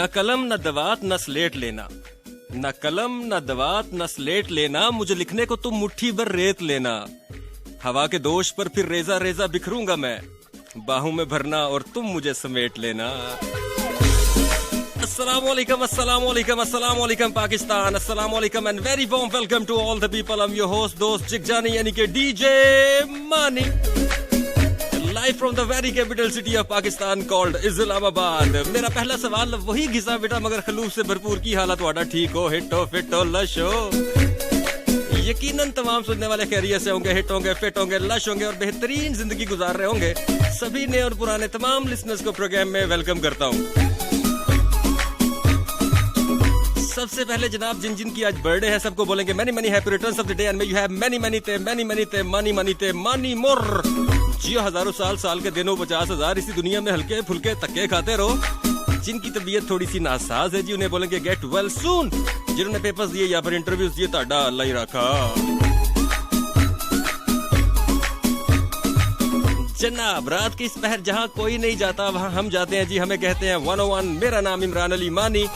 न कलम न दवात न स्लेट लेना, न कलम न दवात न स्लेट लेना, मुझे लिखने को तुम मुट्ठी भर रेत लेना। हवा के दोष पर फिर रेजा रेजा बिखरूंगा मैं, बाहों में भरना और तुम मुझे समेट लेना। Assalamualaikum, Assalamualaikum, Assalamualaikum Pakistan, Assalamualaikum and very warm welcome to all the people. I'm your host, दोस्त जिगजानी यानी कि DJ Mani, live from the very capital city of Pakistan called Islamabad. मेरा पहला सवाल वही घिसा बेटा मगर खलूस से भरपूर की हालत वाड़ा ठीक हो, हिट हो, फिट हो, लश हो। यकीनन तमाम सुनने वाले खैरियत से होंगे, हिट होंगे, फिट होंगे, लश होंगे और बेहतरीन जिंदगी गुजार रहे होंगे। सभी नए और पुराने तमाम लिसनर्स को प्रोग्राम में वेलकम करता हूँ। सबसे पहले जनाब जिन जिन की आज बर्थडे है सबको बोलेंगे many many happy returns of the day and may you have many many ते मनी मोर। जियो हजारों साल के दिनों 50,000 इसी दुनिया में हल्के फुल्के तक्के खाते रहो। जिनकी तबीयत थोड़ी सी नासाज है जी उन्हें बोलेंगे गेट वेल सून। जिन्होंने पेपर्स दिए या फिर इंटरव्यूज दिए ताड़ा अल्लाह ही रखा। जनाब रात की इस पहर जहाँ कोई नहीं जाता वहाँ हम जाते हैं जी, हमें कहते हैं 101। मेरा नाम इमरान अली मानी।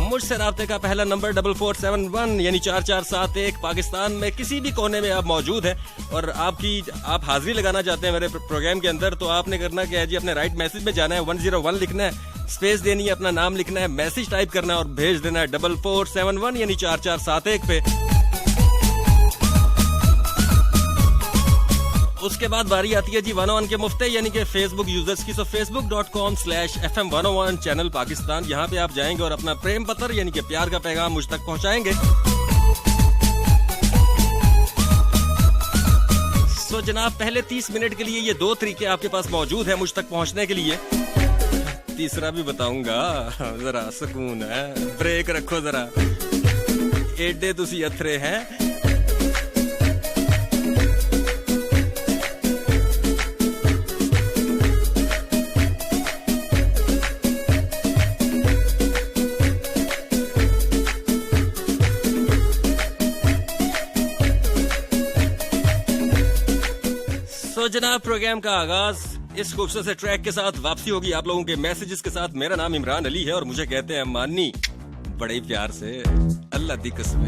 मुझसे राब्ते का पहला नंबर 4471 यानी 4471। पाकिस्तान में किसी भी कोने में आप मौजूद हैं और आप हाजिरी लगाना चाहते हैं मेरे प्रोग्राम के अंदर, तो आपने करना क्या है जी, अपने राइट मैसेज में जाना है, 101 लिखना है, स्पेस देनी है, अपना नाम लिखना है, मैसेज टाइप करना है और भेज देना है 4471 यानी 4471 पे। उसके बाद बारी आती है जी 101 के मुफ्ते यानी कि फेसबुक यूजर्स की। सो facebook.com/FM101 चैनल पाकिस्तान, यहाँ पे आप जाएंगे और अपना प्रेम पत्र यानी कि प्यार का पैगाम मुझ तक पहुँचाएंगे। सो जनाब पहले 30 मिनट के लिए ये 2 तरीके आपके पास मौजूद है मुझ तक पहुँचने के लिए। तीसरा भी बताऊंगा, जरा सुकून है, ब्रेक रखो जरा, एडे तुसी अथरे हैं। जनाब प्रोग्राम का आगाज इस खूबसूरत से ट्रैक के साथ वापसी होगी आप लोगों के मैसेजेस के साथ। मेरा नाम इमरान अली है और मुझे कहते हैं मानी बड़े ही प्यार से, अल्लाह दी कसम।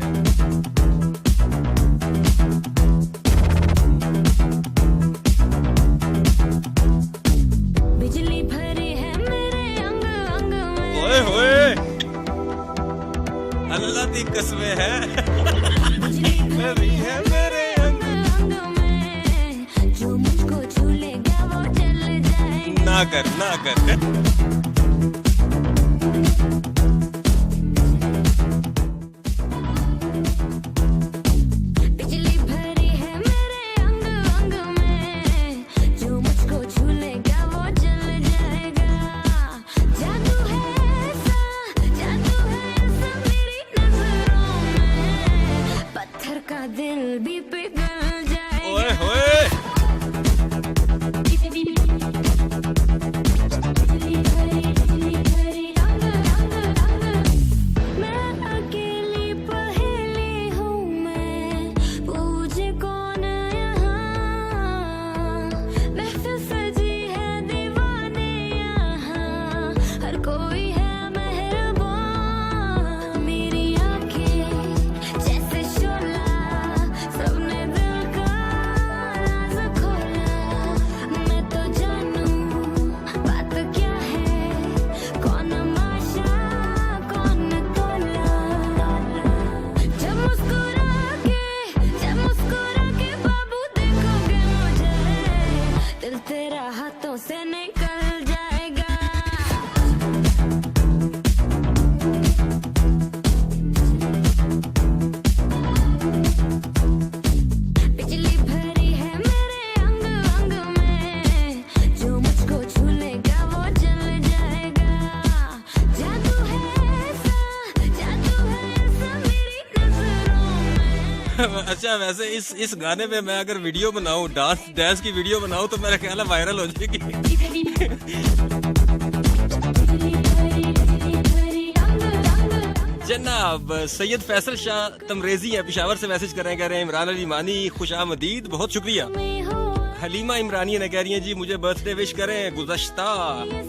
बिजली भरी है मेरे अंग अंग में, ओए होए अल्लाह दी कसम है। बिजली भरी है मेरे अंग अंग में, जो मुझको छू लेगा वो जल जाएगा। ना कर बिजली भरी है मेरे अंग अंग में, जो मुझको छू लेगा वो जल जाएगा। जादू है ऐसा मेरी नजरों में, पत्थर का दिल भी पिघल जाएगा। ओए होए तेरा हाथों से निकल जाएगा। बिजली भरी है मेरे अंग अंग में, जो मुझको छू लेगा वो जल जाएगा। जादू है ऐसा मेरी नजरों में। अच्छा वैसे इस गाने में मैं अगर वीडियो बनाऊं, डांस की वीडियो बनाऊं तो मेरा ख्याल है वायरल हो जाएगी। जनाब सैयद फैसल शाह तमरेजी है, पेशावर से मैसेज कह रहे हैं इमरान अली मानी खुशामदीद, बहुत शुक्रिया। हलीमा इमरानी ने कह रही है जी मुझे बर्थडे विश करें गुज़श्ता।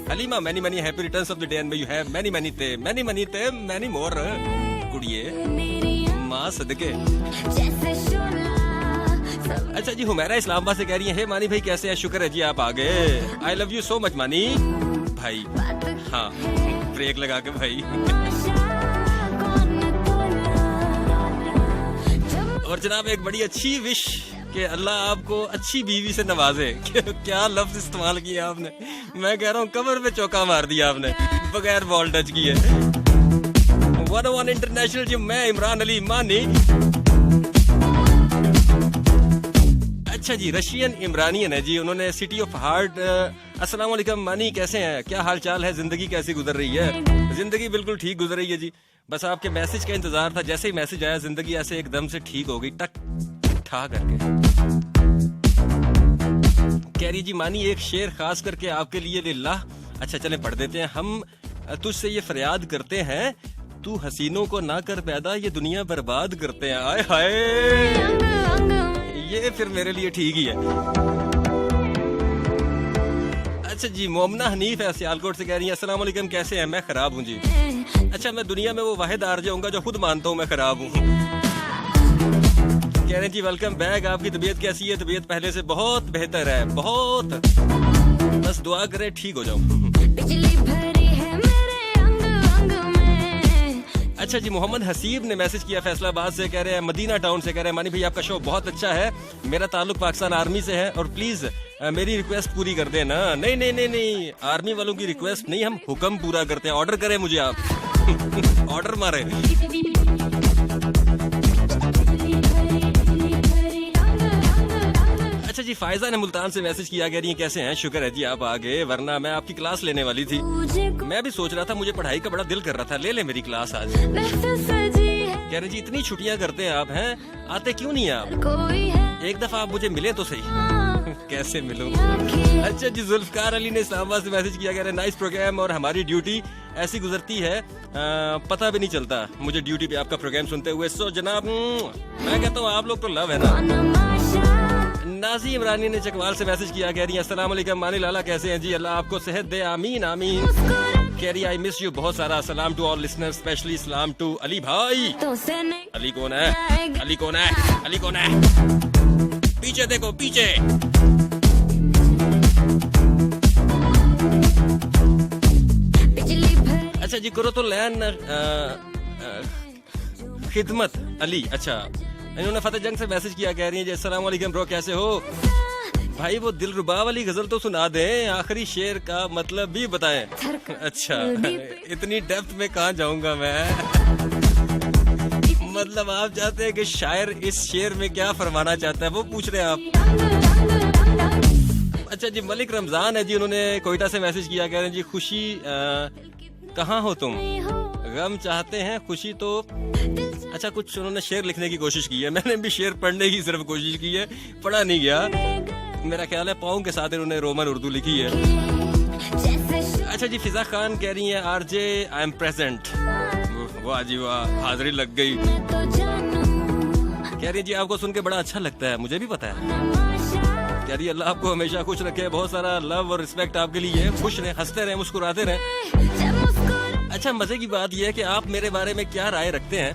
Halima many many happy returns of the day and may you have many many the many more कुड़िए माँ सदके। अच्छा जी हुमैरा इस्लामाबाद से कह रही है हे मानी भाई कैसे हैं, शुक्र है जी आप आ गए। I love you so much मानी भाई। हाँ ब्रेक लगा के भाई। और जनाब एक बड़ी अच्छी विश कि अल्लाह आपको अच्छी बीवी से नवाजे। क्या लफ्ज इस्तेमाल किया आपने, मैं कह रहा हूँ कमर पे चौका मार दिया आपने बगैर बॉल टच किए। 101 इंटरनेशनल जी मैं इमरान अली मानी। अच्छा जी रशियन इमरानियन है जी, उन्होंने सिटी ऑफ हार्ट। अस्सलाम वालेकुम मानी कैसे हैं, क्या हाल चाल है, जिंदगी कैसी गुजर रही है। जिंदगी बिल्कुल ठीक गुजर रही है जी, बस आपके मैसेज का इंतजार था। जैसे ही मैसेज आया जिंदगी ऐसे एकदम से ठीक हो गई टक ठा करके। कह रही जी मानी एक शेर खास करके आपके लिए लिल्लाह। अच्छा चले पढ़ देते हैं हम। तुझसे ये फरियाद करते हैं तू हसीनों को ना कर पैदा, ये दुनिया बर्बाद करते हैं। आए हाय ये फिर मेरे लिए ठीक ही है। अच्छा जी मोमना हनीफ है सियालकोट से कह रही है अस्सलाम वालेकुम कैसे हैं, मैं खराब हूँ जी। अच्छा मैं दुनिया में वो वाहिद आरजे होऊंगा जो खुद मानता हूँ मैं खराब हूँ। कह रहे जी वेलकम बैक, आपकी तबीयत कैसी है। तबीयत पहले से बहुत बेहतर है, बहुत, बस दुआ करें ठीक हो जाऊं। अच्छा जी मोहम्मद हसीब ने मैसेज किया फैसलाबाद से, कह रहे हैं मदीना टाउन से, कह रहे हैं मानी भाई आपका शो बहुत अच्छा है, मेरा ताल्लुक पाकिस्तान आर्मी से है और प्लीज मेरी रिक्वेस्ट पूरी कर देना। नहीं नहीं नहीं नहीं आर्मी वालों की रिक्वेस्ट नहीं, हम हुक्म पूरा करते हैं। ऑर्डर करें मुझे आप ऑर्डर मारे। अच्छा जी फायजा ने मुल्तान से मैसेज किया, कह रही है कैसे हैं, शुक्र है जी आप आ गए, वरना मैं आपकी क्लास लेने वाली थी। मैं भी सोच रहा था, मुझे पढ़ाई का बड़ा दिल कर रहा था, ले मेरी क्लास आज। कह रहे जी इतनी छुट्टियां करते हैं आप, हैं आते क्यों नहीं आप, एक दफा आप मुझे मिले तो सही। कैसे मिलूं। अच्छा जी जुल्फकार अली ने इस्लामाबाद से मैसेज किया, कह रहे नाइस प्रोग्राम और हमारी ड्यूटी ऐसी गुजरती है पता भी नहीं चलता मुझे ड्यूटी पे आपका प्रोग्राम सुनते हुए। सो जनाब मैं कहता हूँ आप लोग तो लव है ना। नाजी इमरानी ने चकवाल से मैसेज किया, कह रही है अस्सलाम वालेकुम मानी लाला कैसे हैं जी, अल्लाह आपको सेहत दे आमीन आमीन। कह रही आई मिस यू बहुत सारा, सलाम टू ऑल लिसनर्स स्पेशली सलाम टू अली भाई। अली कौन है, अली कौन है, अली कौन है, पीछे देखो पीछे। अच्छा जी करो तो लैन खिदमत अली। अच्छा इन्होंने फतेह जंग से मैसेज किया, कह रही है जी अस्सलाम वालेकुम ब्रो कैसे हो भाई, वो दिलरुबा वाली गजल तो सुना दें, आखिरी शेर का मतलब भी बताएं। अच्छा इतनी डेप्थ में कहाँ जाऊंगा मैं। मतलब आप चाहते हैं कि शायर इस शेर में क्या फरमाना चाहता है वो पूछ रहे हैं आप। अच्छा जी मलिक रमजान है जी, उन्होंने कोयटा से मैसेज किया, कह रहे हैं जी खुशी कहाँ हो तुम, गम चाहते हैं खुशी तो। अच्छा कुछ उन्होंने शेर लिखने की कोशिश की है, मैंने भी शेर पढ़ने की सिर्फ कोशिश की है, पढ़ा नहीं गया। मेरा ख्याल है पाँव के साथ इन्होंने रोमन उर्दू लिखी है। अच्छा जी फिजा खान कह रही है आरजे आई एम प्रेजेंट। वाह जी वाह हाजिरी लग गई। कह रही है जी आपको सुन के बड़ा अच्छा लगता है, मुझे भी पता है। कह रही है अल्लाह आपको हमेशा खुश रखे, बहुत सारा लव और रिस्पेक्ट आपके लिए, खुश रहे, हंसते रहे, मुस्कुराते रहे। अच्छा मजे की बात यह है कि आप मेरे बारे में क्या राय रखते हैं,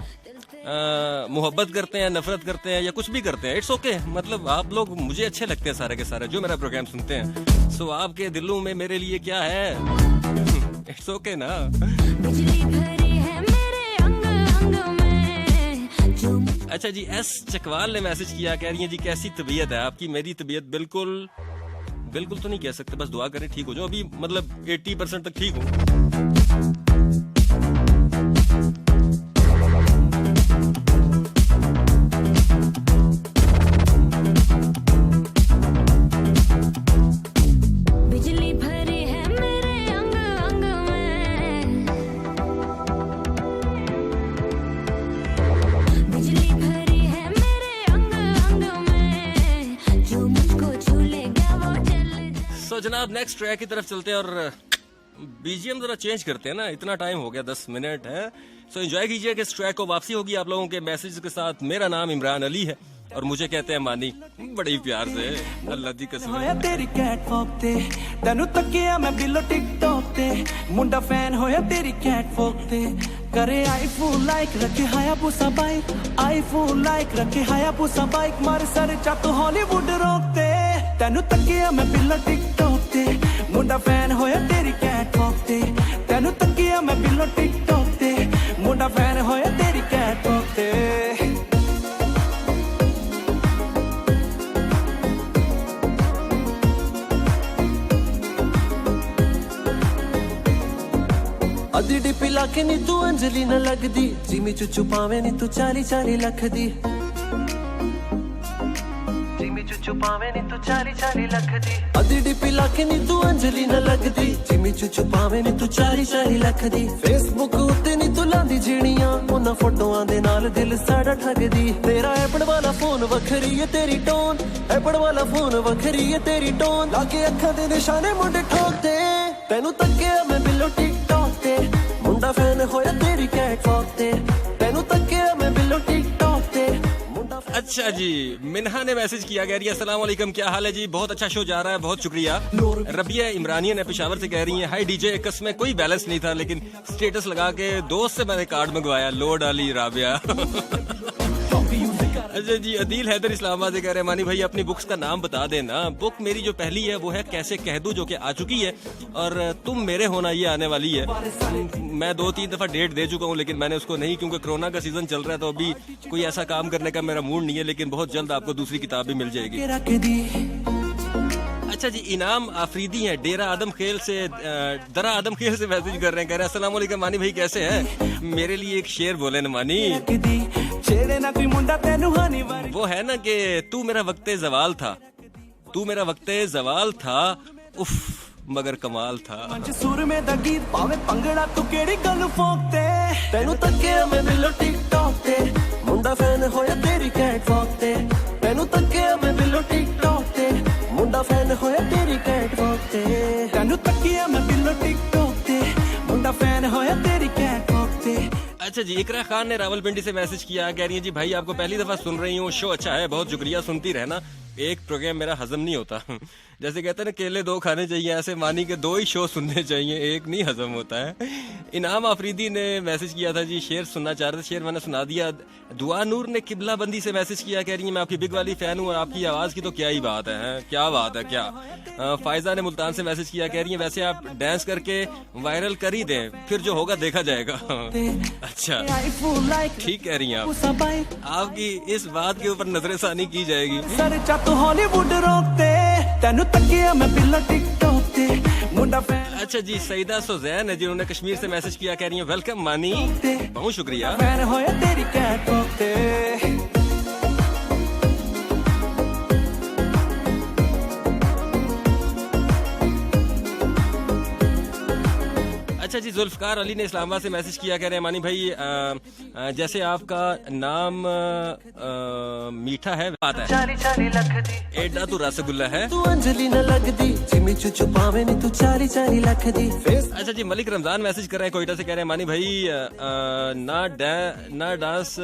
मोहब्बत करते हैं, नफरत करते हैं या कुछ भी करते हैं, इट्स ओके। मतलब आप लोग मुझे अच्छे लगते हैं सारे के सारे जो मेरा प्रोग्राम सुनते हैं। सो आपके दिलों में मेरे लिए क्या है, इट्स ओके ना। अच्छा जी एस चकवाल ने मैसेज किया, कह रही है जी कैसी तबीयत है आपकी। मेरी तबीयत बिल्कुल बिल्कुल तो नहीं कह सकते, बस दुआ करें ठीक हो जाओ, अभी मतलब 80% तक ठीक हूँ। तो जनाब नेक्स्ट ट्रैक की तरफ चलते हैं और बीजीएम जरा चेंज करते हैं ना, इतना टाइम हो गया 10 मिनट है। सो एंजॉय कीजिए कि इस ट्रैक को वापसी होगी आप लोगों के मैसेज के साथ। मेरा नाम इमरान अली है और मुझे कहते हैं मानी, बड़े ही प्यार से। अल्लाह दी कसम। होया तेरी कैटवॉक ते तेनू तकिया मैं बिलो टिकटॉक ते मुंडा फैन होया तेरी कैटवॉक ते करे आई फूल लाइक रखे हायाबुसा बाइक आई फूल लाइक रखे हायाबुसा बाइक मारे सर चक हॉलीवुड रोकते तेनू तकिया मैं बिलो टिकटॉक ते मुंडा फैन होया तेरी कैटवॉक ते तेनू तकिया मैं बिलो टिकटॉक ते मुंडा फैन होया तेरी कैटवॉक ते अद्धी डिप्पी लाके नी तू अंजलि न लगदी जिमी चुचू पावे नी तू 40-40 लख दी जिमी चुचू पावे नी तू 40-40 लख दी अद्धी डिप्पी लाके नी तू अंजलि न लगदी जिमी चुचू पावे नी तू 40-40 लख दी फेसबुक उत्ते नी तू लांदी जीणियां उन्हां फोटोआं दे नाल दिल साड़ा ठगदी तेरा एपड़ वाला फोन वखरी है तेरी टोन एपड़ वाला फोन वखरी है तेरी टोन लाके अखां दे निशाने मुंडे ठोकदे तेनू तक्किया मैं बिलो टिकटॉक ते मुंडा फैन होया तेरी कैटवॉक ते तेनू तक्किया मैं बिलो टिकटॉक ते मुंडा। अच्छा जी, मिन्हा ने मैसेज किया, कह रही है अस्सलाम वालेकुम, क्या हाल है जी, बहुत अच्छा शो जा रहा है, बहुत शुक्रिया। रबिया इमरानिया ने पेशावर से कह रही है, हाय डीजे, कसम कोई बैलेंस नहीं था लेकिन स्टेटस लगा के दोस्त से मैंने कार्ड मंगवाया, लोड अली राबिया। अच्छा जी, अदील हैदर इस्लामाबाद से कह रहे हैं, मानी भाई अपनी बुक्स का नाम बता देना। बुक मेरी जो पहली है वो है कैसे कह दूं, जो कि आ चुकी है, और तुम मेरे होना ये आने वाली है। मैं 2-3 दफा डेट दे चुका हूँ लेकिन मैंने उसको नहीं, क्योंकि कोरोना का सीजन चल रहा है तो अभी कोई ऐसा काम करने का मेरा मूड नहीं है, लेकिन बहुत जल्द आपको दूसरी किताब भी मिल जाएगी। अच्छा जी, इनाम आफरीदी हैं डेरा आदम खेल से, दरा आदम खेल से मैसेज कर रहे हैं, कह रहे हैं अस्सलाम वालेकुम मानी भाई कैसे हैं, मेरे लिए एक शेर बोले न मानी। वो है ना कि तू मेरा वक्ते जवाल था, तू मेरा वक्ते जवाल था, उफ मगर कमाल था। सुर में दा गीत पावे पंगड़ा तू केड़ी गल फोकते तेनू तक्किया मैं बिलो टिकटॉक ते मुंडा फैन होया तेरी कैटवॉक ते तेनू तक्किया मैं बिलो टिकटॉक ते मुंडा फैन होया तेरी कैटवॉक ते तेनू तक्किया मैं बिलो टिकटॉक ते मुंडा फैन होया तेरी कैटवॉक ते। अच्छा जी, इकरा खान ने रावलपिंडी से मैसेज किया, कह रही है जी भाई आपको पहली दफा सुन रही हूँ, शो अच्छा है, बहुत शुक्रिया, सुनती रहना। एक प्रोग्राम मेरा हजम नहीं होता, जैसे कहते हैं ना केले 2 खाने चाहिए, ऐसे मानी के 2 ही शो सुनने चाहिए, एक नहीं हजम होता है। इनाम आफरीदी ने मैसेज किया था जी, शेर सुनना चाह रहे थे, शेर मैंने सुना दिया। दुआ नूर ने किबला बंदी से मैसेज किया, कह रही है मैं आपकी बिग वाली फैन हूँ और आपकी आवाज की तो क्या ही बात है, क्या बात है क्या। फायजा ने मुल्तान से मैसेज किया, कह रही है वैसे आप डांस करके वायरल कर ही दें, फिर जो होगा देखा जाएगा। अच्छा ठीक कह रही हैं आप, आपकी इस बात के ऊपर नजरसानी की जाएगी। हॉलीवुड रोकते तेनू तकिया मैं बिलो टिकटॉक ते मुंडा फैन। अच्छा जी, सईदा सुजैन है जिन्होंने कश्मीर से मैसेज किया, कह रही है वेलकम मानी, बहुत शुक्रिया। फैन होया तेरी कैटवॉक ते। अच्छा जी, जुल्फकार अली ने इस्लामाबाद से मैसेज किया, कह रहे हैं मानी भाई जैसे आपका नाम मीठा है, बात है 40-40 लख दी एडा तू रसगुल्ला है, तू अंजलि न लगदी जिमी चुचू पावे नी तू 40-40 लख दी। अच्छा जी, मलिक रमजान मैसेज कर रहे हैं कोयटा से, कह रहे हैं मानी भाई ना डांस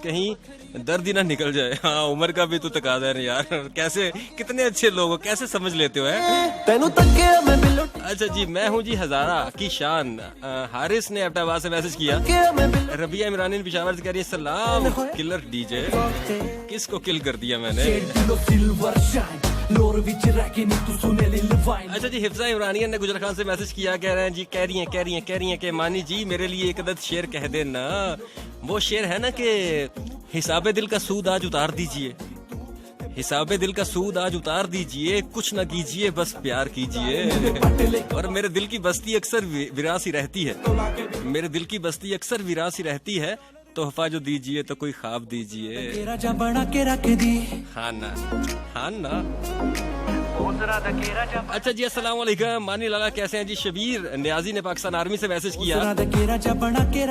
कहीं दर्द ही ना निकल जाए। हाँ, उम्र का भी तू तकाजा है यार, कैसे कितने अच्छे लोग हो, कैसे समझ लेते हो तेनू तकिया मैं बिलो। अच्छा जी, मैं हूँ जी हजारा की शान। हारिस ने एबटाबाद से मैसेज किया, रबिया इमरानी ने पेशावर से कह रही है सलाम किलर डीजे, किसको किल कर दिया मैंने। अच्छा जी, हिफ्जा इमरानियन ने गुजर खान से मैसेज किया, कह रहे हैं जी, कह रही हैं कि मानी जी मेरे लिए एक अदद शेर कह देना। वो शेर है ना कि हिसाबे दिल का सूद आज उतार दीजिए, हिसाबे दिल का सूद आज उतार दीजिए, कुछ ना कीजिए बस प्यार कीजिए। और मेरे दिल की बस्ती अक्सर विरासी रहती है, मेरे दिल की बस्ती अक्सर विरासी रहती है, तोहफा जो दीजिए तो कोई ख्वाब दीजिए। राजा बना के रख दी हाँ ना, हाँ ना। अच्छा जी, अस्सलाम वालेकुम मानी लाला, कैसे हैं जी। शबीर न्याजी ने पाकिस्तान आर्मी से मैसेज किया, कह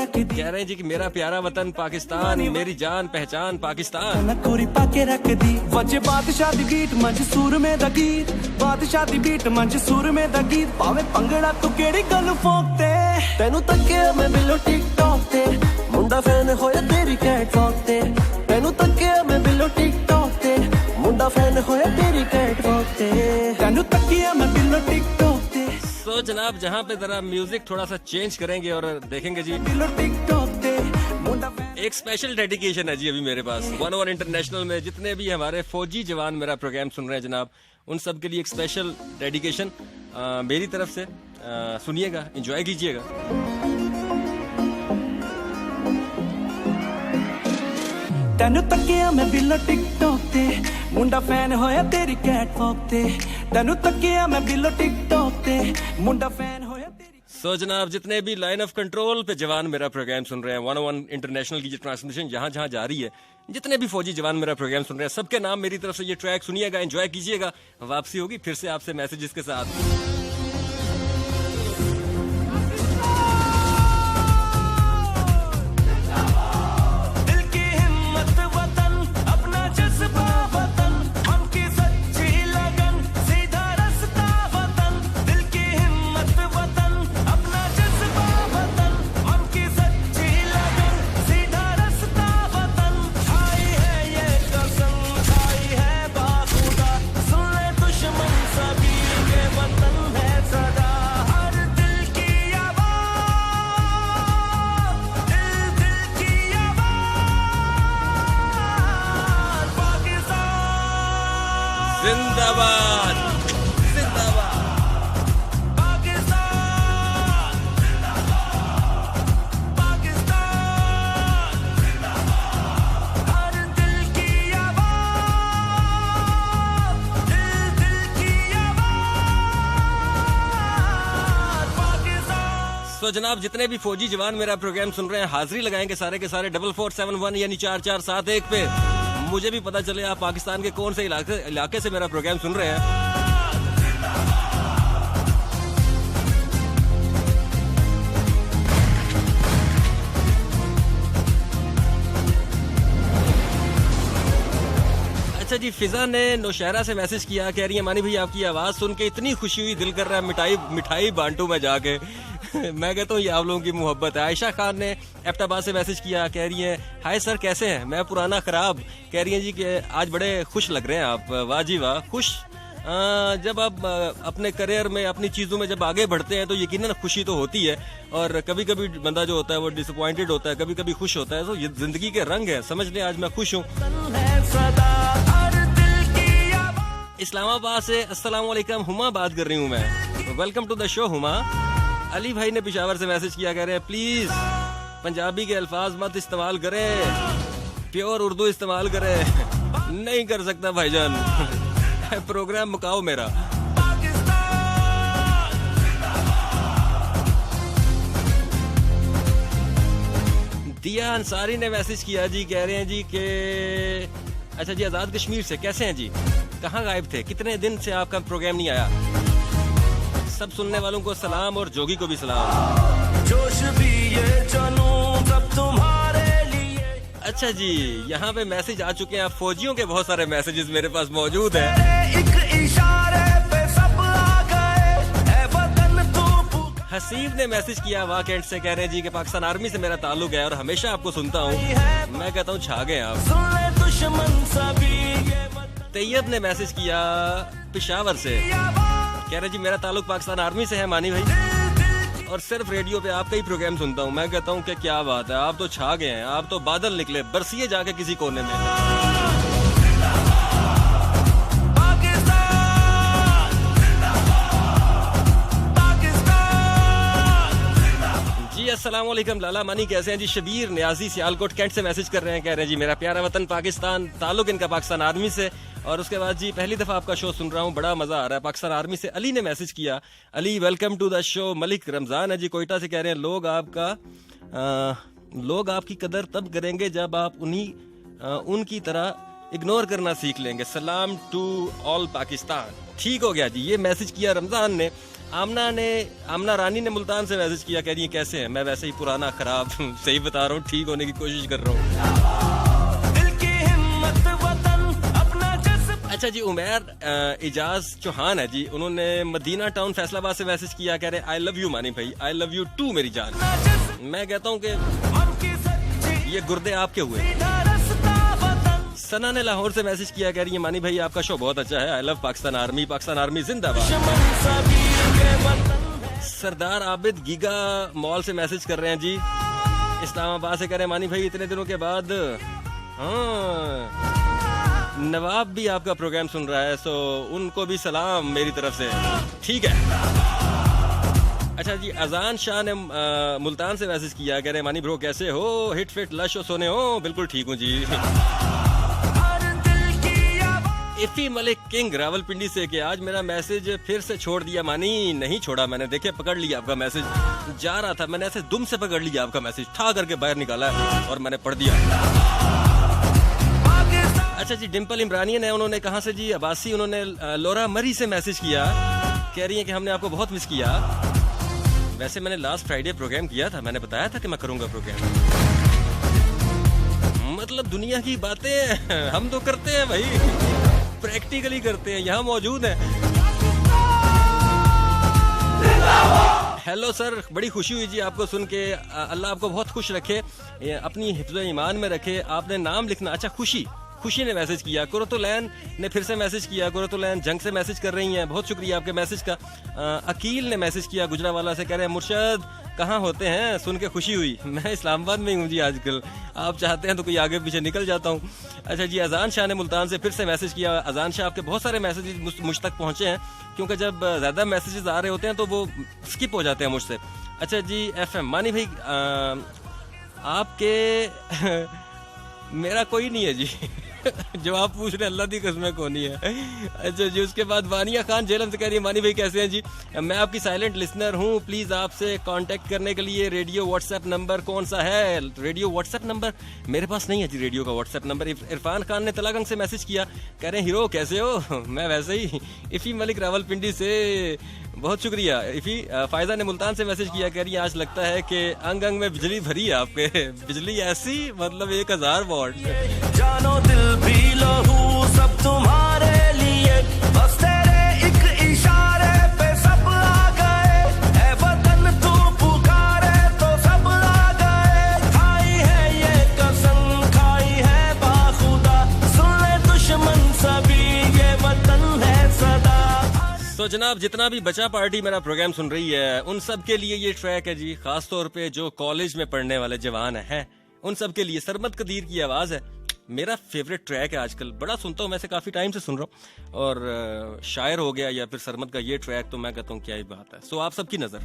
रहे हैं जी कि मेरा प्यारा वतन पाकिस्तान, मेरी जान पहचान पाकिस्तान। कोरी पाके रख दी वजे बादशाह दी बीट मंज सुर में दा गीत, बादशाह दी बीट मंज सुर में दा गीत, पावे पंगड़ा तू केड़ी गल फोकते तेनू तकिया मैं बिलो टिकटॉक ते मुंडा फैन होया तेरी कैटवॉक ते तेनू तकिया मैं बिलो टिकटॉक तकिया मैं बिलो टिकटॉक ते तो जनाब जहाँ पे जरा म्यूजिक थोड़ा सा चेंज करेंगे और देखेंगे जी बिलो टिकटॉक ते मुंडा एक स्पेशल डेडिकेशन है जी अभी मेरे पास 101 इंटरनेशनल में जितने भी हमारे फौजी जवान मेरा प्रोग्राम सुन रहे हैं जनाब, उन सब के लिए एक स्पेशल डेडिकेशन मेरी तरफ से। सुनिएगा, एंजॉय कीजिएगा। तेनू तकिया मैं बिलो टिकटॉक ते मुंडा फैन होया तेरी कैटवॉक ते तेनू तकिया मैं बिलो टिकटॉक ते मुंडा फैन होया तेरी। सो जनाब जितने भी लाइन ऑफ कंट्रोल पे जवान मेरा प्रोग्राम सुन रहे हैं, 101 इंटरनेशनल की जो ट्रांसमिशन जहां जहां जा रही है, जितने भी फौजी जवान मेरा प्रोग्राम सुन रहे हैं, सबके नाम मेरी तरफ से ये ट्रैक सुनिएगा, एंजॉय कीजिएगा। वापसी होगी फिर से आपसे मैसेजेस के साथ। जिंदाबाद जिंदाबाद पाकिस्तान जिंदाबाद पाकिस्तान जिंदाबाद हर दिल की आवाज़ दिल की आवाज़ पाकिस्तान। सो जनाब जितने भी फौजी जवान मेरा प्रोग्राम सुन रहे हैं, हाजिरी लगाएंगे सारे के सारे 4471 यानी 4471 पे। मुझे भी पता चले आप पाकिस्तान के कौन से इलाके से मेरा प्रोग्राम सुन रहे हैं। अच्छा जी, फिजा ने नौशहरा से मैसेज किया, कह रही है मानी भाई आपकी आवाज सुन के इतनी खुशी हुई, दिल कर रहा है मिठाई बांटू मैं जाके। मैं कहता हूँ ये आप लोगों की मोहब्बत है। आयशा खान ने एबटाबाद से मैसेज किया, कह रही है हाय सर कैसे हैं, मैं पुराना खराब। कह रही है जी कि आज बड़े खुश लग रहे हैं आप। वाह जी वाह, खुश। जब आप अपने करियर में अपनी चीज़ों में जब आगे बढ़ते हैं तो यकीनन खुशी तो होती है, और कभी कभी बंदा जो होता है वो डिसअपॉइंटेड होता है, कभी कभी खुश होता है। तो ये जिंदगी के रंग है, समझ लें आज मैं खुश हूँ। इस्लामाबाद से अस्सलाम वालेकुम, हुमा बात कर रही हूँ मैं। Welcome to the show Huma. Ali भाई ने पेशावर से मैसेज किया, कह रहे हैं प्लीज पंजाबी के अल्फाज मत इस्तेमाल करें, प्योर उर्दू इस्तेमाल करें। नहीं कर सकता भाईजान, प्रोग्राम मुकाओ मेरा। दिया अंसारी ने मैसेज किया जी, कह रहे हैं जी कि अच्छा जी आजाद कश्मीर से, कैसे हैं जी, कहाँ गायब थे, कितने दिन से आपका प्रोग्राम नहीं आया। सब सुनने वालों को सलाम और जोगी को भी सलाम। जोश भी ये जानू सब तुम्हारे लिए। अच्छा जी, यहाँ पे मैसेज आ चुके हैं, फौजियों के बहुत सारे मैसेजेस मेरे पास मौजूद हैं। एक इशारे पे सब आ गए, ऐ वतन तू हसीब ने मैसेज किया वाकैंड से, कह रहे हैं जी कि पाकिस्तान आर्मी से मेरा ताल्लुक है और हमेशा आपको सुनता हूँ। मैं कहता हूँ छा गए आप। सुन ले दुश्मन सभी ये तैयब ने मैसेज किया पेशावर से, कह रहे जी मेरा ताल्लुक पाकिस्तान आर्मी से है मानी भाई, और सिर्फ रेडियो पे आपका ही प्रोग्राम सुनता हूँ। मैं कहता हूँ कि क्या बात है, आप तो छा गए हैं, आप तो बादल निकले, बरसिए जाके किसी कोने में। जी अस्सलाम वालेकुम लाला मानी, कैसे हैं जी। शबीर न्याजी सियालकोट कैंट से मैसेज कर रहे हैं, कह रहे हैं जी मेरा प्यारा वतन पाकिस्तान, ताल्लुक इनका पाकिस्तान आर्मी से। और उसके बाद जी पहली दफा आपका शो सुन रहा हूँ, बड़ा मजा आ रहा है, पाकिस्तान आर्मी से। अली ने मैसेज किया, Ali welcome to the show. Malik Ramzan है जी कोयटा से, कह रहे हैं लोग आपकी कदर तब करेंगे जब आप उनकी तरह इग्नोर करना सीख लेंगे। सलाम टू ऑल पाकिस्तान। ठीक हो गया जी, ये मैसेज किया रमजान ने। आमना रानी ने मुल्तान से मैसेज किया, कह रही है कैसे हैं, मैं वैसे ही पुराना खराब सही बता रहा हूँ, ठीक होने की कोशिश कर रहा हूँ। अच्छा जी, उमैर इजाज चौहान है जी, उन्होंने मदीना टाउन फैसलाबाद से मैसेज किया, कह रहे आई लव यू मानी भाई, आई लव यू टू मेरी जान। मैं कहता हूँ कि ये गुर्दे आपके हुए। सना ने लाहौर से मैसेज किया, कह रही है मानी भाई आपका शो बहुत अच्छा है, आई लव पाकिस्तान आर्मी जिंदाबाद। सरदार आबिद गीगा मॉल से मैसेज कर रहे हैं जी, इस्लामाबाद से कह रहे हैं मानी भाई इतने दिनों के बाद नवाब भी आपका प्रोग्राम सुन रहा है, सो उनको भी सलाम मेरी तरफ से। ठीक है। अच्छा जी, अजान शाह ने मुल्तान से मैसेज किया, कह रहे मानी ब्रो कैसे हो, हिट फिट लश हो सोने हो। बिल्कुल ठीक हूँ जी। इफी मलिक किंग रावलपिंडी से कि आज मेरा मैसेज फिर से छोड़ दिया मानी। नहीं छोड़ा मैंने, देखे पकड़ लिया आपका मैसेज, जा रहा था मैंने ऐसे दुम से पकड़ लिया आपका मैसेज, ठा करके बाहर निकाला और मैंने पढ़ दिया। अच्छा जी, डिम्पल इमरानियन है, उन्होंने कहा से जी अब्बासी, उन्होंने लोरा मरी से मैसेज किया, कह रही है कि हमने आपको बहुत मिस किया। वैसे मैंने लास्ट फ्राइडे प्रोग्राम किया था, मैंने बताया था कि मैं करूंगा प्रोग्राम। मतलब दुनिया की बातें हम तो करते हैं भाई, प्रैक्टिकली करते हैं, यहाँ मौजूद है। हेलो सर, बड़ी खुशी हुई जी आपको सुन के, अल्लाह आपको बहुत खुश रखे, अपनी हिफ्ज़ ईमान में रखे। आपने नाम लिखना, अच्छा खुशी ने मैसेज किया, कुरतुलैन ने फिर से मैसेज किया, कुरतुलैन जंग से मैसेज कर रही हैं, बहुत शुक्रिया आपके मैसेज का। अकील ने मैसेज किया गुजरावाला से, कह रहे हैं मुर्शद कहाँ होते हैं, सुन के खुशी हुई। मैं इस्लामाबाद में हूँ जी आजकल, आप चाहते हैं तो कोई आगे पीछे निकल जाता हूँ। अच्छा जी, अजान शाह ने मुल्तान से फिर से मैसेज किया। अजान शाह, आपके बहुत सारे मैसेज मुझ तक पहुँचे हैं, क्योंकि जब ज़्यादा मैसेजेस आ रहे होते हैं तो वो स्किप हो जाते हैं मुझसे। अच्छा जी, FM मानी भाई आपके मेरा कोई नहीं है जी जो आप पूछ रहे हैं, अल्लाह दी कसम कौन नहीं है। अच्छा जी, उसके बाद वानिया खान जेलम से कह रही है मानी भाई कैसे हैं जी, मैं आपकी साइलेंट लिसनर हूँ, प्लीज आपसे कांटेक्ट करने के लिए रेडियो व्हाट्सएप नंबर कौन सा है। रेडियो व्हाट्सएप नंबर मेरे पास नहीं है जी, रेडियो का व्हाट्सएप नंबर। इरफान खान ने तलागंग से मैसेज किया, कह रहे हैं हीरो कैसे हो, मैं वैसे ही। इफी मलिक रावलपिंडी से बहुत शुक्रिया। इफी फायजा ने मुल्तान से मैसेज किया, कह रही है आज लगता है कि अंग अंग में बिजली भरी है आपके, बिजली ऐसी मतलब 1000 वॉट। जानो दिल भी लहू सब तुम्हारे लिए, बस तेरे एक इशारे पे सब आ गए, ऐ वतन तू पुकारे तो सब आ गए, खाई है ये कसम खाई है बाखुदा, सुन ले दुश्मन सभी ये वतन है सदा। तो जनाब, जितना भी बचा पार्टी मेरा प्रोग्राम सुन रही है, उन सब के लिए ये ट्रैक है जी, खास तौर पे जो कॉलेज में पढ़ने वाले जवान हैं, उन सब के लिए। सरमद कदीर की आवाज है, मेरा फेवरेट ट्रैक है आजकल, बड़ा सुनता हूँ, वैसे काफी टाइम से सुन रहा हूँ। और शायर हो गया या फिर सरमद का ये ट्रैक, तो मैं कहता हूँ क्या ही बात है। सो आप सबकी नजर।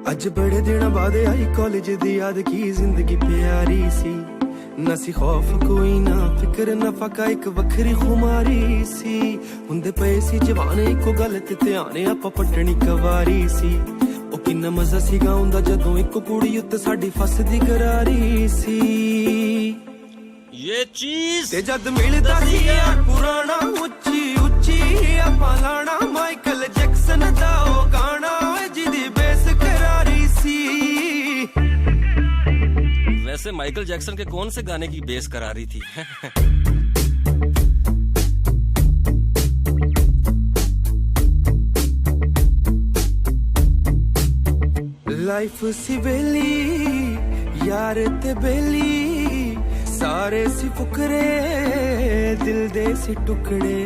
अज बड़े दिन बाद आई कॉलेज दी याद की, जिंदगी प्यारी सी, ना सी खौफ कोई ना फिक्र ना फाका, एक वखरी खुमारी सी, हुंदे पए सी जवाने इको गल ते ध्यान आपां पटनी कवारी सी। ओ किन्ना मजा सी गाउंदा जदों इक कुड़ी उत्ते साडी फसदी करारी सी। ये चीज ते जद मिलदा सी यार पुराना, उच्ची उच्ची आपां लाना, माइकल जैक्सन दा ओ गाना जिदी बेस करारी सी। वैसे माइकल जैक्सन के कौन से गाने की बेस करारी थी? लाइफ सी बेली यार ते बेली, सारे सी फुकरे दिल दे सी टुकड़े,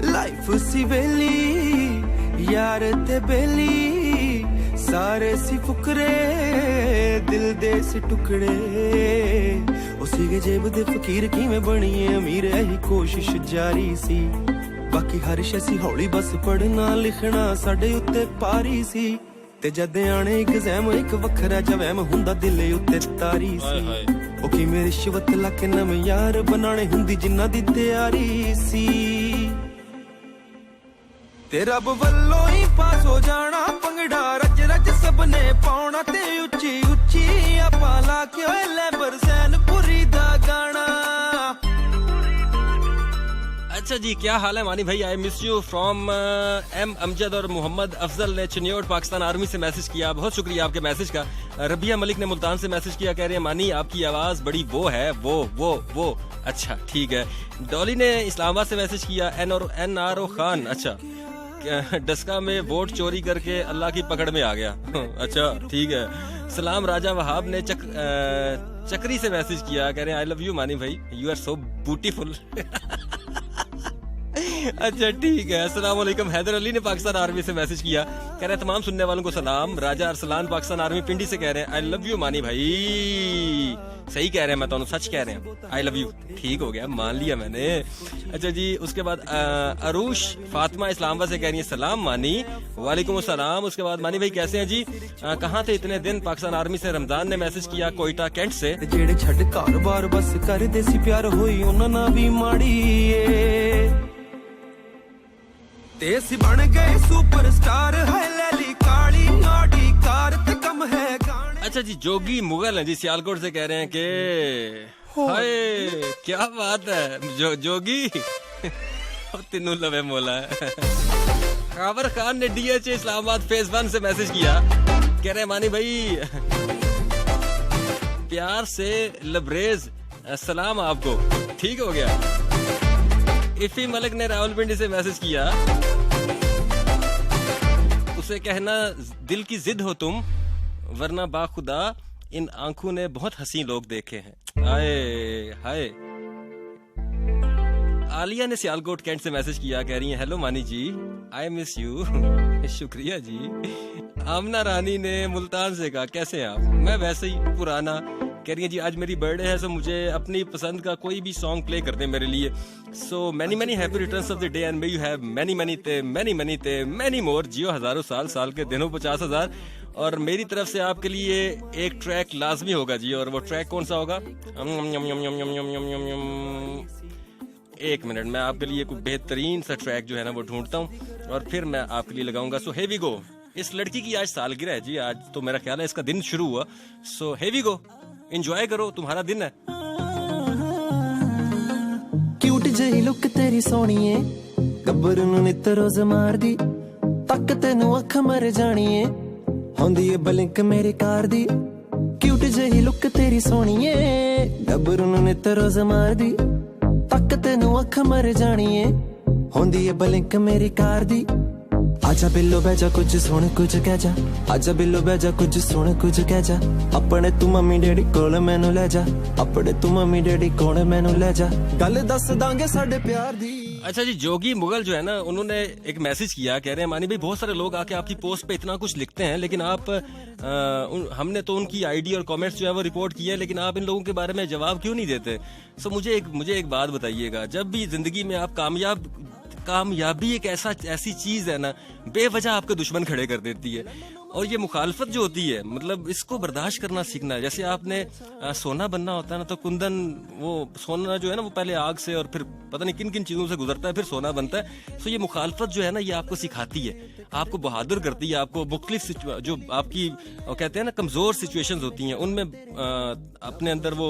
लाइफ सी बेली यार ते बेली, सारे सी फुकरे दिल दे सी टुकड़े, उसी के जेब दे फकीर किवें बणीए अमीर, यही कोशिश जारी सी, बाकी हर शे सी हौली, बस पढ़ना लिखना साडे उत्ते पारी सी, ते जद आने एग्जाम एक वखरा जवैम हुंदा दिल उत्ते तारी सी। ओ किवें रिश्वत लाके नवें यार बनाने हुंदी जिन्ना दी तैयारी सी, ते रब वल्लों ही पास हो जाना, पंगड़ा रज रज सबने पाउना, ते उच्ची उच्ची आपां ला के ओए लैबर सैनपुरी दा गाना। अच्छा जी, क्या हाल है मानी भाई, I miss you from M Amjad और मोहम्मद अफजल ने चिन्योट पाकिस्तान आर्मी से मैसेज किया, बहुत शुक्रिया आपके मैसेज का। रबिया मलिक ने मुल्तान से मैसेज किया, कह रहे हैं मानी आपकी आवाज बड़ी वो है, वो अच्छा ठीक है। डॉली ने इस्लामाबाद से मैसेज किया, NRO खान, अच्छा डस्का में वोट चोरी करके अल्लाह की पकड़ में आ गया। अच्छा ठीक है। सलाम राजा वहाब ने चक्री से मैसेज किया, कह रहे हैं आई लव यू मानी भाई, यू आर सो ब्यूटीफुल। अच्छा ठीक है। अस्सलाम वालेकुम। हैदर अली ने पाकिस्तान आर्मी से मैसेज किया, कह रहे हैं तमाम सुनने वालों को सलाम। राजा अरसलान पाकिस्तान आर्मी पिंडी से कह रहे हैं आई लव यू मानी भाई। सही कह रहे हैं, मैं तो सच कह रहे हैं, आई लव यू। ठीक हो गया, मान लिया मैंने। अच्छा जी, उसके बाद अरूश फातिमा इस्लामाबाद से कह रही है सलाम मानी। वालेकुम सलाम। उसके बाद मानी भाई कैसे हैं जी, कहाँ थे इतने दिन। पाकिस्तान आर्मी से रमजान ने मैसेज किया कोयटा कैंट से। जेड़े छड़ कार-बार बस कर दे सी प्यार होई उन्हां ना भी माड़ी ए ते सी बन गए सुपरस्टार है लैली काली आड़ी कार ते कम है गाने। अच्छा जी, जोगी मुगल हैं जी सियालकोट से कह रहे हैं कि हाय क्या बात है जोगी। तीनों लवे मोला है। कावर खान ने डीएचए इस्लामाबाद फेज 1 से मैसेज किया, कह रहे हैं मानी भाई प्यार से लबरेज सलाम आपको। ठीक हो गया। इफी मलिक ने रावलपिंडी से मैसेज किया, उसे कहना दिल की जिद हो तुम वरना बाखुदा इन आंखों ने बहुत हंसी लोग देखे हैं। आए हाय। आलिया ने सियालकोट कैंट से मैसेज किया, कह रही है हेलो मानी जी आई मिस यू। शुक्रिया जी। आमना रानी ने मुल्तान से कहा कैसे हैं आप, मैं वैसे ही पुराना। कह रही है जी आज मेरी बर्थडे है, सो मुझे अपनी पसंद का कोई भी सॉन्ग प्ले कर दे मेरे लिए। So many happy returns of the day and may you have many more. जियो हजारों साल, साल के दिनों 50,000। और मेरी तरफ से आपके लिए एक ट्रैक लाजमी होगा जी, और वो ट्रैक कौन सा होगा? एक मिनट, मैं आपके लिए कोई बेहतरीन सा ट्रैक जो है ना वो ढूंढता हूँ और फिर मैं आपके लिए लगाऊंगा। सो here we go। इस लड़की की आज सालगिरह है जी, आज तो मेरा ख्याल है इसका दिन शुरू हुआ। सो here we go, एंजॉय करो, तुम्हारा दिन है। क्यूट जही लुक तेरी सोहणीए गब्बर नूं नित रोज मारदी तक तेनू अख मर जाणीए होंदी ए बलिंक मेरे कार दी। क्यूट जही लुक तेरी सोहणीए गब्बर नूं नित रोज मारदी तक तेनू अख मर जाणीए होंदी ए बलिंक मेरी कार दी। आजा बिल्लो बह जा कुछ सुन कुछ कह जा, आजा बिल्लो बह जा कुछ सुन कुछ कह जा, अपने तू मम्मी डैडी कोल मैनू ले जा, अपने तू मम्मी डैडी कोल मैनू ले जा, गल दस दांगे साडे प्यार दी। अच्छा जी, जोगी मुगल जो है ना उन्होंने एक मैसेज किया, कह रहे हैं मानी भाई बहुत सारे लोग आके आपकी पोस्ट पे इतना कुछ लिखते हैं लेकिन आप हमने तो उनकी आईडी और कमेंट्स जो है वो रिपोर्ट किए हैं, लेकिन आप इन लोगों के बारे में जवाब क्यों नहीं देते। सो मुझे एक बात बताइएगा, जब भी जिंदगी में आप कामयाबी एक ऐसी चीज है ना बेवजह आपके दुश्मन खड़े कर देती है, और ये मुखालफत जो होती है मतलब इसको बर्दाश्त करना सीखना है। जैसे आपने सोना बनना होता है ना, तो कुंदन वो सोना जो है ना वो पहले आग से और फिर पता नहीं किन किन चीजों से गुजरता है फिर सोना बनता है। सो ये मुखालफत जो है ना ये आपको सिखाती है, आपको बहादुर करती है, आपको मुख्तलिफ जो आपकी कहते हैं ना कमजोर सिचुएशंस होती हैं उनमें अपने अंदर वो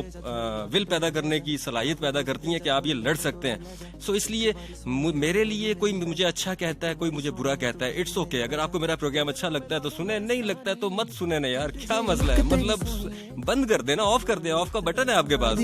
विल पैदा करने की सलाहियत पैदा करती हैं कि आप ये लड़ सकते हैं। सो इसलिए मेरे लिए कोई मुझे अच्छा कहता है, कोई मुझे बुरा कहता है, इट्स ओके। अगर आपको मेरा प्रोग्राम अच्छा लगता है तो सुने, नहीं लगता है तो मत सुने ना यार, क्या मसला है, मतलब बंद कर देना, ऑफ कर दे, ऑफ का बटन है आपके पास।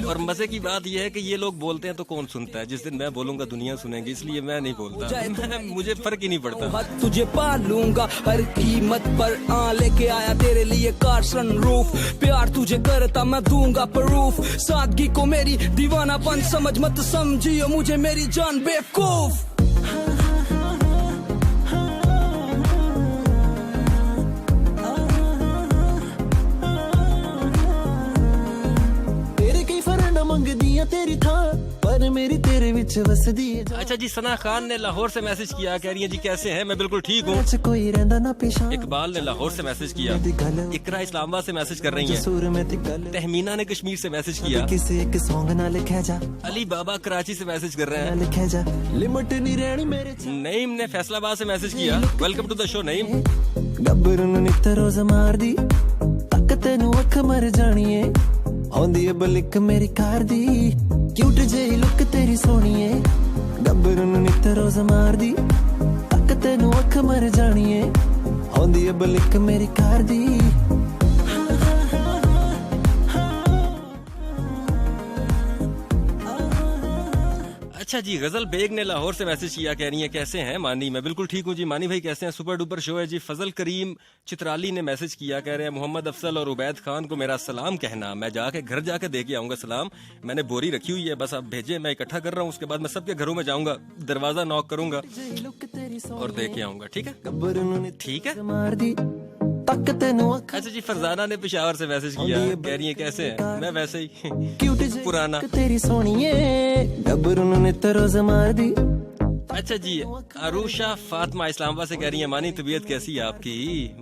और मजे की बात यह है कि ये लोग बोलते हैं तो कौन सुनता है, जिस दिन मैं बोलूंगा दुनिया सुनेगी, इसलिए मैं नहीं बोलता। मुझे फर्क ही नहीं पड़ता। तुझे पालूंगा हर कीमत पर, लेके आया तेरे लिए कार सनरूफ, प्यार तुझे करता मैं दूंगा प्रूफ, सादगी को मेरी दीवानापन समझ मत समझियो मुझे मेरी जान बेवकूफ। तेरी था पर मेरी तेरे विच वसदी है। अच्छा जी, सना खान ने लाहौर से मैसेज किया, कह रही है जी कैसे हैं, मैं बिल्कुल ठीक हूँ। कोई रहंदा ना पेशा। इकबाल ने लाहौर से मैसेज किया, इकरा इस्लामाबाद से मैसेज कर रही हैं, तहमीना ने कश्मीर से मैसेज किया, किसी एक सॉन्ग ना लिखा जा, अली बाबा कराची से मैसेज कर रहे हैं, लिखा जा लिमिट नहीं रहनी मेरे। नईम ने फैसलाबाद से मैसेज किया, welcome to the show Naeem. Gabbar नूं नित रोज मारदी तक तेनू अख मर जाणीए होंदी ए बलिक मेरी कार दी। क्यूट जेही लुक तेरी सोहणीए गब्बर नूं नित रोज मारदी तक तेनू अख मर जाणीए होंदी ए बलिक मेरी कार दी। अच्छा जी, गजल बेग ने लाहौर से मैसेज किया, कह रही है कैसे हैं मानी। मैं बिल्कुल ठीक हूँ जी। मानी भाई कैसे हैं? सुपर डुपर शो है जी। फजल करीम चित्राली ने मैसेज किया, कह रहे हैं मोहम्मद अफसल और उबैद खान को मेरा सलाम कहना, मैं जाके घर जाके दे के आऊंगा सलाम। मैंने बोरी रखी हुई है, बस आप भेजे, मैं इकट्ठा कर रहा हूँ, उसके बाद मैं सबके घरों में जाऊंगा, दरवाजा नॉक करूंगा और दे के आऊंगा। ठीक है, ठीक है। मार दी तक तेनू अच्छा जी, फरजाना ने पेशावर से मैसेज किया, कह रही है कैसे हैं? मैं वैसे ही क्यूट पुराना। तेरी सोनिए गब्बरू ने तरोज मार दी। अच्छा जी, अरूशा फातिमा इस्लामाबाद से कह रही है मानी तबीयत कैसी है आपकी?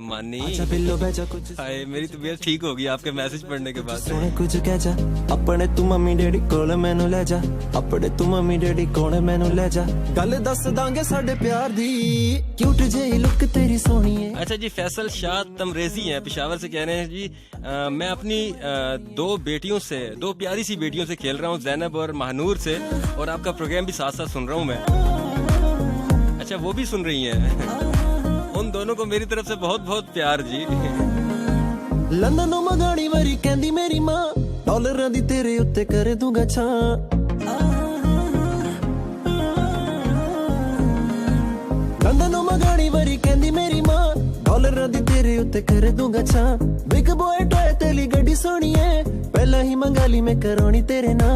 मानी बिल्लो बेचा कुछ हाय, मेरी तबीयत ठीक होगी आपके मैसेज पढ़ने के बाद। सोने कुछ कह जा अपने तू मम्मी डैडी कोल मैनू ले जा, अपने तू मम्मी डैडी कोल मैनू ले जा, गल दस दांगे साडे प्यार दी क्यूट जेही लुक तेरी सोनी है। अच्छा जी, फैसल शाह तमरेजी हैं पेशावर से, कह रहे हैं जी मैं अपनी दो बेटियों से, दो प्यारी सी बेटियों से खेल रहा हूँ, जैनब और महानूर से, और आपका प्रोग्राम भी साथ साथ सुन रहा हूँ मैं। अच्छा, वो भी सुन रही हैं। उन दोनों को मेरी तरफ से बहुत बहुत प्यार जी। लंदन मगानी वारी कहंदी मेरी मां, डॉलरां दी तेरे उत्ते कर दूंगा छां। लंदन मगानी वारी कहंदी मेरी मां, डॉलरां दी तेरे उत्ते कर दूंगा छां। बिग बॉय टॉय तेली गड्डी सोनी है, पहला ही मंगा ली मैं करौनी तेरे ना।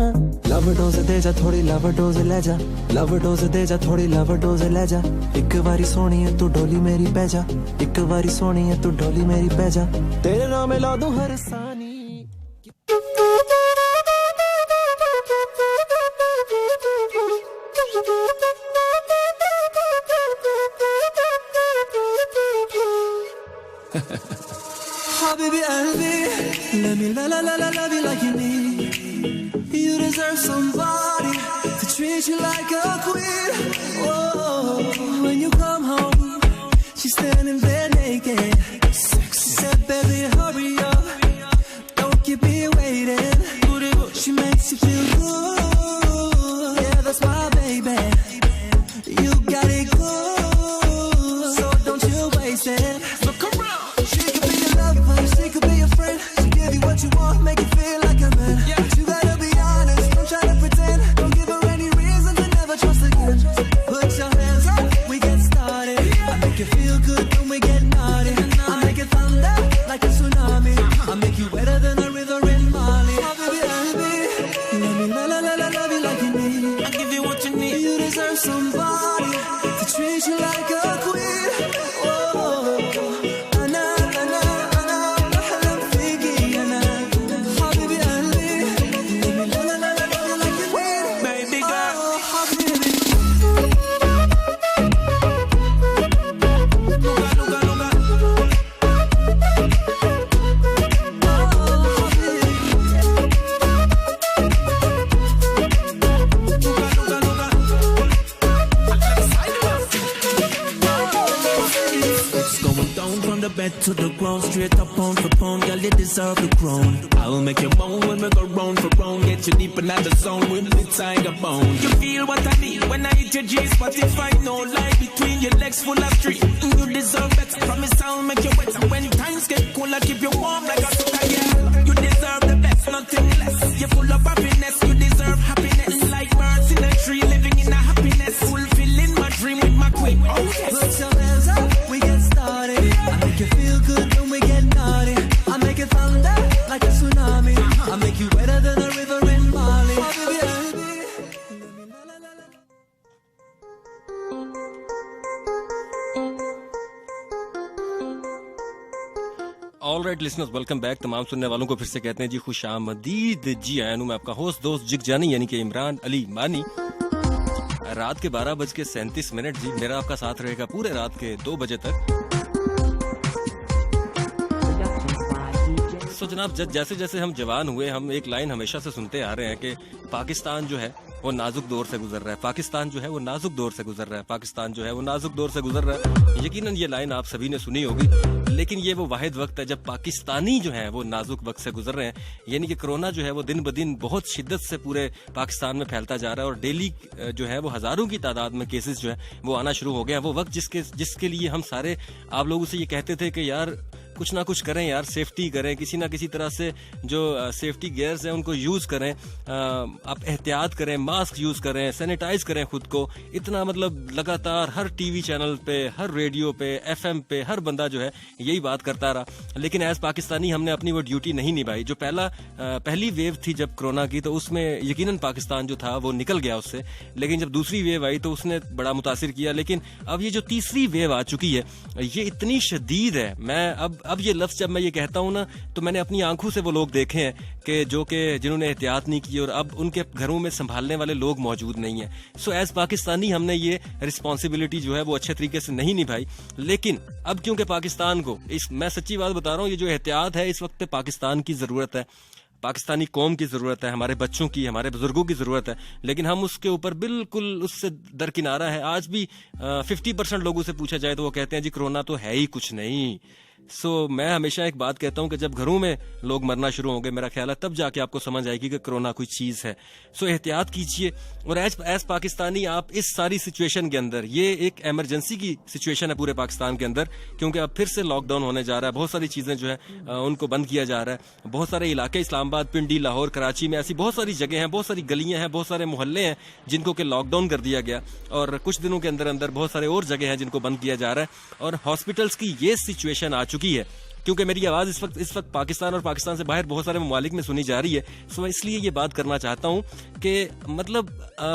लव डोज दे जा थोड़ी लव डोज ले जा, लव डोज दे जा थोड़ी लव डोज ले जा। एक बारी सोनी है तू डोली मेरी पै जा, एक बारी सोनी है तू डोली मेरी पै जा, तेरे नाम ला दूं हर सानी। Habibi Albi, let me love you like you need. You deserve somebody to treat you like a queen. Oh, when you come home, she's standing there naked. She said, baby, hurry up, don't keep me waiting. She makes you feel good, yeah, that's my baby. You got it good, so don't you waste it. So come on. She could be your lover, she could be your friend. She give you what you want, make you feel like a man. But you gotta be honest, don't try to pretend. Don't give her any reason to never trust again. Put your hands up, we get started. I make you feel good when we get naughty. I make it thunder like a tsunami. I make you wetter than a river in Mali. Oh baby, baby, let me love you like you need. I give you what you need. You deserve somebody to treat you like a queen. Oh. Bed to the ground, straight up pound for pound, girl, you deserve the crown. I'll make you moan when we go round for round, get you deep in the zone with the tiger bone. You feel what I need when I hit your G-spot. If I no lie between your legs full of street, you deserve better. Promise I'll make you wetter. When times get cool, I keep you warm like a super girl. You deserve the best, nothing less. You're full of happiness, you deserve happiness. Like birds in a tree, living in a happiness, fulfilling my dream with my queen. Oh yes. Put your hands up, we get started. I make you feel good when we get naughty. I make it thunder like a tsunami. I make you wetter than a river in Mali. Oh, baby, all right listeners, welcome back. तमाम सुनने वालों को फिर से कहते हैं जी खुशामदीद। जी आया हूं मैं आपका होस्ट दोस्त जिग जानी यानी कि इमरान अली मानी। रात के 12:37 जी मेरा आपका साथ रहेगा पूरे रात के 2 बजे तक। तो जनाब, जैसे जैसे हम जवान हुए, हम एक लाइन हमेशा से सुनते आ रहे हैं कि पाकिस्तान जो है वो नाजुक दौर से गुजर रहा है, पाकिस्तान जो है वो नाजुक दौर से गुजर रहा है, पाकिस्तान जो है वो नाजुक दौर से गुजर रहा है। यकीनन ये लाइन आप सभी ने सुनी होगी, लेकिन ये वो वाहिद वक्त है जब पाकिस्तानी जो है वो नाजुक वक्त से गुजर रहे हैं। यानी कि कोरोना जो है वो दिन ब दिन बहुत शिद्दत से पूरे पाकिस्तान में फैलता जा रहा है और डेली जो है वो हजारों की तादाद में केसेस जो है वो आना शुरू हो गए हैं। वो वक्त जिसके लिए हम सारे आप लोगों से ये कहते थे कि यार कुछ ना कुछ करें यार, सेफ्टी करें, किसी ना किसी तरह से जो सेफ्टी गियर्स हैं उनको यूज करें, आप एहतियात करें, मास्क यूज करें, सैनिटाइज करें खुद को। इतना मतलब लगातार हर टीवी चैनल पे, हर रेडियो पे, FM पे हर बंदा जो है यही बात करता रहा, लेकिन एज पाकिस्तानी हमने अपनी वो ड्यूटी नहीं निभाई। जो पहली वेव थी जब कोरोना की, तो उसमें यकीनन पाकिस्तान जो था वो निकल गया उससे, लेकिन जब दूसरी वेव आई तो उसने बड़ा मुतासिर किया। लेकिन अब ये जो तीसरी वेव आ चुकी है ये इतनी शदीद है, मैं अब ये लफ्ज जब मैं ये कहता हूँ ना, तो मैंने अपनी आंखों से वो लोग देखे हैं कि जिन्होंने एहतियात नहीं की और अब उनके घरों में संभालने वाले लोग मौजूद नहीं है। सो एज पाकिस्तानी हमने ये रिस्पॉन्सिबिलिटी जो है वो अच्छे तरीके से नहीं निभाई। लेकिन अब क्योंकि पाकिस्तान को, मैं सच्ची बात बता रहा हूँ, ये जो एहतियात है इस वक्त पाकिस्तान की जरूरत है, पाकिस्तानी कौम की जरूरत है, हमारे बच्चों की, हमारे बुजुर्गों की जरूरत है, लेकिन हम उसके ऊपर बिल्कुल उससे दरकिनारा है। आज भी 50% लोगों से पूछा जाए तो वो कहते हैं जी कोरोना तो है ही कुछ नहीं। सो मैं हमेशा एक बात कहता हूं कि जब घरों में लोग मरना शुरू होंगे, मेरा ख्याल है तब जाके आपको समझ आएगी कि कोरोना कोई चीज है। सो एहतियात कीजिए। और एज पाकिस्तानी आप इस सारी सिचुएशन के अंदर, ये एक इमरजेंसी की सिचुएशन है पूरे पाकिस्तान के अंदर, क्योंकि अब फिर से लॉकडाउन होने जा रहा है, बहुत सारी चीजें जो है उनको बंद किया जा रहा है। बहुत सारे इलाके, इस्लामाबाद, पिंडी, लाहौर, कराची में ऐसी बहुत सारी जगह हैं, बहुत सारी गलियां हैं, बहुत सारे मोहल्ले हैं जिनको कि लॉकडाउन कर दिया गया, और कुछ दिनों के अंदर अंदर बहुत सारे और जगह हैं जिनको बंद किया जा रहा है। और हॉस्पिटल्स की ये सिचुएशन आ चुकी है, क्योंकि मेरी आवाज इस वक्त पाकिस्तान और पाकिस्तान से बाहर बहुत सारे ममालिक में सुनी जा रही है। सो मैं इसलिए ये बात करना चाहता हूं कि मतलब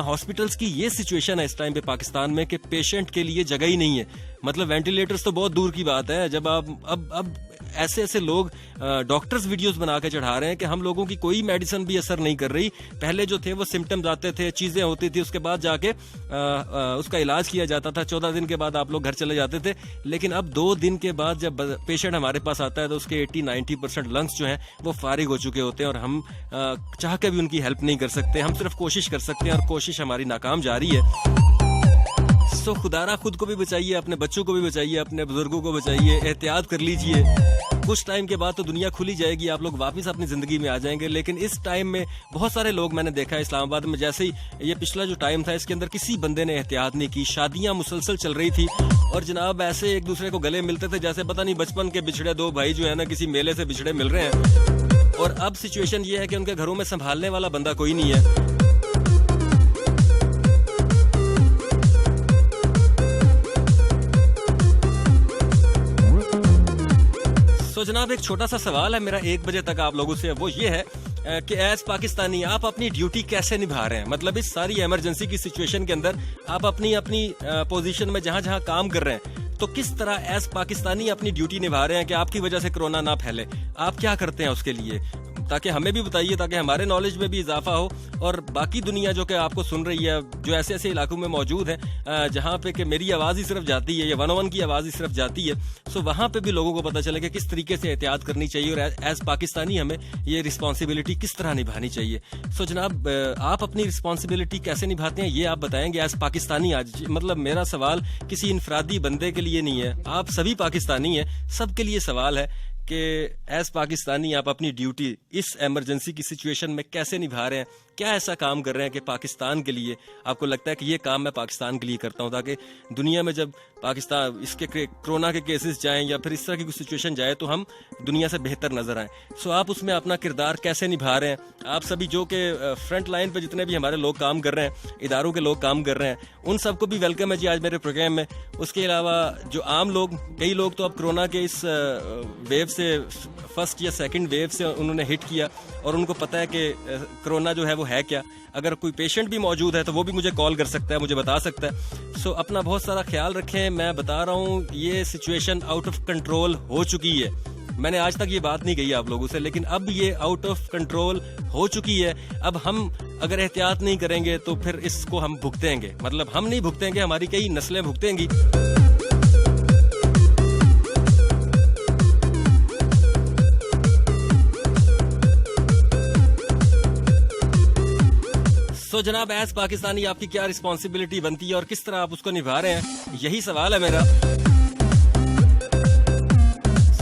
हॉस्पिटल्स की ये सिचुएशन है इस टाइम पे पाकिस्तान में कि पेशेंट के लिए जगह ही नहीं है। मतलब वेंटिलेटर्स तो बहुत दूर की बात है, जब आप अब ऐसे लोग डॉक्टर्स वीडियोस बना के चढ़ा रहे हैं कि हम लोगों की कोई मेडिसिन भी असर नहीं कर रही। पहले जो थे वो सिम्टम्स आते थे, चीजें होती थी, उसके बाद जाके उसका इलाज किया जाता था, 14 दिन के बाद आप लोग घर चले जाते थे। लेकिन अब 2 दिन के बाद जब पेशेंट हमारे पास आता है तो उसके 80-90% लंग्स जो हैं वो फारिग हो चुके होते हैं, और हम चाह के भी उनकी हेल्प नहीं कर सकते। हम सिर्फ कोशिश कर सकते हैं और कोशिश हमारी नाकाम जा रही है। सो खुदारा खुद को भी बचाइए, अपने बच्चों को भी बचाइए, अपने बुजुर्गों को बचाइए, एहतियात कर लीजिए। कुछ टाइम के बाद तो दुनिया खुली जाएगी, आप लोग वापस अपनी जिंदगी में आ जाएंगे। लेकिन इस टाइम में बहुत सारे लोग मैंने देखा है इस्लामाबाद में, जैसे ही ये पिछला जो टाइम था इसके अंदर किसी बंदे ने एहतियात नहीं की, शादियां मुसलसल चल रही थी और जनाब ऐसे एक दूसरे को गले मिलते थे जैसे पता नहीं बचपन के बिछड़े 2 भाई जो है ना किसी मेले से बिछड़े मिल रहे हैं। और अब सिचुएशन ये है कि उनके घरों में संभालने वाला बंदा कोई नहीं है। तो जनाब एक छोटा सा सवाल है मेरा 1 बजे तक आप लोगों से, वो ये है कि एज पाकिस्तानी आप अपनी ड्यूटी कैसे निभा रहे हैं। मतलब इस सारी इमरजेंसी की सिचुएशन के अंदर आप अपनी पोजीशन में जहां जहां काम कर रहे हैं, तो किस तरह एज पाकिस्तानी अपनी ड्यूटी निभा रहे हैं कि आपकी वजह से कोरोना ना फैले। आप क्या करते हैं उसके लिए, ताकि हमें भी बताइए, ताकि हमारे नॉलेज में भी इजाफा हो और बाकी दुनिया जो कि आपको सुन रही है, जो ऐसे ऐसे इलाकों में मौजूद है जहाँ पे कि मेरी आवाज़ ही सिर्फ जाती है या 101 की आवाज़ ही सिर्फ जाती है, सो वहाँ पे भी लोगों को पता चले कि किस तरीके से एहतियात करनी चाहिए और एज पाकिस्तानी हमें ये रिस्पॉन्सिबिलिटी किस तरह निभानी चाहिए। सो जनाब आप अपनी रिस्पॉन्सिबिलिटी कैसे निभाते हैं ये आप बताएंगे एज पाकिस्तानी। आज मतलब मेरा सवाल किसी इनफरादी बंदे के लिए नहीं है, आप सभी पाकिस्तानी हैं, सबके लिए सवाल है कि एज पाकिस्तानी आप अपनी ड्यूटी इस इमरजेंसी की सिचुएशन में कैसे निभा रहे हैं। क्या ऐसा काम कर रहे हैं कि पाकिस्तान के लिए आपको लगता है कि ये काम मैं पाकिस्तान के लिए करता हूं, ताकि दुनिया में जब पाकिस्तान इसके कोरोना के केसेस जाएं या फिर इस तरह की कुछ सिचुएशन जाए तो हम दुनिया से बेहतर नजर आए। सो आप उसमें अपना किरदार कैसे निभा रहे हैं। आप सभी जो कि फ्रंट लाइन पे जितने भी हमारे लोग काम कर रहे हैं, इदारों के लोग काम कर रहे हैं, उन सबको भी वेलकम है जी आज मेरे प्रोग्राम में। उसके अलावा जो आम लोग, कई लोग तो अब कोरोना के इस वेव से, फर्स्ट या सेकंड वेव से उन्होंने हिट किया और उनको पता है कि कोरोना जो है वो है क्या। अगर कोई पेशेंट भी मौजूद है तो वो भी मुझे कॉल कर सकता है, मुझे बता सकता है। सो अपना बहुत सारा ख्याल रखें। मैं बता रहा हूँ ये सिचुएशन आउट ऑफ कंट्रोल हो चुकी है। मैंने आज तक ये बात नहीं कही आप लोगों से, लेकिन अब ये आउट ऑफ कंट्रोल हो चुकी है। अब हम अगर एहतियात नहीं करेंगे तो फिर इसको हम भुगतेंगे। मतलब हम नहीं भुगतेंगे, हमारी कई नस्लें भुगतेंगी। तो जनाब एज पाकिस्तानी आपकी क्या रिस्पॉन्सिबिलिटी बनती है और किस तरह आप उसको निभा रहे हैं, यही सवाल है मेरा।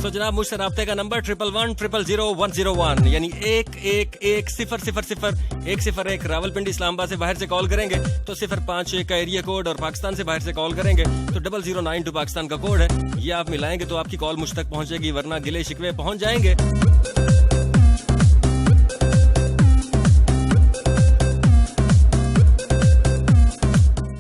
तो जनाब मुझसे राब्ते का नंबर 11100101 यानी 111000 रावलपिंडी इस्लामाबाद से बाहर से कॉल करेंगे तो 051 का एरिया कोड और पाकिस्तान से बाहर से कॉल करेंगे तो 0092 पाकिस्तान का कोड है। ये आप मिलाएंगे तो आपकी कॉल मुझ तक पहुंचेगी, वरना गिले शिकवे पहुंच जाएंगे।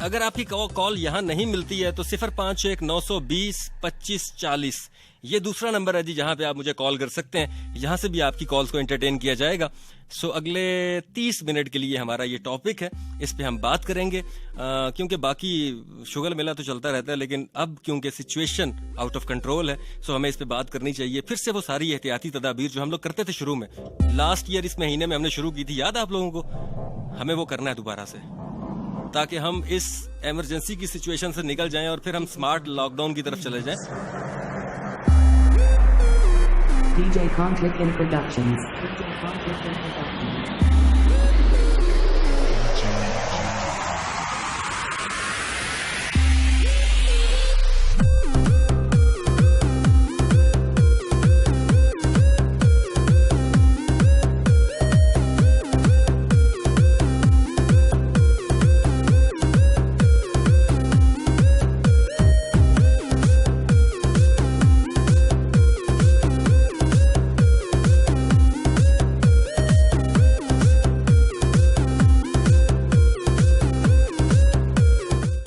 अगर आपकी कॉल यहाँ नहीं मिलती है तो 051-920-2540 ये दूसरा नंबर है जी, जहां पे आप मुझे कॉल कर सकते हैं। यहां से भी आपकी कॉल्स को एंटरटेन किया जाएगा। सो अगले 30 मिनट के लिए हमारा ये टॉपिक है, इस पे हम बात करेंगे क्योंकि बाकी शुगल मेला तो चलता रहता है, लेकिन अब क्योंकि सिचुएशन आउट ऑफ कंट्रोल है सो हमें इस पे बात करनी चाहिए। फिर से वो सारी एहतियाती तदाबीर जो हम लोग करते थे शुरू में, लास्ट ईयर इस महीने में हमने शुरू की थी, याद है आप लोगों को? हमें वो करना है दोबारा से, ताकि हम इस इमरजेंसी की सिचुएशन से निकल जाएं और फिर हम स्मार्ट लॉकडाउन की तरफ चले जाएं। DJ Conflict in Productions.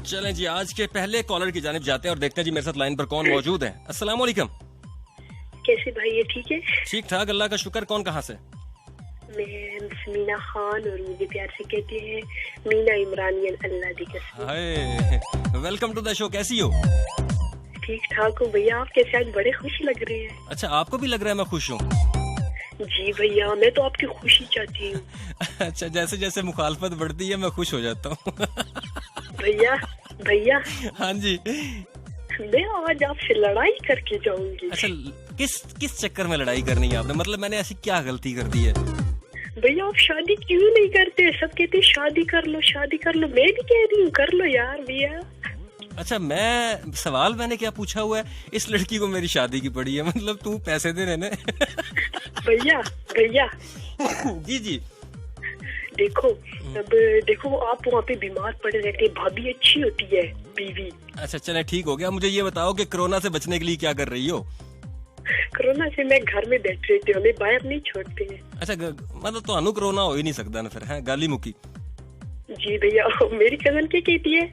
चलें जी, आज के पहले कॉलर की जानिब जाते हैं और देखते हैं जी मेरे साथ लाइन पर कौन मौजूद है। अस्सलाम वालेकुम। कैसे भाई? ये ठीक है? ठीक ठाक, अल्लाह का शुक्र। कौन कहाँ से? मैं मीना खान, और मुझे प्यार से कहते हैं मीना इमरानियन, अल्लाह दी कसम। हाय, वेलकम टू द शो। कैसी हो? ठीक ठाक हूँ भैया, आप कैसे? आज बड़े खुश लग रहे हैं। अच्छा, आपको भी लग रहा है मैं खुश हूँ? जी भैया, मैं तो आपकी खुशी चाहती हूँ। अच्छा, जैसे जैसे मुखालफत बढ़ती है मैं खुश हो जाता हूँ। भैया भैया, हाँ जी, मैं आज आपसे लड़ाई करके जाऊंगी। अच्छा, किस चक्कर में लड़ाई करनी है आपने? मतलब मैंने ऐसी क्या गलती कर दी है? भैया आप शादी क्यों नहीं करते? सब कहते हैं शादी कर लो, शादी कर लो, मैं भी कह रही हूँ कर लो यार भैया। अच्छा, मैंने क्या पूछा हुआ है? इस लड़की को मेरी शादी की पड़ी है, मतलब तू पैसे दे रहे ने। भैया भैया जी जी, देखो अब देखो, आप वहाँ पे बीमार पड़े रहते, भाभी अच्छी होती है बीवी। अच्छा चले, ठीक हो गया। मुझे ये बताओ कि कोरोना से बचने के लिए क्या कर रही हो? कोरोना से मैं घर में बैठ रही थी, हमें बाहर नहीं छोड़ते हैं। अच्छा, मतलब तो अनु कोरोना हो ही नहीं सकता ना फिर, है गाली मुकी। जी भैया, मेरी कजन क्या कहती है,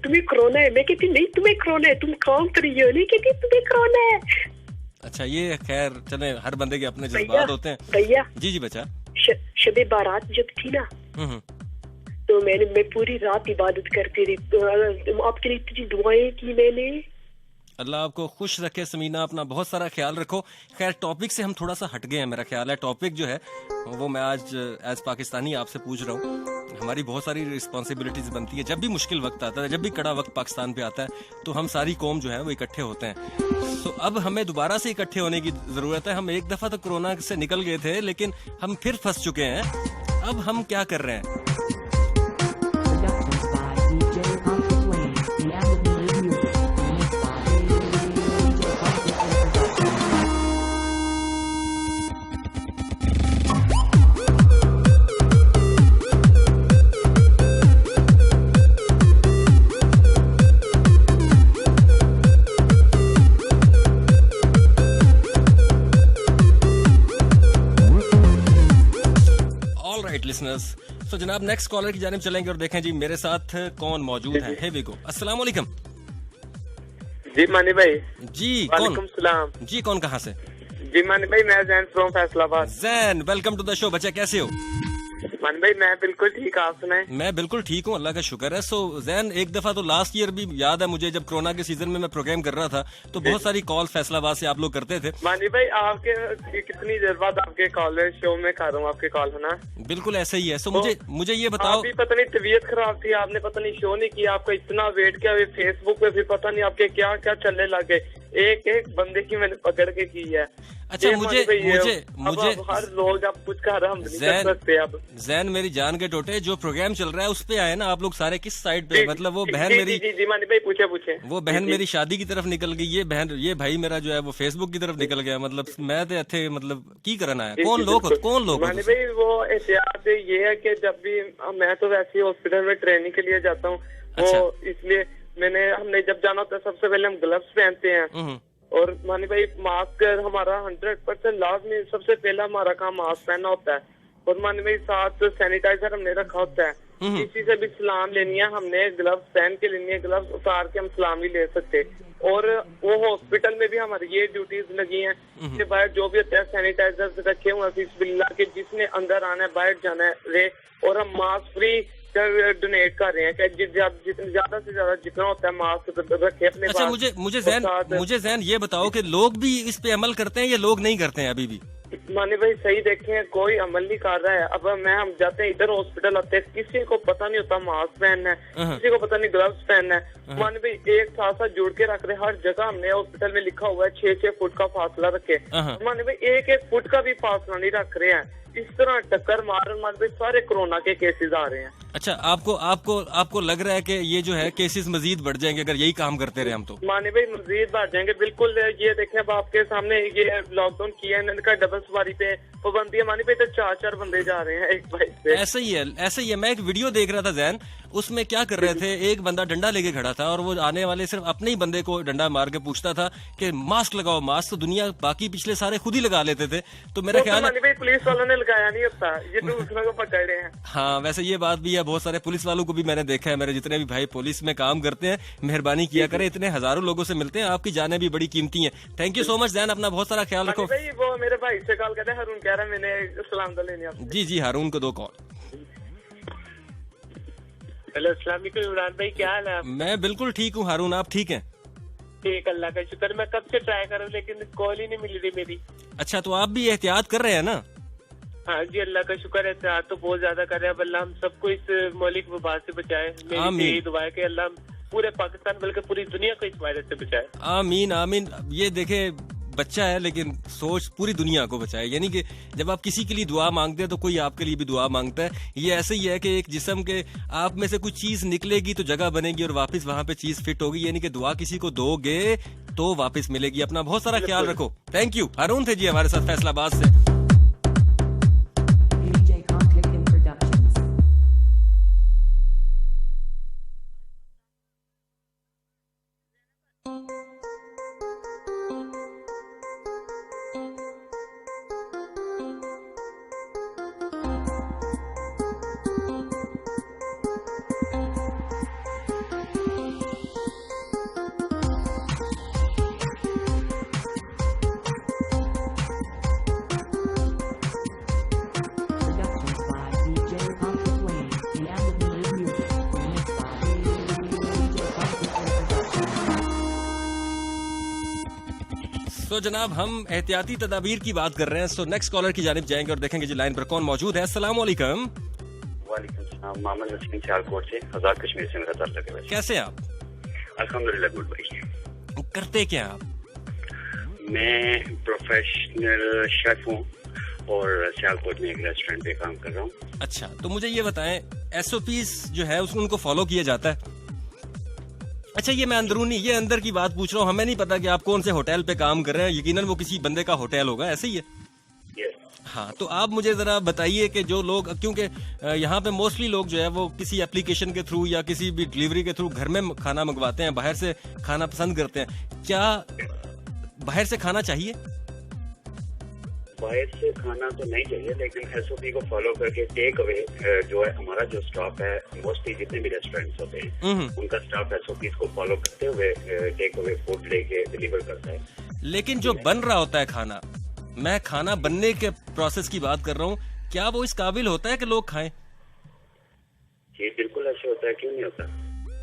तुम्हें कोरोना है। मैं कहती नहीं तुम्हें कोरोना है, तुम काम कर रही हो। नहीं कहती तुम्हें कोरोना है। अच्छा, ये खैर चले, हर बंदे के अपने जज्बात होते हैं। भैया जी जी बच्चा, शबे बारात जब थी ना, तो मैं पूरी रात इबादत करती रही, आपके लिए इतनी दुआएं की मैंने। अल्लाह आपको खुश रखे समीना, अपना बहुत सारा ख्याल रखो। खैर, टॉपिक से हम थोड़ा सा हट गए हैं, मेरा ख्याल है। टॉपिक जो है वो मैं आज एज पाकिस्तानी आपसे पूछ रहा हूँ। हमारी बहुत सारी रिस्पॉन्सिबिलिटीज बनती है, जब भी मुश्किल वक्त आता है, जब भी कड़ा वक्त पाकिस्तान पे आता है, तो हम सारी कौम जो है वो इकट्ठे होते हैं। तो अब हमें दोबारा से इकट्ठे होने की जरूरत है। हम एक दफा तो कोरोना से निकल गए थे, लेकिन हम फिर फंस चुके हैं। अब हम क्या कर रहे हैं? लिसनर्स, तो जनाब नेक्स्ट कॉलर की जानिब चलेंगे और देखें जी मेरे साथ कौन मौजूद है। हे विगो, अस्सलाम वालेकुम। जी मानी भाई। जी वालेकुम सलाम। जी कौन कहाँ से? जी मानी भाई, मैं Zain from Faisalabad. Zain, welcome to the show. बच्चा कैसे हो? मान भाई मैं बिल्कुल ठीक, आप सुनाएं? मैं बिल्कुल ठीक हूँ, अल्लाह का शुक्र है। सो जैन, एक दफा तो लास्ट ईयर भी याद है मुझे, जब कोरोना के सीजन में मैं प्रोग्राम कर रहा था तो बहुत सारी कॉल फैसलाबाद से आप लोग करते थे। मानी भाई, आपके कितनी देर बाद आपके कॉल शो में कर रहा हूँ, आपके कॉल है ना? बिल्कुल ऐसा ही है। सो मुझे ये बताओ, अभी पता नहीं तबीयत खराब थी, आपने पता नहीं शो नहीं किया, आपका इतना वेट किया फेसबुक पे, फिर पता नहीं आपके क्या क्या चलने लगे। एक एक बंदे की मैंने पकड़ के की है। अच्छा, मुझे हर रोज आप कुछ कर हम नहीं कर सकते। अब जैन मेरी जान के टोटे, जो प्रोग्राम चल रहा है उस पे आए ना आप लोग सारे, किस साइड पे? मतलब वो बहन मेरी, जी मानी भाई पूछे वो बहन मेरी शादी की तरफ निकल गई, ये भाई मेरा जो है वो फेसबुक की तरफ निकल गया। मतलब मैं तो थे, मतलब की करना है? कौन लोग मानी भाई वो एहतियात ये है कि जब भी मैं तो वैसे ही हॉस्पिटल में ट्रेनिंग के लिए जाता हूँ, वो इसलिए हमने जब जाना होता है सबसे पहले हम ग्लव्स पहनते हैं। और मानी भाई मास्क हमारा 100% लाजमी, सबसे पहला हमारा काम मास्क पहनना होता है। और मानी भाई साथ सैनिटाइजर हमने रखा होता है। किसी से भी सलाम लेनी है हमने ग्लव्स पहन के लेनी है, ग्लव्स उतार के हम सलाम नहीं ले सकते। और वो हॉस्पिटल में भी हमारी ये ड्यूटीज लगी हैं कि बाहर जो भी होता है सैनिटाइजर रखे हुए फिस्बिल्लाह के, जिसने अंदर आना है बाहर जाना है रे। और हम मास्क फ्री डोनेट कर रहे हैं कि ज्यादा से ज्यादा जितना होता है मास्क रखे अपने पास। अच्छा, मुझे जैन ये बताओ कि लोग भी इस पे अमल करते हैं या लोग नहीं करते हैं अभी भी? माने भाई सही देखें, कोई अमल नहीं कर रहा है। अब हम जाते हैं इधर हॉस्पिटल आते हैं, किसी को पता नहीं होता मास्क पहनना है, किसी को पता नहीं ग्लव्स पहनना है। माने भाई एक साथ जुड़ के रख रहे, हर जगह हमने हॉस्पिटल में लिखा हुआ है 6-6 फुट का फासला रखे। माने भाई 1-1 फुट का भी फासला नहीं रख रहे हैं। इस तरह टक्कर मार भाई सारे कोरोना के केसेस आ रहे हैं। अच्छा, आपको लग रहा है कि ये जो है केसेस मजीद बढ़ जाएंगे अगर यही काम करते रहे हम तो? माने भाई मजीद बढ़ जाएंगे बिल्कुल। ये देखें अब आपके सामने ये लॉकडाउन किया है, इनका डबल सवारी पे पाबंदी है। माने भाई तो 4-4 बंदे जा रहे हैं एक बाइक पे। ऐसा ही है। मैं एक वीडियो देख रहा था जैन, उसमें क्या कर रहे थे, एक बंदा डंडा लेके खड़ा था और वो आने वाले सिर्फ अपने ही बंदे को डंडा मार के पूछता था कि मास्क लगाओ। मास्क तो दुनिया बाकी पिछले सारे खुद ही लगा लेते थे। तो मेरा ख्याल है भाई पुलिस वालों ने लगाया नहीं होता, ये दूसरों को पकड़ रहे हैं। हाँ, वैसे ये बात भी है, बहुत सारे पुलिस वालों को भी मैंने देखा है। मेरे जितने भी भाई पुलिस में काम करते हैं, मेहरबानी किया करें, इतने हजारों लोगों से मिलते हैं, आपकी जानें भी बड़ी कीमती हैं। Thank you so much Jain, अपना बहुत सारा ख्याल रखो। भाई वो मेरे भाई से कॉल करते हैं, हारून कह रहा है मैंने सलाम लेने आपसे। जी हारून को दो कॉल। हेलो अस्सलाम वालेकुम इमरान भाई, क्या हाल है? मैं बिल्कुल ठीक हूँ हारून, आप ठीक हैं? ठीक, अल्लाह का शुक्र। मैं कब से ट्राई कर रहा हूँ लेकिन कॉल ही नहीं मिल रही मेरी। अच्छा, तो आप भी एहतियात कर रहे हैं ना? हाँ जी, अल्लाह का शुक्र है, एहतियात तो बहुत ज्यादा कर रहे हैं। अल्लाह हम सबको इस मौलिक वबा से बचाए। मेरी यही दुआ है कि अल्लाह पूरे पाकिस्तान बल्कि पूरी दुनिया को इस वायरस से बचाए। आमीन आमीन। ये देखे बच्चा है लेकिन सोच पूरी दुनिया को बचाए, यानी कि जब आप किसी के लिए दुआ मांगते हैं तो कोई आपके लिए भी दुआ मांगता है। ये ऐसे ही है कि एक जिस्म के आप में से कुछ चीज निकलेगी तो जगह बनेगी और वापस वहां पे चीज फिट होगी, यानी कि दुआ किसी को दोगे तो वापस मिलेगी। अपना बहुत सारा ख्याल रखो। Thank you. हारून थे जी हमारे साथ फैसलाबाद से। तो जनाब हम एहतियाती तदाबीर की बात कर रहे हैं। सो नेक्स्ट कॉलर की जानिब जाएंगे और देखेंगे जी लाइन पर कौन मौजूद है। अस्सलाम वालेकुम। वालेकुम सलाम, मोहम्मद नसीम सियालकोट से, आजाद कश्मीर से मेरा ताल्लुक है। कैसे आप? अल्हम्दुलिल्लाह गुड भाई। करते क्या आप? मैं प्रोफेशनल शेफ हूँ और सियालकोट में एक रेस्टोरेंट पे काम कर रहा हूँ। अच्छा, तो मुझे ये बताएं SOPs जो है उसको उनको फॉलो किया जाता है? अच्छा, ये मैं ये अंदर की बात पूछ रहा हूँ। हमें नहीं पता कि आप कौन से होटल पे काम कर रहे हैं, यकीनन वो किसी बंदे का होटल होगा, ऐसे ही है? हाँ, तो आप मुझे जरा बताइए कि जो लोग, क्योंकि यहाँ पे मोस्टली लोग जो है वो किसी एप्लीकेशन के थ्रू या किसी भी डिलीवरी के थ्रू घर में खाना मंगवाते हैं, बाहर से खाना पसंद करते हैं। क्या बाहर से खाना चाहिए? बाहर से खाना तो नहीं चाहिए, लेकिन SOP को फॉलो करके टेक अवे जो है, हमारा जो स्टाफ है मोस्टली जितने भी रेस्टोरेंट्स होते हैं उनका स्टाफ SOPs को फॉलो करते हुए टेक अवे फूड लेके डिलीवर करता है। लेकिन जो बन रहा होता है खाना, मैं खाना बनने के प्रोसेस की बात कर रहा हूँ, क्या वो इस काबिल होता है कि लोग खाएं? जी बिल्कुल ऐसे होता है, क्यों नहीं होता।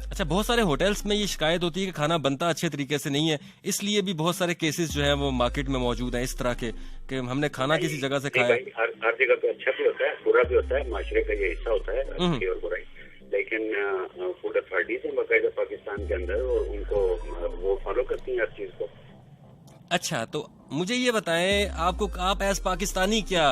अच्छा, बहुत सारे होटल्स में ये शिकायत होती है कि खाना बनता अच्छे तरीके से नहीं है, इसलिए भी बहुत सारे केसेस जो है वो मार्केट में मौजूद हैं इस तरह के कि हमने खाना किसी जगह से खाया। हर जगह पे अच्छा भी होता है, बुरा भी होता है, माशरे का ये हिस्सा होता है अच्छी और बुराई। लेकिन फूड अथॉरिटीज है बाकायदा पाकिस्तान के अंदर और उनको वो फॉलो करती हैं हर चीज को। अच्छा, तो मुझे ये बताएं, आप एज पाकिस्तानी क्या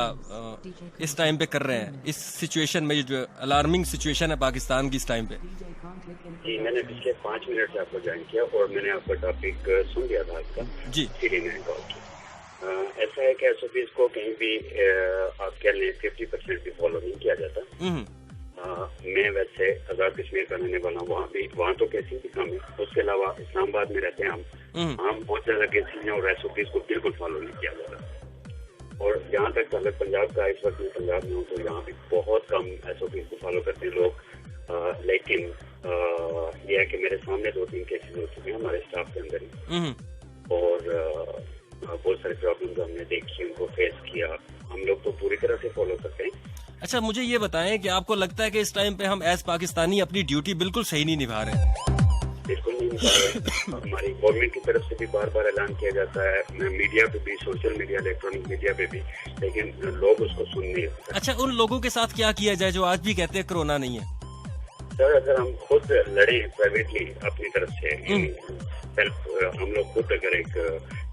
इस टाइम पे कर रहे हैं, इस सिचुएशन में जो अलार्मिंग सिचुएशन है पाकिस्तान की इस टाइम पे? जी, मैंने पिछले 5 मिनट से आपको ज्वाइन किया और मैंने आपका टॉपिक सुन लिया था आपका जी, इसीलिए मैंने कॉल किया। ऐसा है कि एसओपीज को कहीं भी आप कह लें 50% भी फॉलो नहीं किया जाता। मैं वैसे आजाद कश्मीर का रहने वाला हूँ, वहाँ तो केसेस भी कम है। उसके अलावा इस्लामाबाद में रहते हैं हम बहुत ज्यादा केसेस हैं और एसओपीज को बिल्कुल फॉलो नहीं किया जाता। और जहाँ तक ताल्लुक पंजाब का, इस वक्त मैं पंजाब में हूँ तो यहाँ भी बहुत कम एसओपीज को फॉलो करते हैं लोग। लेकिन यह है कि मेरे सामने 2-3 केसेस हो चुके हैं हमारे स्टाफ के अंदर ही, और बहुत सारी प्रॉब्लम्स हमने देखी, उनको फेस किया। हम लोग तो पूरी तरह से फॉलो करते हैं। अच्छा, मुझे ये बताएं कि आपको लगता है कि इस टाइम पे हम एज पाकिस्तानी अपनी ड्यूटी बिल्कुल सही नहीं निभा रहे हैं? बिल्कुल नहीं निभा रहे। हमारी गवर्नमेंट की तरफ से भी बार बार ऐलान किया जाता है, मीडिया पे भी, सोशल मीडिया, इलेक्ट्रॉनिक मीडिया पे भी, लेकिन लोग उसको सुन नहीं रहे। अच्छा, उन लोगों के साथ क्या किया जाए जो आज भी कहते हैं कोरोना नहीं है? सर, अगर हम खुद लड़े प्राइवेटली अपनी तरफ से, हम लोग खुद अगर एक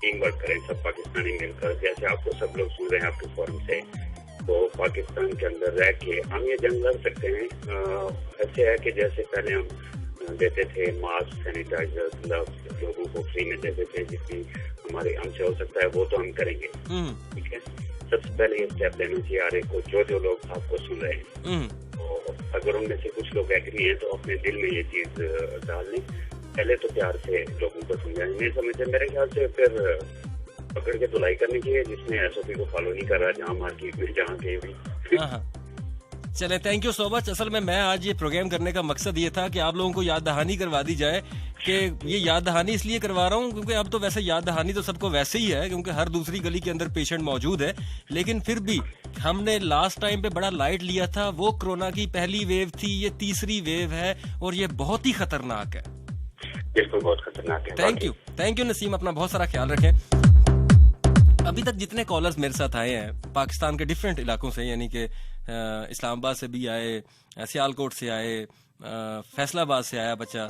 टीम वर्क करें सब पाकिस्तानी मिलकर, जैसे आपको सब लोग सुन रहे हैं आपके फोरम से, तो पाकिस्तान के अंदर रह के हम ये जंग लड़ सकते हैं। ऐसे है कि जैसे पहले हम देते थे मास्क, सैनिटाइजर, ग्लव्स लोगों को फ्री में देते थे, जितनी हमारे हमसे हो सकता है वो तो हम करेंगे। ठीक है, सबसे पहले ये स्टेप लेना चाहिए आर को, जो लोग आपको सुन रहे हैं। तो अगर उनमें से कुछ लोग एग्री हैं तो अपने दिल में ये चीज डाल लें, पहले तो प्यार से लोगों को समझाएं। नहीं समझे मेरे ख्याल से फिर पकड़ के धुलाई करनी चाहिए, जिसने एसओपी को फॉलो नहीं कर रहा, जहाँ मार्केट में, जहाँ कहीं भी। चले, थैंक यू सो मच। असल में मैं आज ये प्रोग्राम करने का मकसद ये था कि आप लोगों को याद दहानी करवा दी जाए, कि ये याद दहानी इसलिए करवा रहा हूँ क्योंकि अब तो वैसे याद दहानी तो सबको वैसे ही है, क्योंकि हर दूसरी गली के अंदर पेशेंट मौजूद है। लेकिन फिर भी हमने लास्ट टाइम पे बड़ा लाइट लिया था। वो कोरोना की पहली वेव थी, ये तीसरी वेव है और ये बहुत ही खतरनाक है। बिल्कुल, बहुत खतरनाक है। थैंक यू नसीम, अपना बहुत सारा ख्याल रखें। अभी तक जितने कॉलर्स मेरे साथ आए हैं पाकिस्तान के डिफरेंट इलाकों से, यानी कि इस्लामाबाद से भी आए, सियालकोट से आए, फैसलाबाद से आया बच्चा,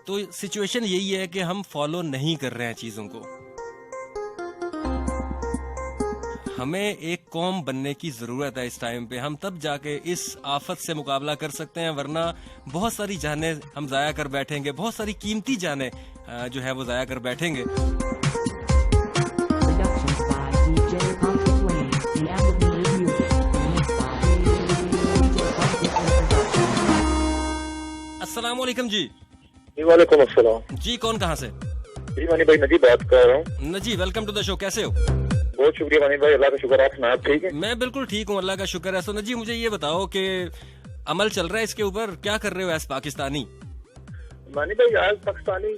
तो सिचुएशन यही है कि हम फॉलो नहीं कर रहे हैं चीजों को। हमें एक कौम बनने की जरूरत है इस टाइम पे, हम तब जाके इस आफत से मुकाबला कर सकते हैं, वरना बहुत सारी जानें हम जाया कर बैठेंगे, बहुत सारी कीमती जानें जो है वो जाया कर बैठेंगे। अस्सलाम वालेकुम जी। वालेकुम अस्सलाम जी, कौन कहाँ से? जी मानी भाई, नजी बात कर रहा हूँ। नजी, वेलकम टू द शो। कैसे हो? बहुत शुक्रिया मानी भाई, अल्लाह का शुक्र। आप सुना, ठीक है? मैं बिल्कुल ठीक हूँ, अल्लाह का शुक्र है। सो नजी, मुझे ये बताओ कि अमल चल रहा है इसके ऊपर, क्या कर रहे हो एज पाकिस्तानी? मानी भाई, आज पाकिस्तानी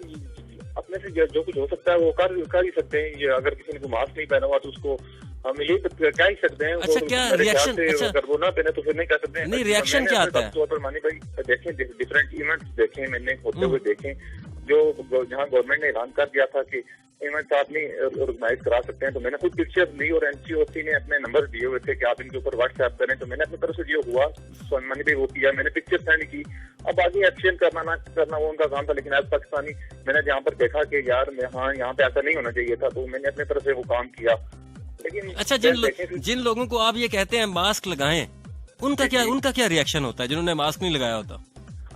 अपने से जो कुछ हो सकता है वो कर ही सकते हैं। ये अगर किसी ने को मास्क नहीं पहना हुआ तो उसको हम यही कह ही सकते हैं। अच्छा, क्या रिएक्शन? अच्छा, अगर वो ना पहने तो फिर नहीं कह सकते हैं। नहीं, रिएक्शन क्या आता है? तौर पर मानी भाई देखें, डिफरेंट इवेंट्स देखें, मैंने होते हुए देखें, जो जहाँ गवर्नमेंट ने ऐलान कर दिया था कि इवेंट्स आप नहीं ऑर्गेनाइज करा सकते हैं, तो मैंने खुद पिक्चर ली और एनसीओसी ने अपने नंबर दिए हुए थे कि आप इनके ऊपर व्हाट्सएप करें, तो मैंने अपनी तरफ से जो हुआ मानी भाई वो किया, मैंने पिक्चर सेंड की। अब आगे एक्शन करना ना करना वो उनका काम था, लेकिन आज पाकिस्तानी मैंने जहाँ पर देखा कि यार हाँ यहाँ पे ऐसा नहीं होना चाहिए था, तो मैंने अपनी तरफ से वो काम किया। लेकिन अच्छा, जिन लोगों को आप ये कहते हैं मास्क लगाएं, उनका क्या रिएक्शन होता है जिन्होंने मास्क नहीं लगाया होता?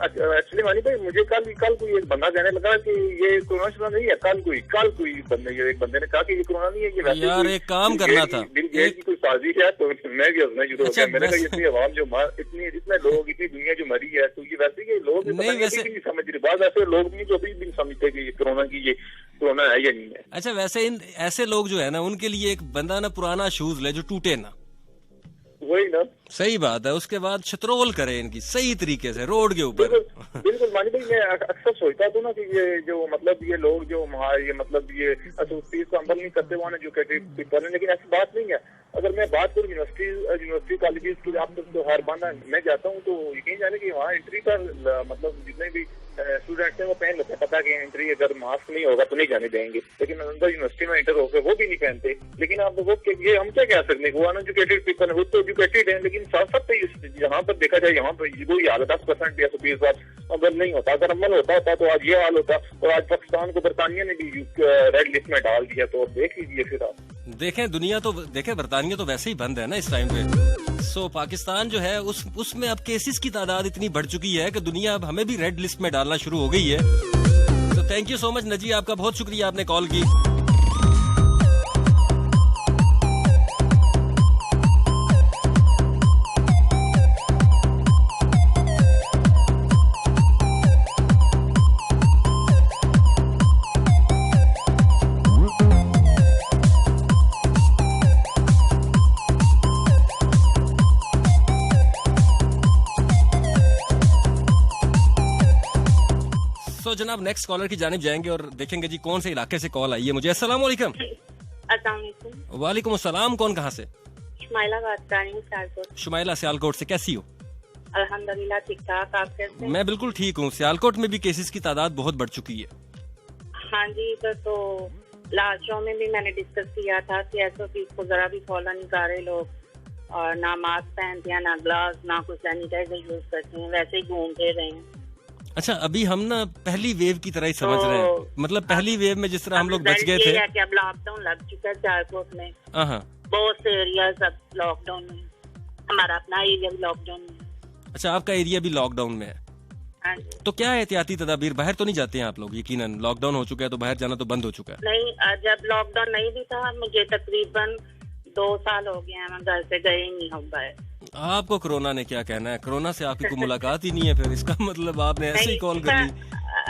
एक्चुअली मानी भाई, मुझे कल कोई एक बंदा कहने लगा कि ये कोरोना नहीं है। कल कोई एक बंदे ने कहा कि ये कोरोना नहीं है, ये वैसे यार एक काम करना था, की कोई साजिश है। तो मैं भी हंसना शुरू हो गया। मैंने कहा इतनी आवाम जो इतने लोग, इतनी दुनिया जो मरी है, तो ये वैसे के लोग नहीं समझ रहे। बाद ऐसे लोग नहीं जो अभी भी समझते कि ये कोरोना है या नहीं है। अच्छा, वैसे ऐसे लोग जो है ना, उनके लिए एक बंदा ना पुराना शूज ले जो टूटे ना, वही ना, सही बात है। उसके बाद शतरोल करे इनकी सही तरीके से रोड के ऊपर। बिल्कुल मानी भाई, मैं अक्सर सोचता था ना कि ये जो मतलब ये लोग जो ये मतलब ये एसओपी को अमल नहीं करते वो जो पीपल है, लेकिन ऐसी बात नहीं है। अगर मैं बात करूँ यूनिवर्सिटी कॉलेजेस की, आप तो हर बार मैं जाता हूँ तो यकीन जाने कि वहाँ एंट्री पर मतलब जितने भी स्टूडेंट्स हैं वो पहन लेते हैं, पता कि एंट्री अगर मास्क नहीं होगा तो नहीं जाने देंगे, लेकिन अंदर यूनिवर्सिटी में एंटर होकर वो भी नहीं पहनते। लेकिन आप लोगों के ये हम क्या कह सकते हैं, वो अनएजुकेटेड पीपल है, वो तो एजुकेटेड है, लेकिन साथ साथ यहाँ पर देखा जाए यहाँ पर वही हाल 10% या 20% अगर नहीं होता, अगर अमल होता तो आज ये हाल होता। और आज पाकिस्तान को बरतानिया ने भी रेड लिस्ट में डाल दिया, तो देख लीजिए फिर आप देखें दुनिया तो देखें, बरतानिया तो वैसे ही बंद है ना इस टाइम पे। सो पाकिस्तान जो है उसमें अब केसेस की तादाद इतनी बढ़ चुकी है कि दुनिया अब हमें भी रेड लिस्ट में डालना शुरू हो गई है। तो थैंक यू सो मच नजी, आपका बहुत शुक्रिया, आपने कॉल की। तो जनाब नेक्स्ट कॉलर की जानिब जाएंगे और देखेंगे जी कौन से इलाके से कॉल आई है मुझे। अस्सलाम वालेकुम। वालेकुम अस्सलाम, कौन कहाँ से? शुमाइला बात कर रही हूँ सियालकोट। शुमाइला सियालकोट से, कैसी हो? अल्हम्दुलिल्लाह ठीक ठाक, आप कैसे? मैं बिल्कुल ठीक हूँ। सियालकोट में भी केसेस की तादाद बहुत बढ़ चुकी है। हाँ जी, तो लास्ट शो में भी मैंने डिस्कस किया था कि SOP को जरा भी फॉलो नहीं कर रहे लोग, और ना मास्क पहनते हैं, ना ग्लव्स, ना कुछ सैनिटाइजर यूज करते हैं, वैसे ही घूम फिर रहे हैं। अच्छा, अभी हम ना पहली वेव की तरह ही समझ रहे हैं, मतलब पहली वेव में जिस तरह हम लोग बच गए थे। कि अब लॉकडाउन लग चुका है सियालकोट में, बहुत से एरिया सब लॉकडाउन में, हमारा अपना एरिया भी लॉकडाउन में। अच्छा, आपका एरिया भी लॉकडाउन में है? हाँ। तो क्या एहतियाती तदाबीर, बाहर तो नहीं जाते हैं आप लोग? यकीनन लॉकडाउन हो चुका है तो बाहर जाना तो बंद हो चुका है। नहीं, जब लॉकडाउन नहीं भी था मुझे तकरीबन 2 साल हो गए हैं, मैं घर से गए ही नहीं हूँ बाहर। आपको कोरोना ने क्या कहना है? कोरोना से आपकी कोई मुलाकात ही नहीं है, फिर इसका मतलब आपने ऐसे ही कॉल कर ली।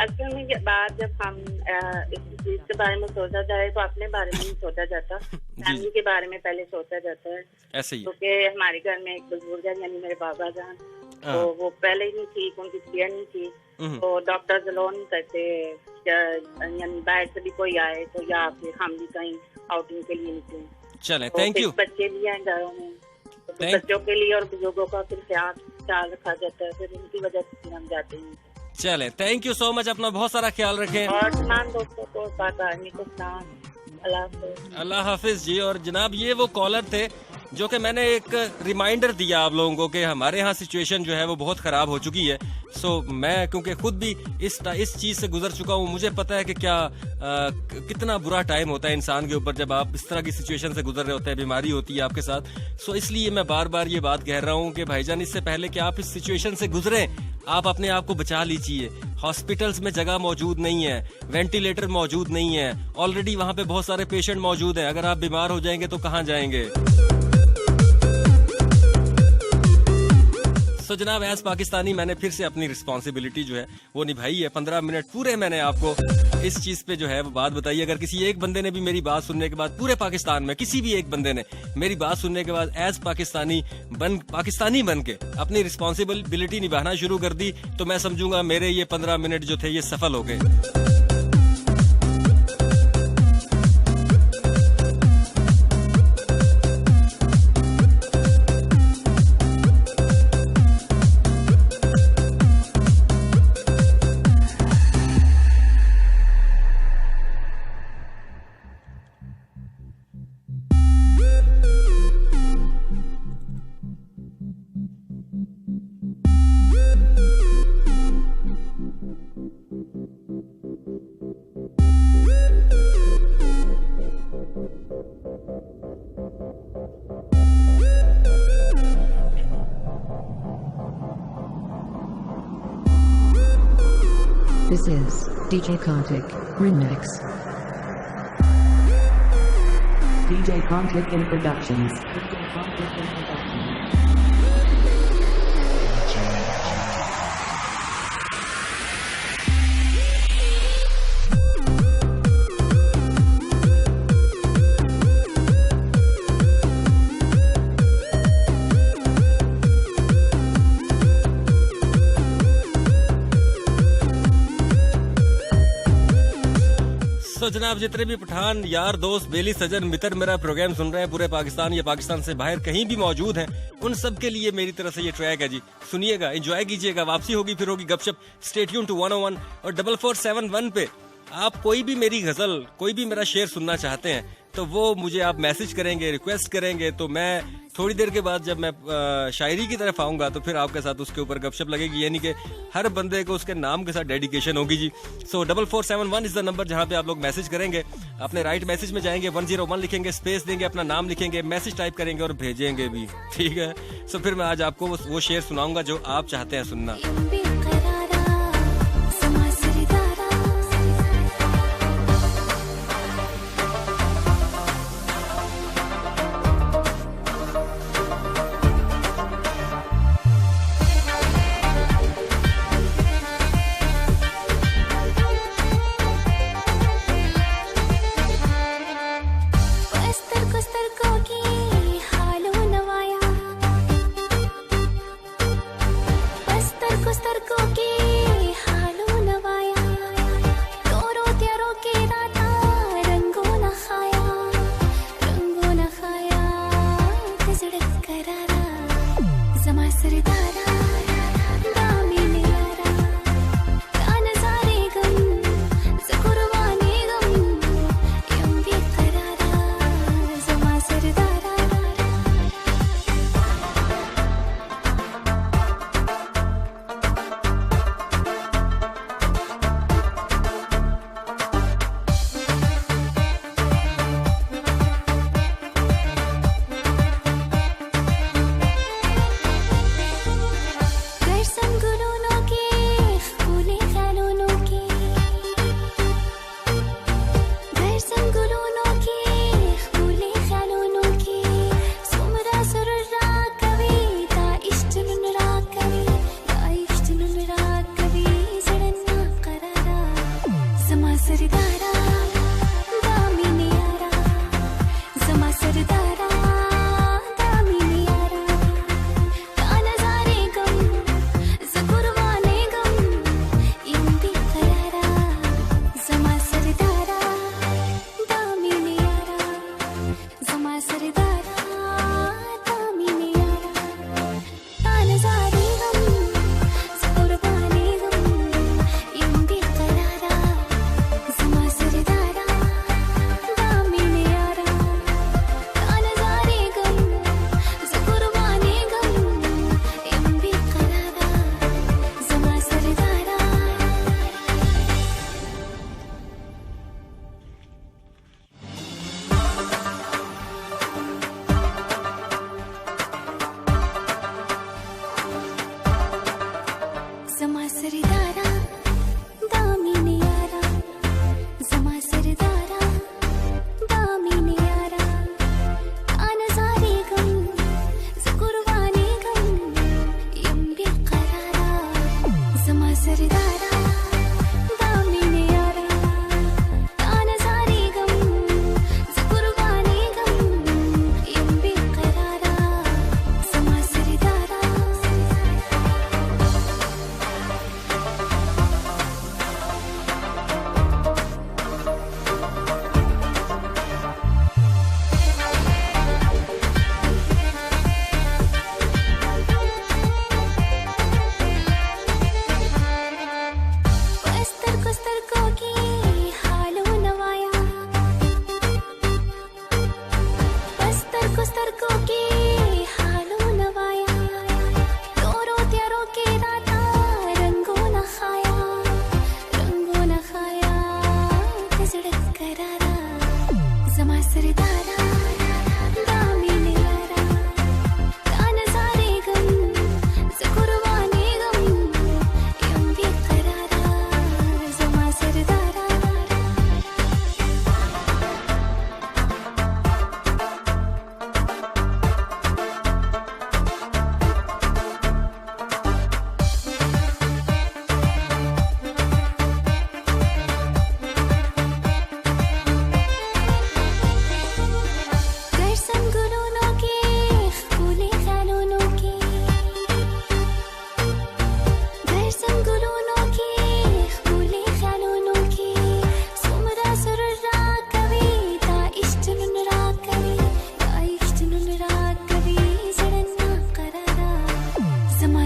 असल में ये बात जब हम इस चीज के बारे में सोचा जाए तो अपने बारे में नहीं सोचा जाता, फैमिली के बारे में पहले सोचा जाता है। ऐसे ही, क्योंकि हमारे घर में एक बुजुर्ग है, यानी मेरे बाबा जान, तो वो पहले ही नहीं ठीक, उनकी तबीयत नहीं थी, तो डॉक्टर्स अलाउ नहीं करते, यानी बाहर से भी कोई आए तो, या फिर हम भी कहीं आउटिंग के लिए निकले। चले, थैंक यू। बच्चे भी हैं घरों में, तो बच्चों के लिए और बुजुर्गों का फिर ख्याल रखा जाता है, फिर उनकी वजह से हम जाते हैं। चले, थैंक यू सो मच, अपना बहुत सारा ख्याल रखें और तमाम दोस्तों को अल्लाह हाफिज जी। और जनाब ये वो कॉलर थे जो कि मैंने एक रिमाइंडर दिया आप लोगों को कि हमारे यहाँ सिचुएशन जो है वो बहुत ख़राब हो चुकी है। सो मैं क्योंकि खुद भी इस चीज़ से गुजर चुका हूँ, मुझे पता है कि कितना बुरा टाइम होता है इंसान के ऊपर जब आप इस तरह की सिचुएशन से गुजर रहे होते हैं, बीमारी होती है आपके साथ। सो इसलिए मैं बार बार ये बात कह रहा हूँ कि भाईजान, इससे पहले कि आप इस सिचुएशन से गुजरें, आप अपने आप को बचा लीजिए। हॉस्पिटल्स में जगह मौजूद नहीं है, वेंटिलेटर मौजूद नहीं है, ऑलरेडी वहाँ पे बहुत सारे पेशेंट मौजूद हैं। अगर आप बीमार हो जाएंगे तो कहाँ जाएंगे? तो जनाब एज पाकिस्तानी मैंने फिर से अपनी रिस्पॉन्सिबिलिटी जो है वो निभाई है। 15 मिनट पूरे मैंने आपको इस चीज पे जो है वो बात बताई। अगर किसी एक बंदे ने भी मेरी बात सुनने के बाद, पूरे पाकिस्तान में किसी भी एक बंदे ने मेरी बात सुनने के बाद एज पाकिस्तानी बन के अपनी रिस्पॉन्सिबिलिटी निभाना शुरू कर दी, तो मैं समझूंगा मेरे ये 15 मिनट जो थे ये सफल हो गए। This is DJ Kontik Remix. DJ Kontik in Productions. तो जनाब जितने भी पठान यार दोस्त बेली सजन मित्र मेरा प्रोग्राम सुन रहे हैं पूरे पाकिस्तान या पाकिस्तान से बाहर कहीं भी मौजूद हैं, उन सब के लिए मेरी तरफ से ये ट्रैक है जी। सुनिएगा, एंजॉय कीजिएगा। वापसी होगी फिर होगी गपशप। स्टे ट्यून टू 101 और 4471 पे आप कोई भी मेरी गजल कोई भी मेरा शेर सुनना चाहते हैं तो वो मुझे आप मैसेज करेंगे, रिक्वेस्ट करेंगे, तो मैं थोड़ी देर के बाद जब मैं शायरी की तरफ आऊंगा तो फिर आपके साथ उसके ऊपर गपशप लगेगी, यानी कि हर बंदे को उसके नाम के साथ डेडिकेशन होगी जी। सो 4471 इज द नंबर जहां पे आप लोग मैसेज करेंगे। अपने राइट मैसेज में जाएंगे, 101 लिखेंगे, स्पेस देंगे, अपना नाम लिखेंगे, मैसेज टाइप करेंगे और भेजेंगे भी, ठीक है। सो फिर मैं आज आपको वो शेर सुनाऊंगा जो आप चाहते हैं सुनना।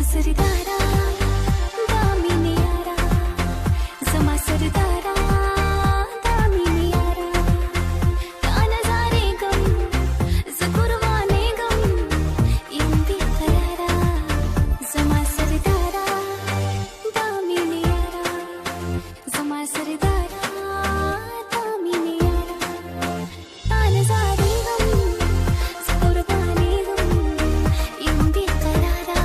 सरदारा दामिनी यारा समा सरदारा दामिनी यारा तानजारे गम ज़कुरवाने गम इंदी करारा समा सरदारा दामिनी यारा समा सरदारा दामिनी यारा तानजारे गम ज़कुरवाने गम इंदी करारा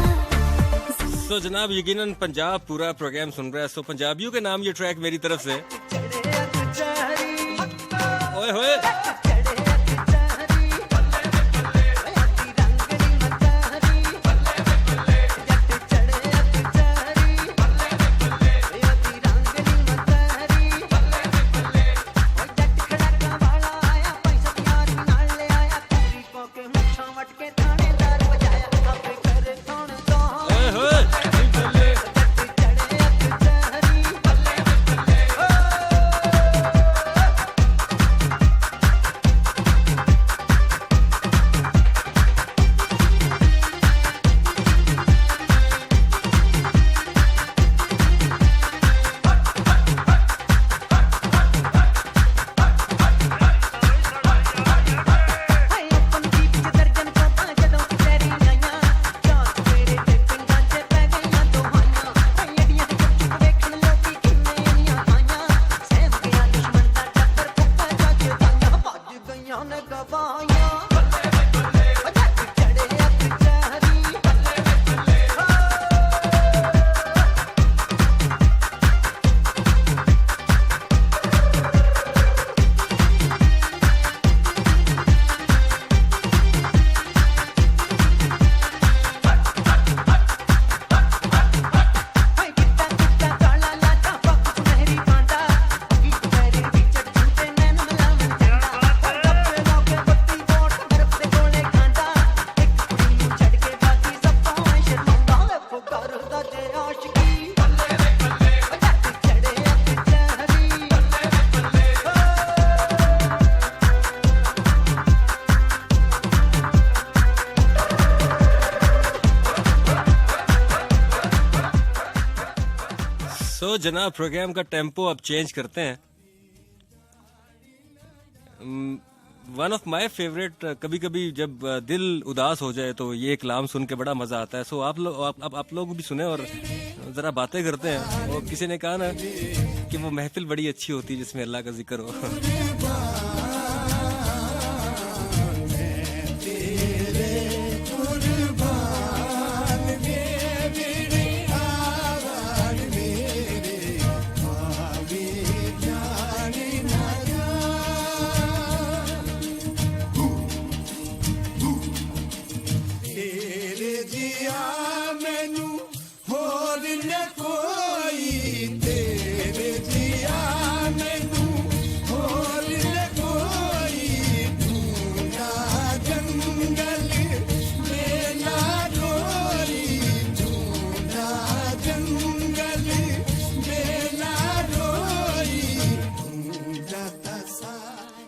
तो जनाब यकीनन पंजाब पूरा प्रोग्राम सुन रहा है, सो पंजाबियों के नाम ये ट्रैक मेरी तरफ से। ओए होए ओए होए तो जनाब प्रोग्राम का टेम्पो अब चेंज करते हैं। वन ऑफ माय फेवरेट, कभी कभी जब दिल उदास हो जाए तो ये कलाम सुन के बड़ा मजा आता है। सो आप लोग भी सुने और जरा बातें करते हैं। और किसी ने कहा ना कि वो महफिल बड़ी अच्छी होती है जिसमें अल्लाह का जिक्र हो।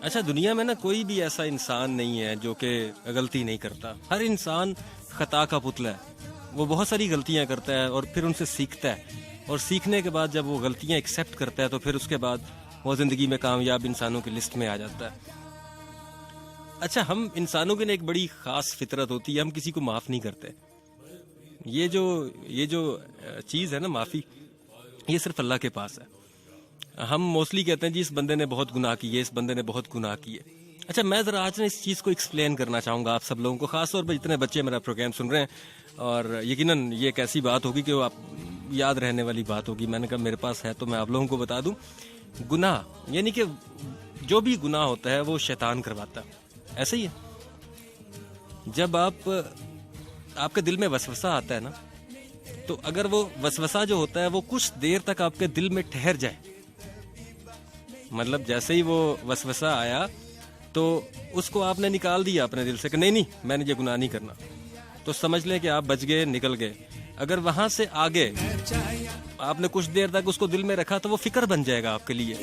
अच्छा, दुनिया में ना कोई भी ऐसा इंसान नहीं है जो कि गलती नहीं करता। हर इंसान खता का पुतला है। वो बहुत सारी गलतियां करता है और फिर उनसे सीखता है, और सीखने के बाद जब वो गलतियां एक्सेप्ट करता है तो फिर उसके बाद वो जिंदगी में कामयाब इंसानों की लिस्ट में आ जाता है। अच्छा, हम इंसानों की ना एक बड़ी खास फितरत होती है, हम किसी को माफ नहीं करते। ये जो चीज है ना, माफी, ये सिर्फ अल्लाह के पास है। हम मोस्टली कहते हैं जी इस बंदे ने बहुत गुनाह किए, इस बंदे ने बहुत गुनाह किए। अच्छा, मैं जरा आज ना इस चीज को एक्सप्लेन करना चाहूंगा आप सब लोगों को, खासतौर पर जितने बच्चे मेरा प्रोग्राम सुन रहे हैं। और यकीनन ये एक ऐसी बात होगी कि वो आप याद रहने वाली बात होगी। मैंने कहा मेरे पास है तो मैं आप लोगों को बता दूं। गुनाह यानी कि जो भी गुनाह होता है वो शैतान करवाता है, ऐसे ही है। जब आपके दिल में वसवसा आता है ना, तो अगर वो वसवसा जो होता है वो कुछ देर तक आपके दिल में ठहर जाए, मतलब जैसे ही वो वसवसा आया तो उसको आपने निकाल दिया अपने दिल से कि नहीं मैंने ये गुनाह नहीं करना, तो समझ लें कि आप बच गए, निकल गए। अगर वहां से आगे आपने कुछ देर तक उसको दिल में रखा तो वो फिक्र बन जाएगा आपके लिए।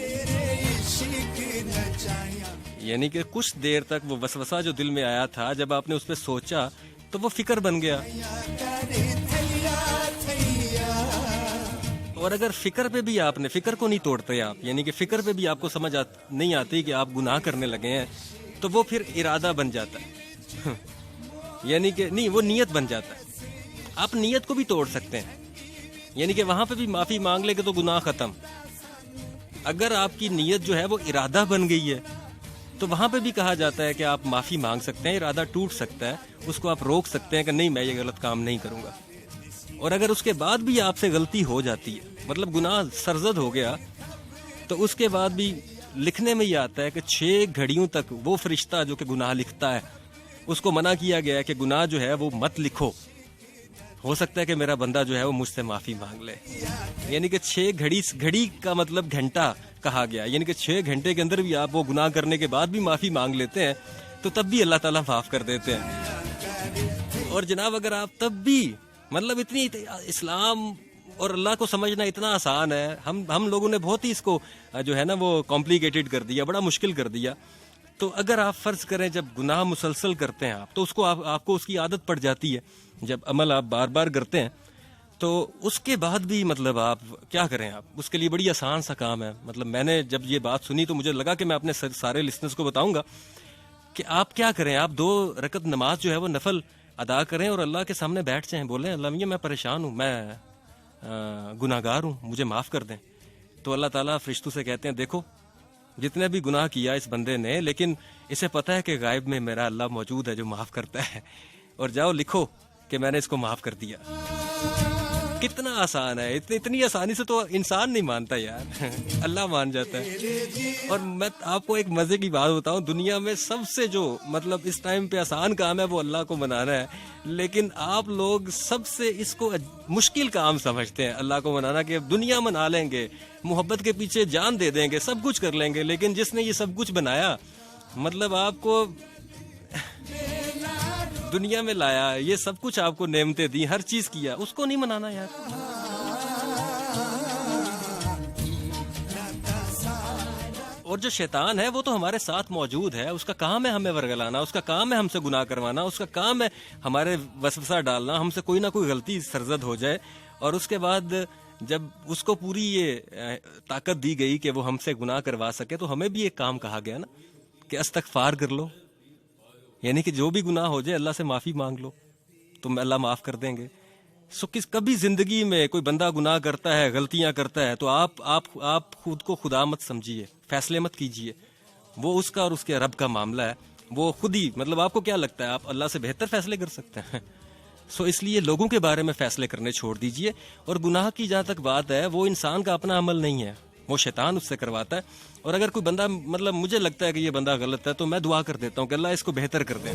यानी कि कुछ देर तक वो वसवसा जो दिल में आया था, जब आपने उस पर सोचा तो वो फिक्र बन गया। और अगर फिक्र पे भी आपने, फिक्र को नहीं तोड़ते आप, यानी कि फिक्र पे भी आपको समझ नहीं आती कि आप गुनाह करने लगे हैं, तो वो फिर इरादा बन जाता है यानी कि नहीं, वो नियत बन जाता है। आप नियत को भी तोड़ सकते हैं, यानी कि वहां पे भी माफी मांग लेंगे तो गुनाह खत्म। अगर आपकी नियत जो है वो इरादा बन गई है, तो वहां पे भी कहा जाता है कि आप माफी मांग सकते हैं, इरादा टूट सकता है, उसको आप रोक सकते हैं कि नहीं मैं ये गलत काम नहीं करूंगा। और अगर उसके बाद भी आपसे गलती हो जाती है, मतलब गुनाह सरजद हो गया, तो उसके बाद भी लिखने में ये आता है कि 6 घड़ियों तक वो फरिश्ता जो कि गुनाह लिखता है, उसको मना किया गया है कि गुनाह जो है वो मत लिखो, हो सकता है कि मेरा बंदा जो है वो मुझसे माफी मांग ले। यानी कि 6 घड़ी का मतलब घंटा कहा गया, यानी कि 6 घंटे के अंदर भी आप वो गुनाह करने के बाद भी माफी मांग लेते हैं, तो तब भी अल्लाह ताला माफ कर देते हैं। और जनाब अगर आप तब भी, मतलब इतनी इस्लाम और अल्लाह को समझना इतना आसान है, हम लोगों ने बहुत ही इसको जो है ना वो कॉम्प्लिकेटेड कर दिया, बड़ा मुश्किल कर दिया। तो अगर आप फर्ज करें जब गुनाह मुसलसल करते हैं आप, तो उसको आपको उसकी आदत पड़ जाती है, जब अमल आप बार बार करते हैं, तो उसके बाद भी मतलब आप क्या करें, आप उसके लिए बड़ी आसान सा काम है। मतलब मैंने जब ये बात सुनी तो मुझे लगा कि मैं अपने सारे लिसनर्स को बताऊंगा कि आप क्या करें, आप 2 रकत नमाज जो है वो नफल अदा करें और अल्लाह के सामने बैठ जाएं, बोलें अल्लाह मियां मैं परेशान हूँ, मैं गुनाहगार हूँ, मुझे माफ़ कर दें। तो अल्लाह ताला फरिश्तों से कहते हैं देखो जितने भी गुनाह किया इस बंदे ने, लेकिन इसे पता है कि गायब में मेरा अल्लाह मौजूद है जो माफ़ करता है, और जाओ लिखो कि मैंने इसको माफ़ कर दिया। कितना आसान है, इतनी आसानी से तो इंसान नहीं मानता यार अल्लाह मान जाता है। और मैं आपको एक मजे की बात बताऊं, दुनिया में सबसे जो मतलब इस टाइम पे आसान काम है वो अल्लाह को मनाना है, लेकिन आप लोग सबसे इसको मुश्किल काम समझते हैं अल्लाह को मनाना, कि दुनिया मना लेंगे, मोहब्बत के पीछे जान दे देंगे, सब कुछ कर लेंगे, लेकिन जिसने ये सब कुछ बनाया, मतलब आपको दुनिया में लाया, ये सब कुछ आपको नेमतें दी, हर चीज किया, उसको नहीं मनाना यार। और जो शैतान है वो तो हमारे साथ मौजूद है, उसका काम है हमें वर्गलाना, उसका काम है हमसे गुनाह करवाना, उसका काम है हमारे वसवसा डालना, हमसे कोई ना कोई गलती सरजद हो जाए, और उसके बाद जब उसको पूरी ये ताकत दी गई कि वो हमसे गुनाह करवा सके, तो हमें भी एक काम कहा गया ना कि इस्तगफार कर लो, यानी कि जो भी गुनाह हो जाए अल्लाह से माफ़ी मांग लो तो अल्लाह माफ़ कर देंगे। सो कभी जिंदगी में कोई बंदा गुनाह करता है, गलतियां करता है, तो आप खुद को खुदा मत समझिए, फैसले मत कीजिए, वो उसका और उसके रब का मामला है, वो खुद ही, मतलब आपको क्या लगता है आप अल्लाह से बेहतर फैसले कर सकते हैं? सो इसलिए लोगों के बारे में फैसले करने छोड़ दीजिए। और गुनाह की जहाँ तक बात है, वो इंसान का अपना अमल नहीं है, वो शैतान उससे करवाता है। और अगर कोई बंदा, मतलब मुझे लगता है कि ये बंदा गलत है, तो मैं दुआ कर देता हूँ कि अल्लाह इसको बेहतर कर दे।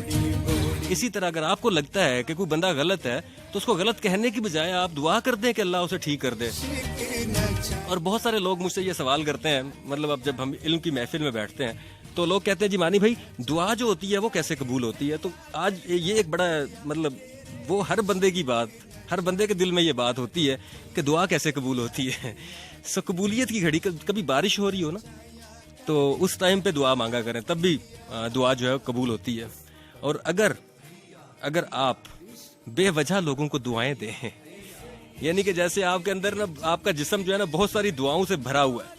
इसी तरह अगर आपको लगता है कि कोई बंदा गलत है, तो उसको गलत कहने की बजाय आप दुआ कर दें कि अल्लाह उसे ठीक कर दे। और बहुत सारे लोग मुझसे ये सवाल करते हैं, मतलब अब जब हम इल्म की महफिल में बैठते हैं तो लोग कहते हैं जी मानी भाई दुआ जो होती है वो कैसे कबूल होती है? तो आज ये एक बड़ा, मतलब वो हर बंदे की बात, हर बंदे के दिल में ये बात होती है कि दुआ कैसे कबूल होती है। सो कबूलियत की घड़ी, कभी बारिश हो रही हो ना, तो उस टाइम पे दुआ मांगा करें, तब भी दुआ जो है कबूल होती है। और अगर आप बेवजह लोगों को दुआएं दें, यानी कि जैसे आपके अंदर ना, आपका जिस्म जो है ना बहुत सारी दुआओं से भरा हुआ है,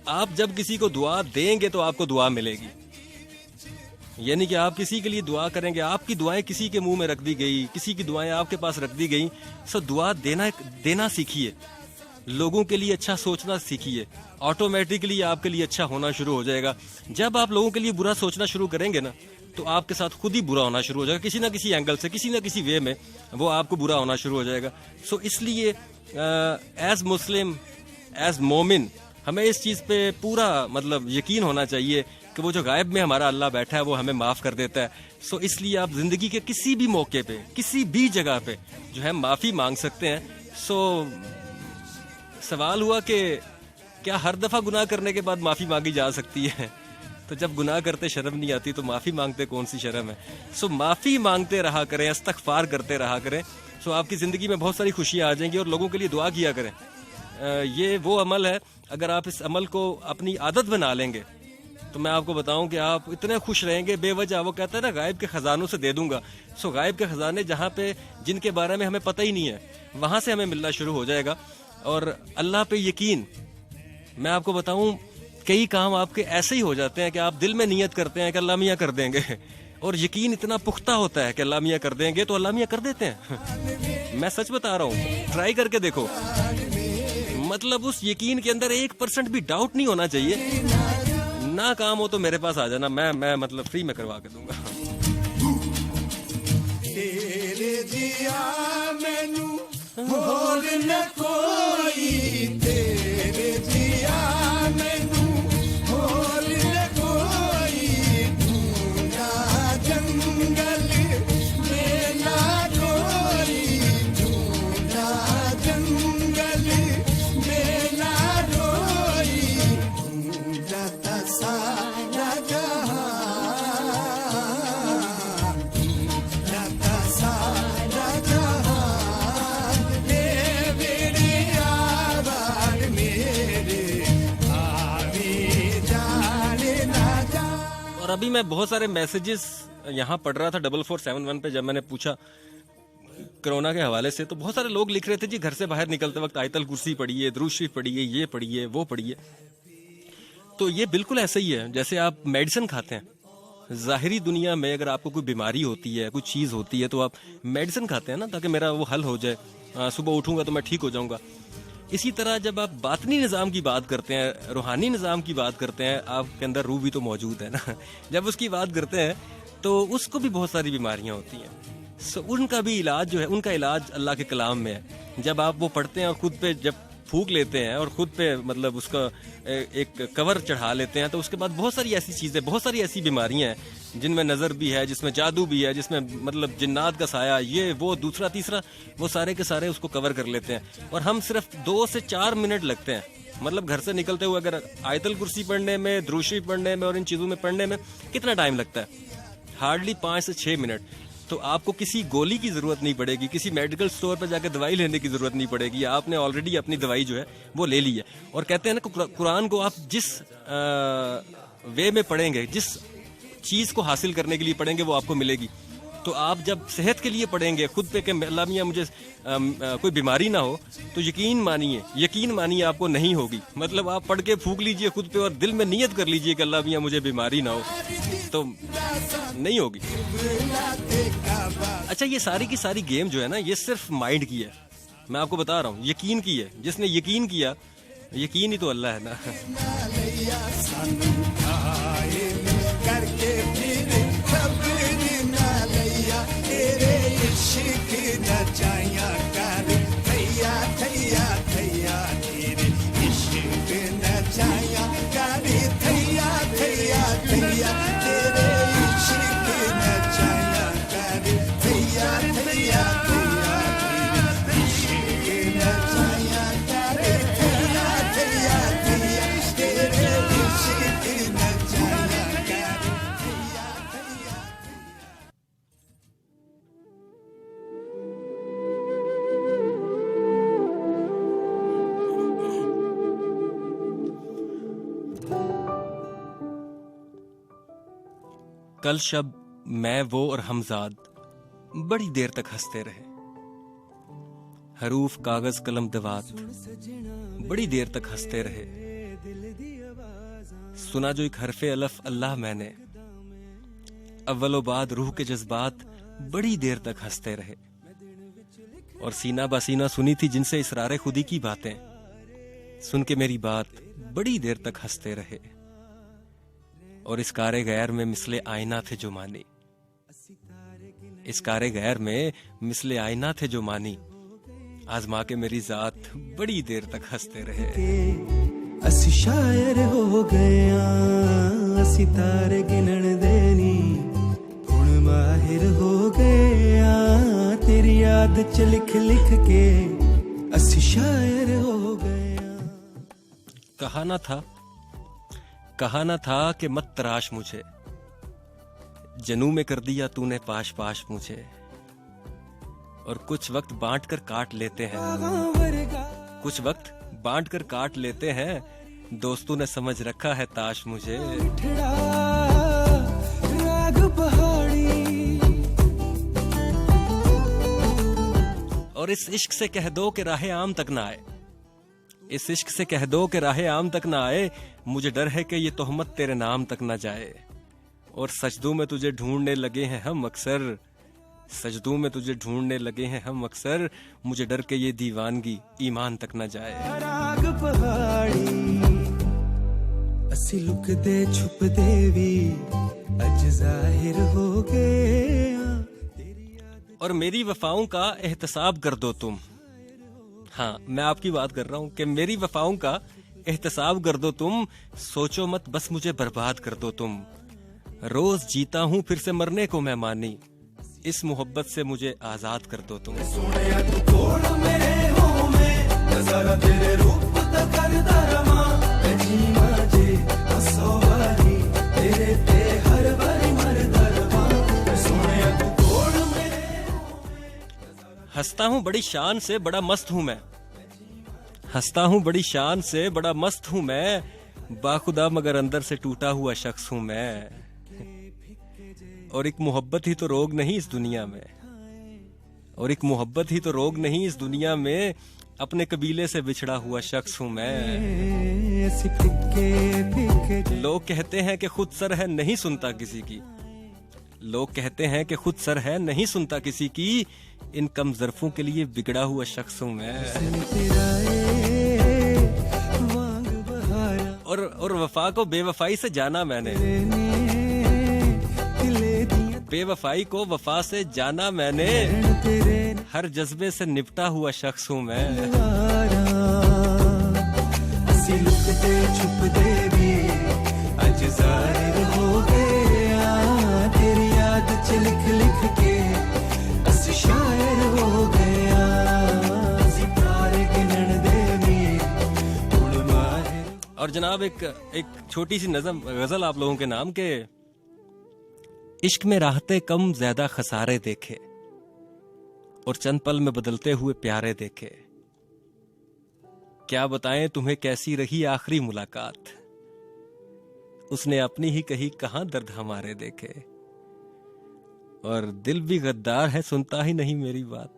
आप जब किसी को दुआ देंगे तो आपको दुआ मिलेगी। यानी कि आप किसी के लिए दुआ करेंगे, आपकी दुआएं किसी के मुंह में रख दी गई, किसी की दुआएं आपके पास रख दी गई। सो दुआ देना सीखिए, लोगों के लिए अच्छा सोचना सीखिए, ऑटोमेटिकली आपके लिए अच्छा होना शुरू हो जाएगा। जब आप लोगों के लिए बुरा सोचना शुरू करेंगे ना, तो आपके साथ खुद ही बुरा होना शुरू हो जाएगा, किसी ना किसी एंगल से, किसी ना किसी वे में वो आपको बुरा होना शुरू हो जाएगा। सो इसलिए एज मुस्लिम, एज मोमिन, हमें इस चीज़ पे पूरा मतलब यकीन होना चाहिए कि वो जो गायब में हमारा अल्लाह बैठा है वो हमें माफ़ कर देता है। सो इसलिए आप ज़िंदगी के किसी भी मौके पे, किसी भी जगह पे जो है माफ़ी मांग सकते हैं। सो सवाल हुआ कि क्या हर दफ़ा गुनाह करने के बाद माफ़ी मांगी जा सकती है? तो जब गुनाह करते शर्म नहीं आती तो माफ़ी मांगते कौन सी शर्म है? सो माफ़ी मांगते रहा करें, इस्तग़फ़ार करते रहा करें। सो आपकी ज़िंदगी में बहुत सारी खुशियाँ आ जाएंगी। और लोगों के लिए दुआ किया करें। ये वो अमल है, अगर आप इस अमल को अपनी आदत बना लेंगे तो मैं आपको बताऊं कि आप इतने खुश रहेंगे बेवजह। वो कहता है ना, गायब के खजानों से दे दूंगा। सो गायब के खजाने जहाँ पे, जिनके बारे में हमें पता ही नहीं है, वहाँ से हमें मिलना शुरू हो जाएगा। और अल्लाह पे यकीन, मैं आपको बताऊं कई काम आपके ऐसे ही हो जाते हैं कि आप दिल में नियत करते हैं कि अल्लाह मियाँ कर देंगे, और यकीन इतना पुख्ता होता है कि अल्लाह मियाँ कर देंगे, तो अल्लाह मियाँ कर देते हैं। मैं सच बता रहा हूँ, ट्राई करके देखो। मतलब उस यकीन के अंदर 1% भी डाउट नहीं होना चाहिए। ना काम हो तो मेरे पास आ जाना, मैं मतलब फ्री में करवा के दूंगा। तेरे जिया मैनू होर न कोई, तेरे जिया मैनू होर न कोई, ढूंढा जंगल में ना कोई, ढूंढा जंगल में ना कोई, ढूंढा सारा जहां, ढूंढा सारा जहां, मेरे आवाज़ मेरे आवे जाने ना जा। और अभी मैं बहुत सारे मैसेजेस यहाँ पढ़ रहा था 4471 पे, जब मैंने पूछा कोरोना के हवाले से, तो बहुत सारे लोग लिख रहे थे जी घर से बाहर निकलते वक्त आयतल कुर्सी पढ़िए, दुरूद शरीफ पढ़िए, ये पढ़िए, वो पढ़िए। तो ये बिल्कुल ऐसा ही है जैसे आप मेडिसिन खाते हैं। ज़ाहिरी दुनिया में अगर आपको कोई बीमारी होती है, कुछ चीज़ होती है, तो आप मेडिसिन खाते हैं ना, ताकि मेरा वो हल हो जाए, सुबह उठूंगा तो मैं ठीक हो जाऊंगा। इसी तरह जब आप बातनी निज़ाम की बात करते हैं, रूहानी निज़ाम की बात करते हैं, आपके अंदर रूह भी तो मौजूद है ना, जब उसकी बात करते हैं तो उसको भी बहुत सारी बीमारियां होती हैं। सो उनका भी इलाज जो है, उनका इलाज अल्लाह के कलाम में है। जब आप वो पढ़ते हैं और खुद पे जब फूक लेते हैं और खुद पे मतलब उसका एक कवर चढ़ा लेते हैं, तो उसके बाद बहुत सारी ऐसी चीज़ें, बहुत सारी ऐसी बीमारियां हैं जिनमें नज़र भी है, जिसमें जादू भी है, जिसमें मतलब जिन्नात का साया, ये वो दूसरा तीसरा, वो सारे के सारे उसको कवर कर लेते हैं। और हम सिर्फ 2 से 4 मिनट लगते हैं, मतलब घर से निकलते हुए अगर आयतल कुर्सी पढ़ने में, दुरूद शरीफ पढ़ने में और इन चीज़ों में पढ़ने में कितना टाइम लगता है? हार्डली 5 से 6 मिनट। तो आपको किसी गोली की जरूरत नहीं पड़ेगी, किसी मेडिकल स्टोर पर जाकर दवाई लेने की जरूरत नहीं पड़ेगी। आपने ऑलरेडी अपनी दवाई जो है वो ले ली है। और कहते हैं ना, कुरान को आप जिस वे में पढ़ेंगे, जिस चीज को हासिल करने के लिए पढ़ेंगे, वो आपको मिलेगी। तो आप जब सेहत के लिए पढ़ेंगे, खुद पे कि अल्लाह मियां मुझे कोई बीमारी ना हो, तो यकीन मानिए आपको नहीं होगी। मतलब आप पढ़ के फूक लीजिए खुद पे और दिल में नियत कर लीजिए कि अल्लाह मियां मुझे बीमारी ना हो, तो नहीं होगी। अच्छा, ये सारी की सारी गेम जो है ना, ये सिर्फ माइंड की है। मैं आपको बता रहा हूँ, यकीन की है। जिसने यकीन किया, यकीन ही तो अल्लाह है ना। कल शब मैं, वो और हमजाद बड़ी देर तक हंसते रहे। हरूफ कागज कलम दवात बड़ी देर तक हंसते रहे। सुना जो एक हरफे अलफ अल्लाह मैंने, अव्वलो बाद रूह के जज्बात बड़ी देर तक हंसते रहे। और सीना बासीना सुनी थी जिनसे इसरारे खुदी की बातें, सुन के मेरी बात बड़ी देर तक हंसते रहे। और इस कारे गैर में मिसले आईना थे जो मानी, इस कारे गैर में मिसले आईना थे जो मानी, आजमा के मेरी जात बड़ी देर तक हंसते रहे। असी शायर हो गया, असी तारे गिनन देनी, हुण माहिर हो गया, तेरी याद च लिख लिख के असी शायर हो गया। कहा ना था कि मत तराश मुझे, जनू में कर दिया तूने पाश पाश मुझे। और कुछ वक्त बांट कर काट लेते हैं, कुछ वक्त बांट कर काट लेते हैं, दोस्तों ने समझ रखा है ताश मुझे। और इस इश्क से कह दो कि राह आम तक ना आए, इस इश्क से कह दो कि राहे आम तक ना आए, मुझे डर है कि ये तोहमत तेरे नाम तक ना जाए। और सजदों में तुझे ढूंढने लगे हैं हम अक्सर, सजदों में तुझे ढूंढने लगे हैं हम अक्सर, मुझे डर के ये दीवानगी ईमान तक न जाए। राग पहाड़ी असी लुकदे छुपदे भी अज जाहिर हो गए। और मेरी वफाओं का एहतसाब कर दो तुम। हाँ, मैं आपकी बात कर रहा हूँ कि मेरी वफाओं का एहतसाब कर दो तुम, सोचो मत बस मुझे बर्बाद कर दो तुम। रोज जीता हूँ फिर से मरने को मैं मानी, इस मोहब्बत से मुझे आजाद कर दो तुम। हंसता हूँ बड़ी शान से बड़ा मस्त हूँ मैं, हंसता हूँ बड़ी शान से बड़ा मस्त हूँ मैं, बाखुदा मगर अंदर से टूटा हुआ शख्स हूँ मैं। और एक मोहब्बत ही तो रोग नहीं इस दुनिया में, और एक मोहब्बत ही तो रोग नहीं इस दुनिया में, अपने कबीले से बिछड़ा हुआ शख्स हूँ मैं। लोग कहते हैं कि खुद सर है नहीं सुनता किसी की, लोग कहते हैं कि खुद सर है नहीं सुनता किसी की, इन कम ज़र्फ़ों के लिए बिगड़ा हुआ शख्स हूँ मैं। और वफा को बेवफाई से जाना मैंने, बेवफाई को वफा से जाना मैंने, हर जज्बे से निपटा हुआ शख्स हूँ मैं। छुपदे भी अज जाहिर हो गया, तेरी याद च लिख लिख के अस शायर हो गया। और जनाब एक छोटी सी नज़म गजल आप लोगों के नाम के, इश्क में राहते कम ज्यादा खसारे देखे, और चंद पल में बदलते हुए प्यारे देखे। क्या बताएं तुम्हें कैसी रही आखिरी मुलाकात, उसने अपनी ही कही कहां दर्द हमारे देखे। और दिल भी गद्दार है सुनता ही नहीं मेरी बात,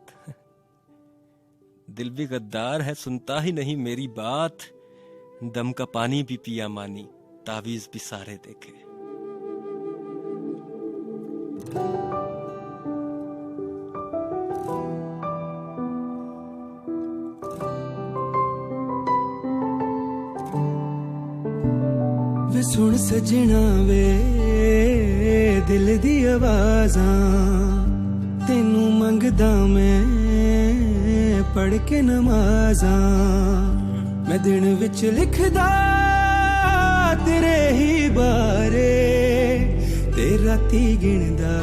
दिल भी गद्दार है सुनता ही नहीं मेरी बात, दम का पानी भी पिया मानी, तावीज भी सारे देखे। वे सुन सजना वे दिल दी आवाज़ां, तेनू मंगदा मैं पढ़ के नमाज़ां, मैं दिन विच लिखदा तेरे ही बारे, ते राती गिनदा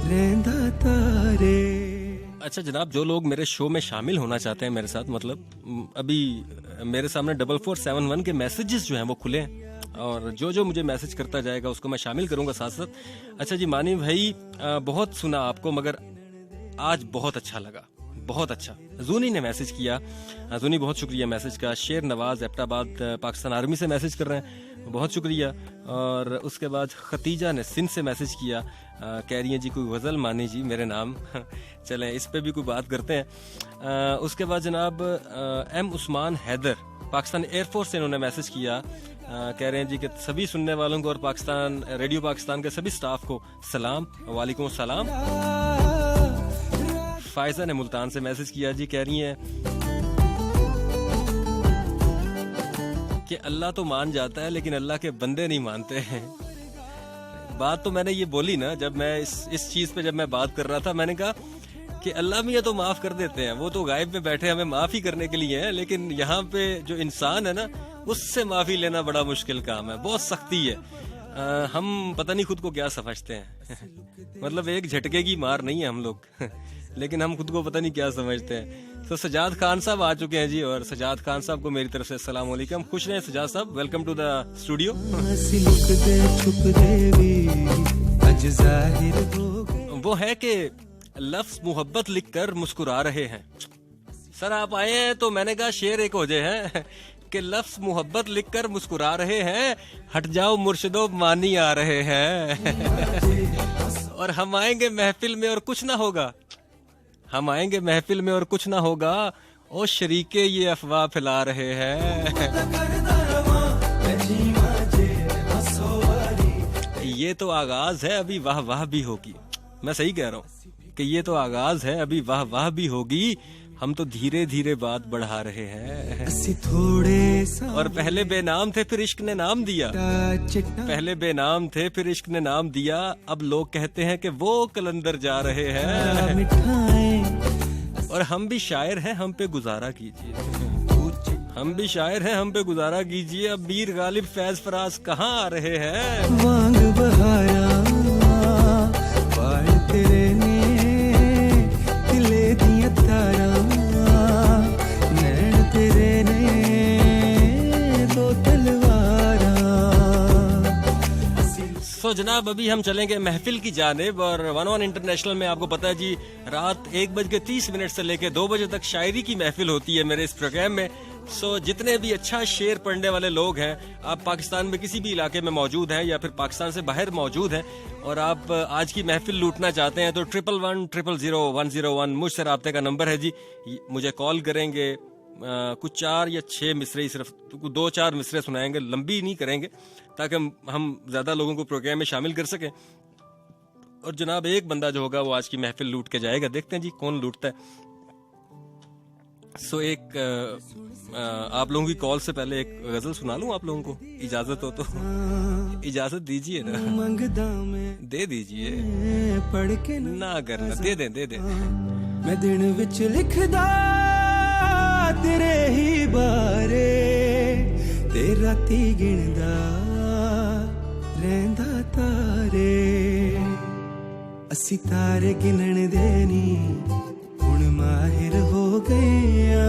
रहंदा तारे। अच्छा जनाब, जो लोग मेरे शो में शामिल होना चाहते हैं मेरे साथ, मतलब अभी मेरे सामने 4471 के मैसेजेस जो हैं वो खुले हैं, और जो मुझे मैसेज करता जाएगा उसको मैं शामिल करूंगा साथ साथ। अच्छा जी, मानी भाई बहुत सुना आपको, मगर आज बहुत अच्छा लगा, बहुत अच्छा। जूनी ने मैसेज किया, जूनी बहुत शुक्रिया मैसेज का। शेर नवाज एबटाबाद पाकिस्तान आर्मी से मैसेज कर रहे हैं, बहुत शुक्रिया। और उसके बाद खतीजा ने सिंध से मैसेज किया, कह रही हैं जी कोई गज़ल मानी जी मेरे नाम। चलें इस पे भी कोई बात करते हैं। उसके बाद जनाब एम उस्मान हैदर पाकिस्तान एयरफोर्स से इन्होंने मैसेज किया, कह रहे हैं जी कि सभी सुनने वालों को और पाकिस्तान रेडियो पाकिस्तान के सभी स्टाफ को सलाम, वालेकुम सलाम। फायजा ने मुल्तान से मैसेज किया जी, कह रही हैं कि अल्लाह तो मान जाता है लेकिन अल्लाह के बंदे नहीं मानते हैं। बात तो मैंने ये बोली ना, जब मैं इस चीज पे जब मैं बात कर रहा था, मैंने कहा कि अल्लाह मियां तो माफ कर देते हैं, वो तो गायब में बैठे हमें माफ ही करने के लिए हैं, लेकिन यहाँ पे जो इंसान है ना उससे माफी लेना बड़ा मुश्किल काम है, बहुत सख्ती है। हम पता नहीं खुद को क्या समझते हैं। मतलब एक झटके की मार नहीं है हम लोग, लेकिन हम खुद को पता नहीं क्या समझते हैं। तो सजाद खान साहब आ चुके हैं जी, और सजाद खान साहब को मेरी तरफ से अस्सलाम वालेकुम। खुश रहें सजाद साहब, वेलकम टू द स्टूडियो। वो है कि लफ्ज मोहब्बत लिखकर मुस्कुरा रहे हैं। सर आप आए हैं तो मैंने कहा शेर एक हो जाए हैं कि लफ्ज मोहब्बत लिखकर मुस्कुरा रहे हैं, हट जाओ मुर्शिदो मानी आ रहे हैं। और हम आएंगे महफिल में और कुछ ना होगा, हम आएंगे महफिल में और कुछ ना होगा, ओ शरीके ये अफवाह फैला रहे हैं। ये तो आगाज है, अभी वाह वाह भी होगी। मैं सही कह रहा हूँ कि ये तो आगाज है, अभी वाह वाह भी होगी। हम तो धीरे धीरे बात बढ़ा रहे हैं। और पहले बेनाम थे फिर इश्क ने नाम दिया, पहले बेनाम थे फिर इश्क ने नाम दिया। अब लोग कहते हैं कि वो कलंदर जा रहे हैं। और हम भी शायर हैं, हम पे गुजारा कीजिए। हम भी शायर हैं, हम पे गुजारा कीजिए। अब मीर गालिब फैज फराज कहाँ आ रहे हैं? वांग बहारा बाल तेरे ने दिले दिया तारा, नैन तेरे ने दो तलवारा। सो जनाब अभी हम चलेंगे महफिल की जानिब। और 1 इंटरनेशनल में आपको पता है जी रात 1:30 से लेकर 2 बजे तक शायरी की महफिल होती है मेरे इस प्रोग्राम में। सो जितने भी अच्छा शेर पढ़ने वाले लोग हैं, आप पाकिस्तान में किसी भी इलाके में मौजूद हैं या फिर पाकिस्तान से बाहर मौजूद हैं और आप आज की महफिल लूटना चाहते हैं तो 11100101 मुझसे राब्ते का नंबर है जी। मुझे कॉल करेंगे, कुछ 4 या 6 मिसरे, सिर्फ 2-4 मिसरे सुनाएंगे, लंबी नहीं करेंगे ताकि हम ज्यादा लोगों को प्रोग्राम में शामिल कर सकें। और जनाब एक बंदा जो होगा वो आज की महफिल लूट के जाएगा। देखते हैं जी कौन लूटता है। सो एक आप लोगों की कॉल से पहले एक गजल सुना लूं आप लोगों को, इजाजत हो तो? इजाजत दीजिए ना, दे दीजिए, पढ़ के ना करना, दे दें। मैं दिन विच लिखदा तेरे ही बारे, ते राती गिनदा रहंदा तारे। असी तारे गिनण दे नी हुण माहिर हो गए आ,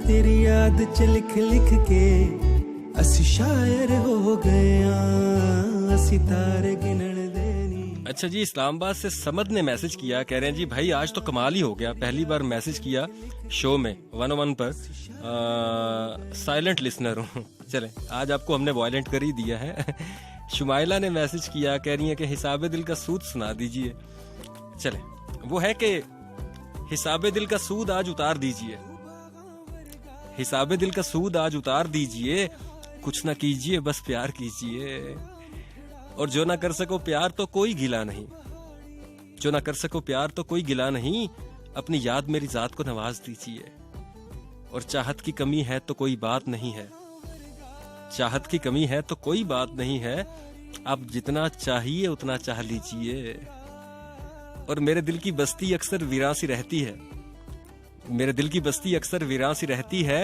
तेरी याद च लिख लिख के असी शायर हो गए आ, असी तारे गिनण दे नी। अच्छा जी, इस्लामाबाद से समद ने मैसेज किया, कह रहे हैं जी भाई आज तो कमाल ही हो गया, पहली बार मैसेज किया शो में 101 पर, साइलेंट लिसनर हूँ। चले आज आपको हमने वायलेंट कर ही दिया है। शुमाइला ने मैसेज किया, कह रही है कि हिसाबे दिल का सूद सुना दीजिए। चले वो है कि हिसाबे दिल का सूद आज उतार दीजिए, हिसाबे दिल का सूद आज उतार दीजिए, कुछ ना कीजिए बस प्यार कीजिए। और जो ना कर सको प्यार तो कोई गिला नहीं, जो ना कर सको प्यार तो कोई गिला नहीं, अपनी याद मेरी जात को नवाज दीजिए। और चाहत की कमी है तो कोई बात नहीं है, चाहत की कमी है तो कोई बात नहीं है, आप जितना चाहिए उतना चाह लीजिए। और मेरे दिल की बस्ती अक्सर वीरान सी रहती है, मेरे दिल की बस्ती अक्सर वीरान सी रहती है,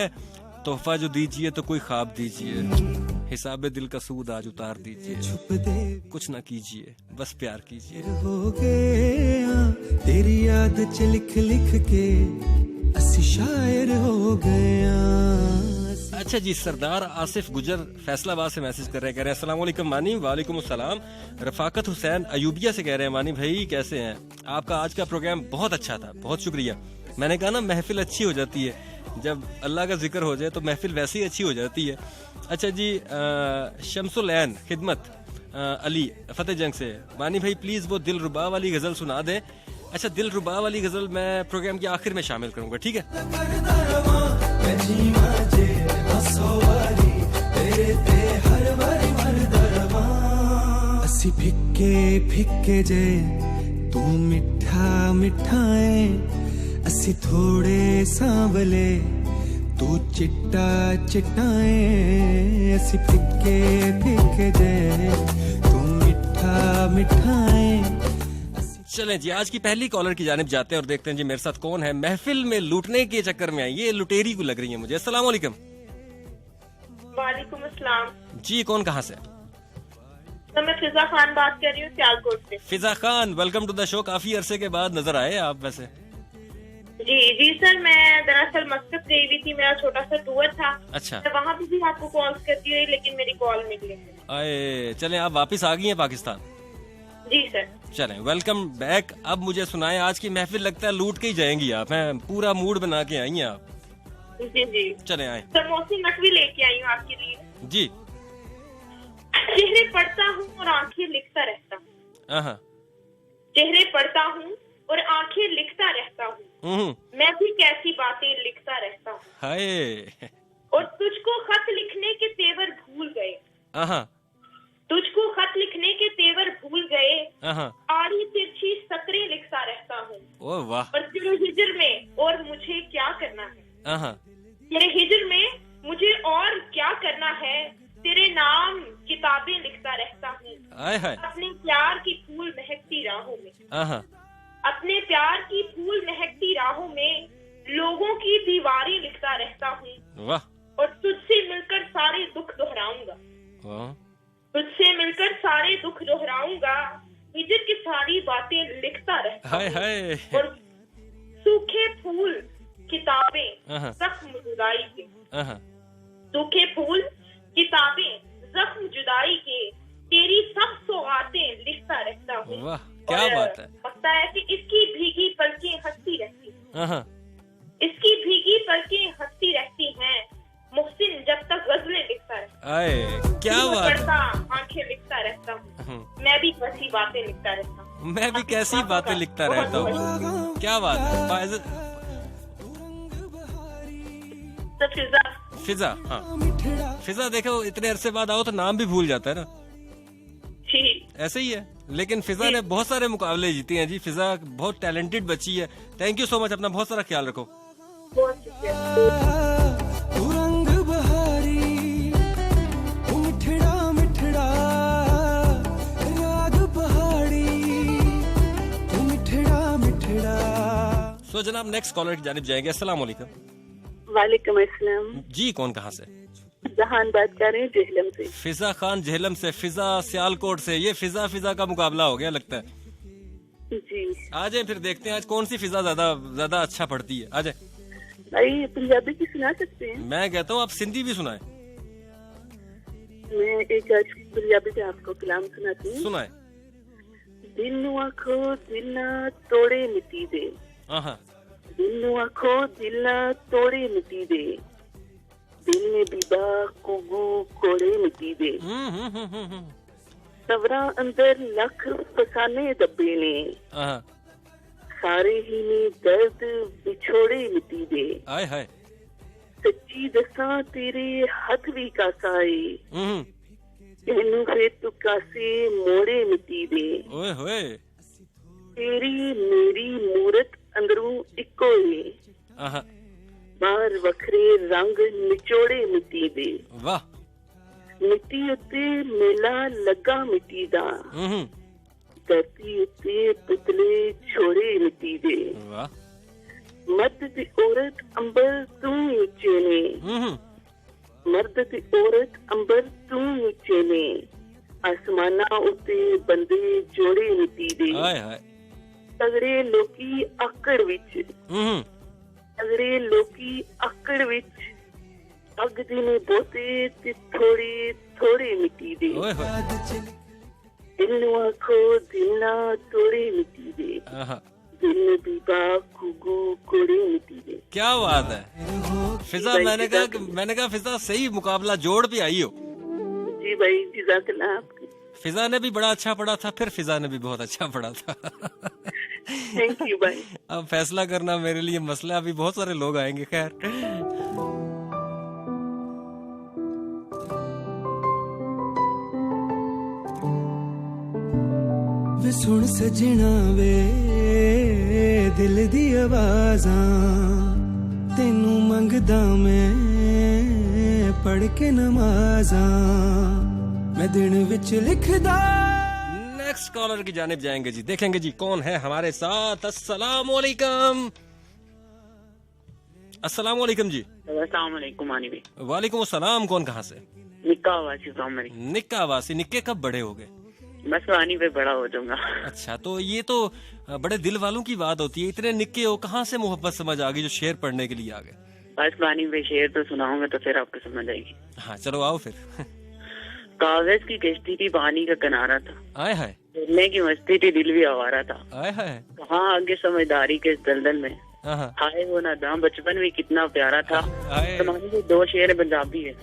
तोहफा जो दीजिए तो कोई ख्वाब दीजिए, हिसाबे दिल का सूद आज उतार दीजिए, कुछ ना कीजिए बस प्यार कीजिए। हो गया तेरी याद च लिख लिख के असी शायर हो गया। अच्छा जी, सरदार आसिफ गुजर फैसलाबाद से मैसेज कर रहे हैं, कह रहे हैं अस्सलाम वालेकुम मानी। वालेकुम अस्सलाम। रफाकत हुसैन अयूबिया से कह रहे हैं मानी भाई कैसे हैं, आपका आज का प्रोग्राम बहुत अच्छा था, बहुत शुक्रिया। मैंने कहा ना महफिल अच्छी हो जाती है जब अल्लाह का जिक्र हो जाए तो महफिल वैसे ही अच्छी हो जाती है। अच्छा जी, शमसुल ऐन खिदमत अली फतेह जंग से, मानी भाई प्लीज वो दिल रुबा वाली गजल सुना दे। अच्छा, दिल रुबा वाली गजल मैं प्रोग्राम के आखिर में शामिल करूंगा, ठीक है? असी फिक्के फिक्के जे तू मिठा मिठाए, असी थोड़े सांवले तू चिट्टा चिट्टाए, असी फिक्के फिक्के जे तू मिठा मिठाए। चलें जी, आज की पहली कॉलर की जानिब जाते हैं और देखते हैं जी मेरे साथ कौन है। महफिल में लूटने के चक्कर में आई, ये लुटेरी को लग रही है मुझे। अस्सलाम वालेकुम। वालेकुम अस्सलाम जी, कौन कहाँ से? तो मैं फिजा खान बात कर रही हूँ सियालकोट से। Fiza Khan, welcome to the show. काफी अरसे के बाद नजर आए आप वैसे। जी सर, मैं दरअसल मस्कत गई हुई थी, मेरा छोटा सा टूर था। अच्छा, मैं वहाँ पे भी आपको कॉल करती रही लेकिन मेरी कॉल मिली। आए चलें, आप वापस आ गई हैं पाकिस्तान? जी सर। चलें, वेलकम बैक। अब मुझे सुनाएं, आज की महफिल लगता है लूट के ही जाएंगी आप, हैं पूरा मूड बना के आई हैं आप। जी चलें आए। समोसे नकवी लेके आई हूँ आपके लिए। जी। चेहरे पढ़ता हूँ और आंखें लिखता रहता हूँ, चेहरे पढ़ता हूँ और आंखें लिखता रहता हूँ, मैं भी कैसी बातें लिखता रहता हूँ। हाय। और तुझको खत लिखने के तेवर भूल गए। तुझको खत लिखने के तेवर भूल गए। आड़ी तिरछी सतरें लिखता रहता हूँ। ओह वाह। और तेरे हिजर में और मुझे क्या करना है। तेरे हिजर में मुझे और क्या करना है। तेरे नाम किताबें लिखता रहता हूँ। अपने प्यार की फूल महकती राहों में। अपने प्यार की फूल महकती राहों में लोगों की दीवारें लिखता रहता हूँ। वाह। और तुझसे मिलकर सारे दुख दोहराऊंगा। तुझसे मिलकर सारे दुख दोहराऊंगा। हिजर की सारी बातें लिखता रहता हूँ। और सूखे फूल किताबें जख्म जुदाई के। सूखे फूल किताबें जख्म जुदाई के तेरी सब सौगातें लिखता रहता हूँ। वाह क्या बात है। लगता है कि इसकी भीगी पलकें हंसती रहती हैं। इसकी भीगी पलकें हंसती रहती हैं। मुहसिन जब तक गजलें लिखता रहता है। क्या बात है। आंखें लिखता रहता हूँ। मैं भी कैसी बातें लिखता रहता हूँ। मैं भी कैसी बातें लिखता रहता हूँ। क्या बात है। फिजा। हाँ फिजा देखो इतने अरसे बाद आओ तो नाम भी भूल जाता है ना। ऐसे ही है। लेकिन फिजा ने बहुत सारे मुकाबले जीते हैं जी। फिजा बहुत टैलेंटेड बच्ची है। Thank you so much. अपना बहुत सारा ख्याल रखो। बहुत शुक्रिया। सो जनाब नेक्स्ट कॉलर की जानिब जाएंगे। अस्सलाम वालेकुम। वालेकुम अस्सलाम जी। कौन कहाँ से? जहान बात कर रहे हैं झेलम से। फिजा खान झेलम से। फिजा सियालकोट से। ये फिजा का मुकाबला हो गया लगता है जी। आ जाए फिर देखते हैं आज कौन सी फिजा ज्यादा अच्छा पढ़ती है। आ जाए। भाई पंजाबी की सुना सकते हैं? मैं कहता हूँ आप सिंधी भी सुनाए। मैं एक आज पंजाबी में आपको कलाम सुनाती हूँ। सुनाए। दिल नू आखो दिल ना तोड़े मिट्टी दे। दिल नू आखो दिल ना तोड़े मिट्टी दे। दिल ने बीबा कुगू कोड़े मिट्टी दे। सवरा अंदर लख फसाने दबे ने। सारे ही ने दर्द विछोड़े मिट्टी दे। सच्ची दसा तेरे हथ भी कासाए। तेनू फिर तू कासे मोड़े मिट्टी दे। ओए होए। तेरी मेरी मूरत अंदरों इको है। बाहर वखरे रंग निचोड़े मिट्टी दे। वाह। मिट्टी उत्ते मेला लगा मिट्टी दा। धरती उत्ते पुतले छोड़े मिट्टी दे। वाह। मर्द दी औरत अंबर तू नीचे ने। मर्द दी औरत अंबर तू नीचे ने। आसमाना उत्ते बंदे जोड़े मिट्टी दे। तगड़े लोकी आकड़ विच। तगड़े लोकी आकड़ विच। अग दिने बोते ते थोड़े थोड़े मिट्टी दे। दिल नू आखो दिल ना तोड़े मिट्टी दे। दिल ने बीबा कुगू कोड़े मिट्टी दे। क्या बात है फिजा। मैंने कहा फिजा सही मुकाबला जोड़ पे आई हो। जी भाई जज़ाकल्लाह। आपकी फिजा ने भी बड़ा अच्छा पढ़ा था। फिर फिजा ने भी बहुत अच्छा पढ़ा था। थैंक यू भाई। अब फैसला करना मेरे लिए मसला। अभी बहुत सारे लोग आएंगे। खैर वे सुन सजना वे दिल दी आवाज़ां तेनू मंगदा मैं पढ़ के नमाज़ां मैं दिन विच लिखदा। नेक्स्ट कॉलर की जानिब जाएंगे जी। देखेंगे जी कौन है हमारे साथ। अस्सलाम वालेकुम। अस्सलाम वालेकुम जी। अस्सलाम वालेकुम मानी भाई। वालेकुम अस्सलाम। कौन कहाँ से? निक्का वासी। निक्का वासी। निक्के कब बड़े हो गए? बस वानी पे बड़ा हो जाऊंगा। अच्छा तो ये तो बड़े दिल वालों की बात होती है। इतने निक्के हो कहाँ से मोहब्बत समझ आ गई जो शेर पढ़ने के लिए आ गए? बस वानी पे शेर तो सुनाऊंगा तो फिर आपको समझ आएगी। हाँ चलो आओ फिर। कागज की कश्ती थी पानी का किनारा था। आए हाय। खेलने की मस्ती थी दिल भी आवारा था। आए हाय। कहाँ आगे समझदारी के इस दलदल में। हाय वो नादाम बचपन भी कितना प्यारा था। जमाने के दो शेर पंजाबी है।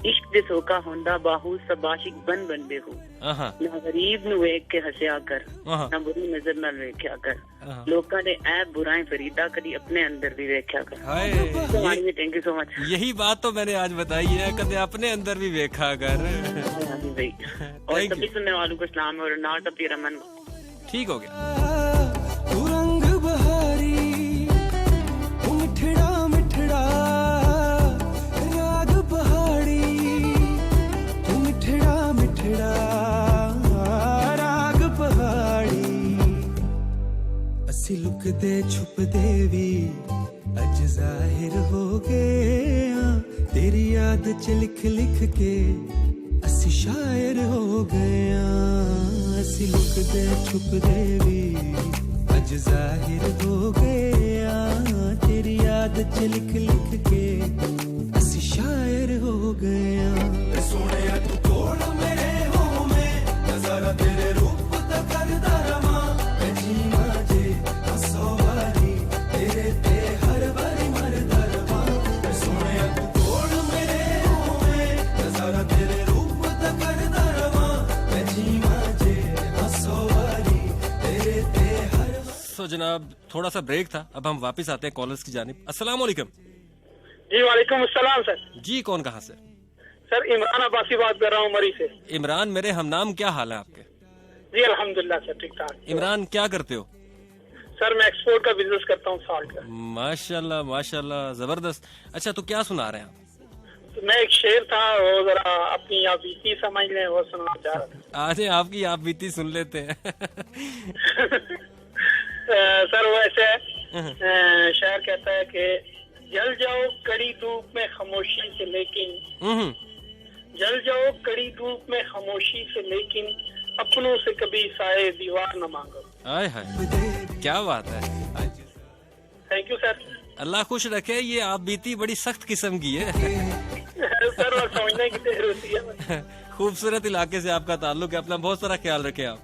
इश्क दे सोका होंदा बाहू सब आशिक बन बन बेहू ना गरीब नु वेख के हंसया कर ना बुरी नजर नाल वेख्या कर लोकां दे ऐब बुराई फरीदा कदी अपने अंदर भी वेख्या कर। Thank you so much. यही बात तो मैंने आज बताई है, कदे अपने अंदर भी वेखा कर। और सभी सुनने वालों को सलाम और नाट अपनी रमन। ठीक हो गया। तू रंग बहारी तू मिठड़ा मिठड़ा राग पहाड़ी तू मिठड़ा मिठड़ा राग पहाड़ी असी लुकदे छुपदे भी अज जाहिर हो गए तेरी याद च लिख लिख के असी शायर हो गए असी लुकदे छुपदे भी अज जाहिर हो गए तेरी याद च लिख लिख के असी शायर हो गए। सोने तू कोल मेरे हो में नजारा तेरे रूप दा करदा रवां जीवा जे हसो वाली तेरे ते हर बारी मरदा रवां। सोने तू कोल मेरे हो में नजारा तेरे तो जनाब थोड़ा सा ब्रेक था, अब हम वापस आते हैं कॉलर्स की जानिब। अस्सलाम वालेकुम। जी वालेकुम अस्सलाम सर। जी कौन कहाँ से? सर इमरान अब्बासी बात कर रहा हूँ मरी से। इमरान मेरे हमनाम, क्या हाल है आपके? जी अल्हम्दुलिल्लाह सर ठीक ठाक। इमरान क्या करते हो? सर मैं एक्सपोर्ट का बिजनेस करता हूँ साल्ट का। माशाल्लाह माशाल्लाह जबरदस्त। अच्छा तो क्या सुना रहे हैं आप? तो मैं एक शेर था वो जरा अपनी आप बीती समझ लें वो सुनना चाह रहा था। आज आपकी आप बीती सुन लेते हैं। सर वो ऐसे है, शायर कहता है कि जल जाओ कड़ी धूप में खामोशी से लेकिन जल जाओ कड़ी धूप में खामोशी से लेकिन अपनों से कभी साए दीवार न मांगो। आय हाय क्या बात है। Thank you sir. अल्लाह खुश रखे। ये आप बीती बड़ी सख्त किस्म की है। सर और समझने की देर होती है। खूबसूरत इलाके से आपका ताल्लुक है, अपना बहुत सारा ख्याल रखें आप।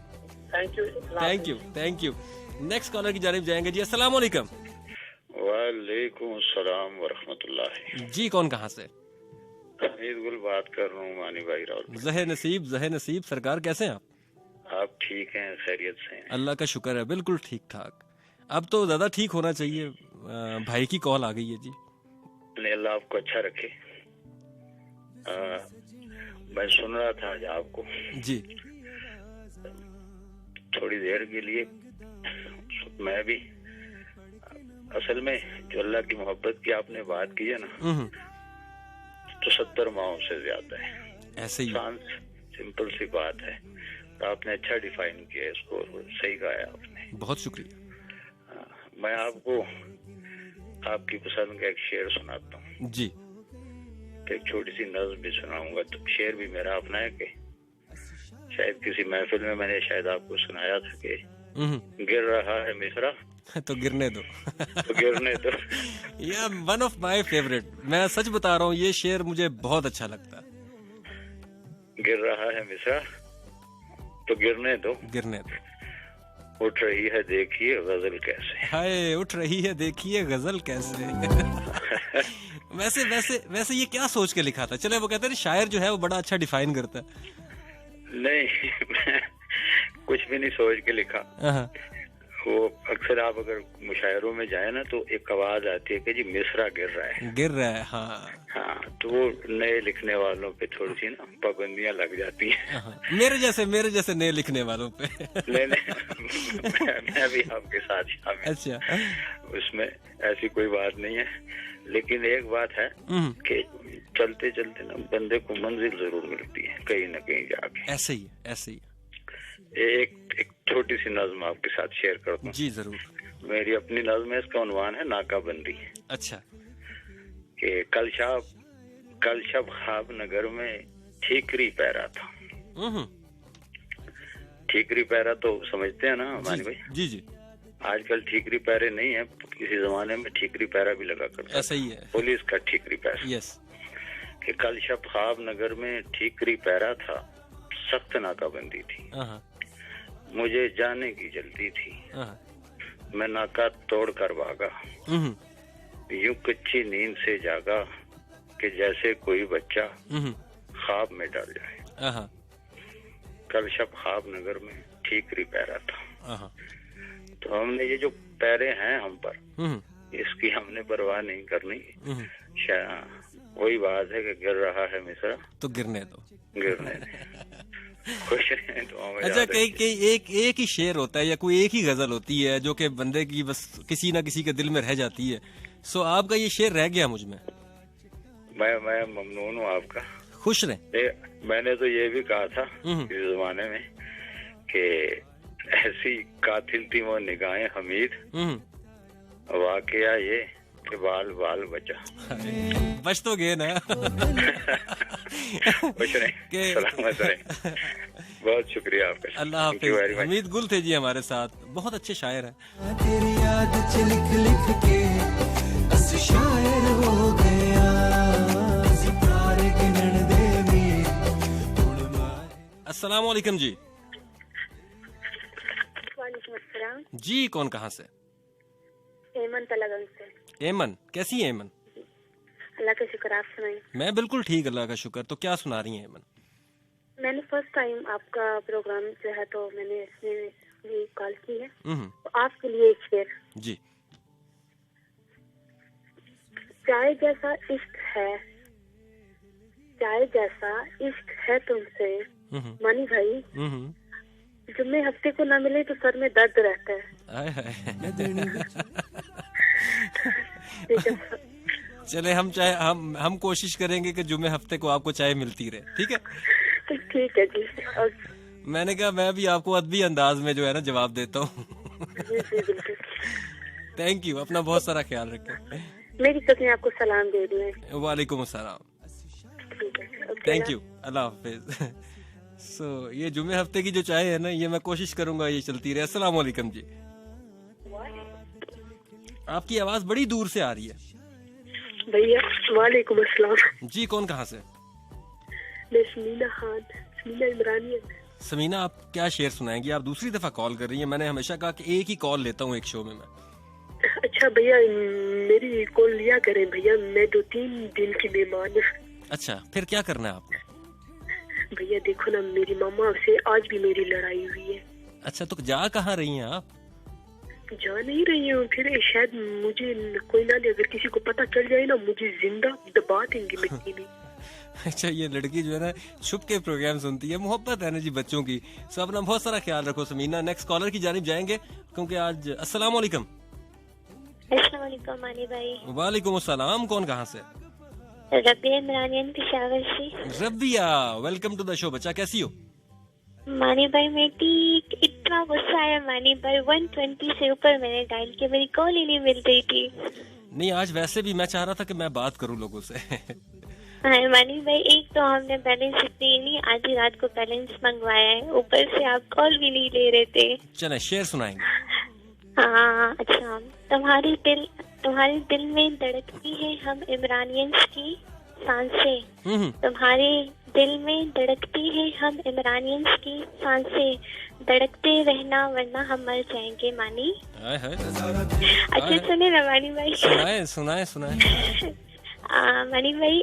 Thank you thank you thank you. Next collar की जानिब जाएंगे जी। अस्सलाम वालेकुम। वालेकुम अस्सलाम वरहमतुल्लाह। जी कौन कहाँ से? हमीद गुल बात कर रहा हूँ मानी भाई रावल। जहे नसीब सरकार कैसे हैं आप? आप ठीक हैं, खैरियत से हैं? अल्लाह का शुक्र है, बिल्कुल ठीक ठाक। अब तो ज्यादा ठीक होना चाहिए। भाई की कॉल आ गई है जी। अल्लाह आपको अच्छा रखे। मैं सुन रहा था आज आपको जी थोड़ी देर के लिए। मैं भी असल में जो अल्लाह की मोहब्बत की आपने बात की है ना, तो 70 माहों से ज्यादा है। ऐसे ही सिंपल सी बात है। तो आपने अच्छा डिफाइन किया इसको, सही गाया आपने, बहुत शुक्रिया। मैं आपको आपकी पसंद का एक शेर सुनाता हूँ जी। एक छोटी सी नज़्म भी सुनाऊंगा। तो शेर भी मेरा अपना है कि शायद किसी महफिल में मैंने शायद आपको सुनाया था कि गिर रहा है मिसरा तो गिरने दो। तो गिरने दो। ये वन ऑफ माय फेवरेट। मैं सच बता रहा हूँ, ये शेर मुझे बहुत अच्छा लगता है। गिर रहा है मिसरा तो गिरने दो, गिरने दो। उठ रही है देखिए गजल कैसे। हाय उठ रही है देखिए गजल कैसे। वैसे वैसे वैसे ये क्या सोच के लिखा था? चले वो कहते हैं शायर जो है वो बड़ा अच्छा डिफाइन करता है। नहीं मैं कुछ भी नहीं सोच के लिखा। वो अक्सर आप अगर मुशायरों में जाए ना तो एक आवाज आती है कि जी मिसरा गिर रहा है, गिर रहा है। हाँ तो वो नए लिखने वालों पे थोड़ी सी ना पाबंदियां लग जाती हैं। मेरे जैसे नए लिखने वालों पे। नहीं मैं भी आपके साथ शामिल। अच्छा उसमें ऐसी कोई बात नहीं है, लेकिन एक बात है कि चलते चलते ना बंदे को मंजिल जरूर मिलती है कहीं ना कहीं जाके। ऐसे ही ऐसे ही। एक छोटी सी नज़्म आपके साथ शेयर करता हूँ। जी जरूर। मेरी अपनी नज़्म है, इसका उन्वान है नाकाबंदी। अच्छा। कि कल शब ख्वाब नगर में ठीकरी पैरा था। ठीकरी पैरा तो समझते हैं ना मानी भाई? जी जी। आजकल ठीकरी पैरे नहीं है, किसी जमाने में ठीकरी पैरा भी लगा करता। ऐसा ही है, पुलिस का ठीकरी पैरा। यस। कि कल शब ख्वाब नगर में ठीकरी पैरा था, सख्त नाकाबंदी थी, मुझे जाने की जल्दी थी, मैं नाका तोड़ कर भागा, यूं कच्ची नींद से जागा कि जैसे कोई बच्चा ख्वाब में डल जाए। कल शब ख्वाब नगर में ठीकरी पैरा था, तो हमने ये जो पैरे हैं हम पर, इसकी हमने परवाह नहीं करनी। वही बात है कि गिर रहा है मिसरा तो गिरने दो, गिरने दे। खुश हैं तो हमें अच्छा, याद है। एक ही शेर होता है या कोई एक ही गजल होती है जो कि बंदे की बस किसी ना किसी के दिल में रह जाती है। सो आपका ये शेर रह गया मुझ में। मैं ममनून हूँ आपका। खुश रहे। मैंने तो ये भी कहा था इस जमाने में कि ऐसी कातिल थी वो निगाहें हमीद, वाकया ये कि बाल बाल बचा। बच तो गए ना। कुछ नहीं, सलामत रहे। बहुत शुक्रिया आपका। अल्लाह हाफिज। हमीद गुल थे जी हमारे साथ, बहुत अच्छे शायर हैं। तेरी याद च लिख लिख के अस शायर हो गया, सितारे गिनन दे अस्सलाम वालेकुम जी। वालेकुम अस्सलाम जी, कौन कहाँ से? एमन तलागंज से। एमन, कैसी है एमन? अल्लाह का शुक्र, आप सुनाइए। मैं बिल्कुल ठीक, अल्लाह का शुक्र। तो क्या सुना रही हैं एमन? मैंने फर्स्ट टाइम आपका प्रोग्राम जो है तो मैंने इसमें भी कॉल की है, तो आपके लिए एक शेर। जी। चाय जैसा इश्क है, चाय जैसा इश्क है तुमसे मानी भाई, जुम्मे हफ्ते को ना मिले तो सर में दर्द रहता है। चले हम कोशिश करेंगे कि जुम्मे हफ्ते को आपको चाय मिलती रहे, ठीक है? ठीक है जी। मैंने कहा मैं भी आपको अदबी अंदाज में जो है ना जवाब देता हूँ। थैंक यू, अपना बहुत सारा ख्याल रखें। मेरी तरफ से आपको सलाम दे दूं। वालेकुम अस्सलाम। थैंक यू, अल्लाह हाफिज। सो ये जुम्मे हफ्ते की जो चाय है ना, ये मैं कोशिश करूंगा ये चलती रहे। अस्सलाम वालेकुम जी। आपकी आवाज बड़ी दूर से आ रही है भैया। वालेकुम अस्सलाम जी। कौन कहाँ से? मैं समीना खान, समीना इमरानी। समीना, आप क्या शेर सुनाएंगी? आप दूसरी दफा कॉल कर रही हैं। मैंने हमेशा कहा कि एक ही कॉल लेता हूँ एक शो में मैं। अच्छा भैया, मेरी कॉल लिया करें भैया, मैं 2-3 दिन की मेहमान हूँ। अच्छा, फिर क्या करना है आपने? भैया देखो ना, मेरी मामा से आज भी मेरी लड़ाई हुई है। अच्छा, तो जा कहाँ रही हैं आप? जा नहीं रही हूँ, फिर शायद मुझे कोई ना ले, अगर किसी को पता चल जाए ना मुझे जिंदा दबा देंगे मिट्टी में। अच्छा, ये लड़की जो है ना छुप के प्रोग्राम सुनती है। मोहब्बत है ना जी बच्चों की। सब अपना बहुत सारा ख्याल रखो समीना। नेक्स्ट कॉलर की जानिब जाएंगे क्योंकि आज अस्सलाम वालेकुम। अस्सलाम वालेकुम मानी भाई। वालेकुम अस्सलाम। कौन कहाँ से? रबिया इमरानियन पेशावर से। Rabia, welcome to the show. बच्चा कैसी हो? मानी भाई मैं ठीक, इतना गुस्सा आया मानी भाई, 120 से ऊपर मैंने डायल किया, मेरी कॉल ही नहीं मिल रही थी। नहीं, आज वैसे भी मैं चाह रहा था कि मैं बात करूं लोगों से। हाँ मानी भाई, एक तो हमने बैलेंस इतनी नहीं, आधी रात को बैलेंस मंगवाया है, ऊपर से आप कॉल भी नहीं ले रहे थे। चले शेर सुनाएंगे। हाँ अच्छा। तुम्हारे दिल में धड़कती है हम इमरानियंस की सांसें, तुम्हारे दिल में धड़कती है हम इमरानियंस की सांसें, धड़कते रहना वरना हम मर जाएंगे मानी। अच्छा सुने ना मानी भाई। सुनाए। मनी भाई,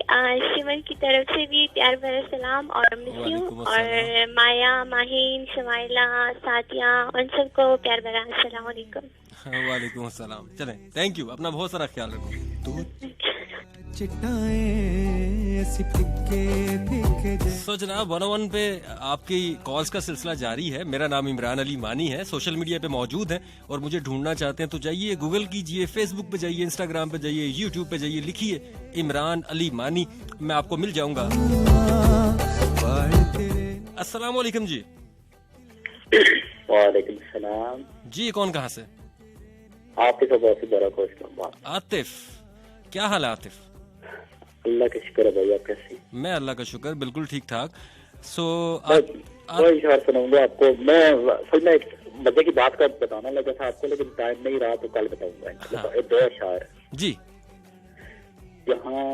सिमर की तरफ से भी प्यार भरा सलाम और और माया, माहिन, शमाइला, सातिया, उन सबको प्यार भरा अस्सलाम वालेकुम। वालेकुम अस्सलाम। चलें, थैंक यू, अपना बहुत सारा ख्याल रखो। सो जनाब 101 पे आपकी कॉल्स का सिलसिला जारी है। मेरा नाम इमरान अली मानी है। सोशल मीडिया पे मौजूद है और मुझे ढूंढना चाहते हैं तो जाइए, गूगल कीजिए, फेसबुक पे जाइए, इंस्टाग्राम पे जाइए, यूट्यूब पे जाइए, लिखिए इमरान अली मानी, मैं आपको मिल जाऊंगा। अस्सलाम वालेकुम जी। वालेकुम सलाम जी। कौन कहाँ से? आतिफ, क्या हाल है आतिफ? अल्लाह का शुक्र है भैया, कैसे? मैं अल्लाह का शुक्र बिल्कुल ठीक ठाक। सो वही शायर सुनाऊंगा आपको मैं। सच में एक मजे की बात का बताना लगा था आपको, लेकिन टाइम नहीं रहा तो कल बताऊंगा। हाँ। 2 अशार जी। जहाँ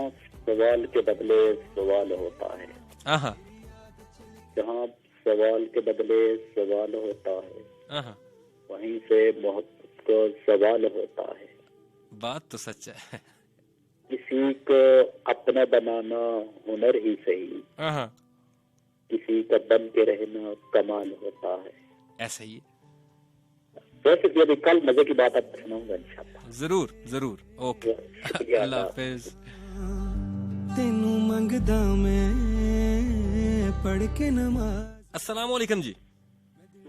सवाल के बदले सवाल होता है, जहाँ सवाल के बदले सवाल होता है, वहीं से मोहब्बत को सवाल होता है। बात तो सच है। किसी को अपना बनाना हुनर ही सही, किसी का बन के रहना कमाल होता है। ऐसे ही वैसे भी अभी कल मजे की बात आपको सुनाऊंगा इंशाल्लाह। जरूर जरूर। ओके, अल्लाह हाफिज। तेनू मंगदा मैं पढ़ के नमाज। अस्सलाम वालेकुम जी।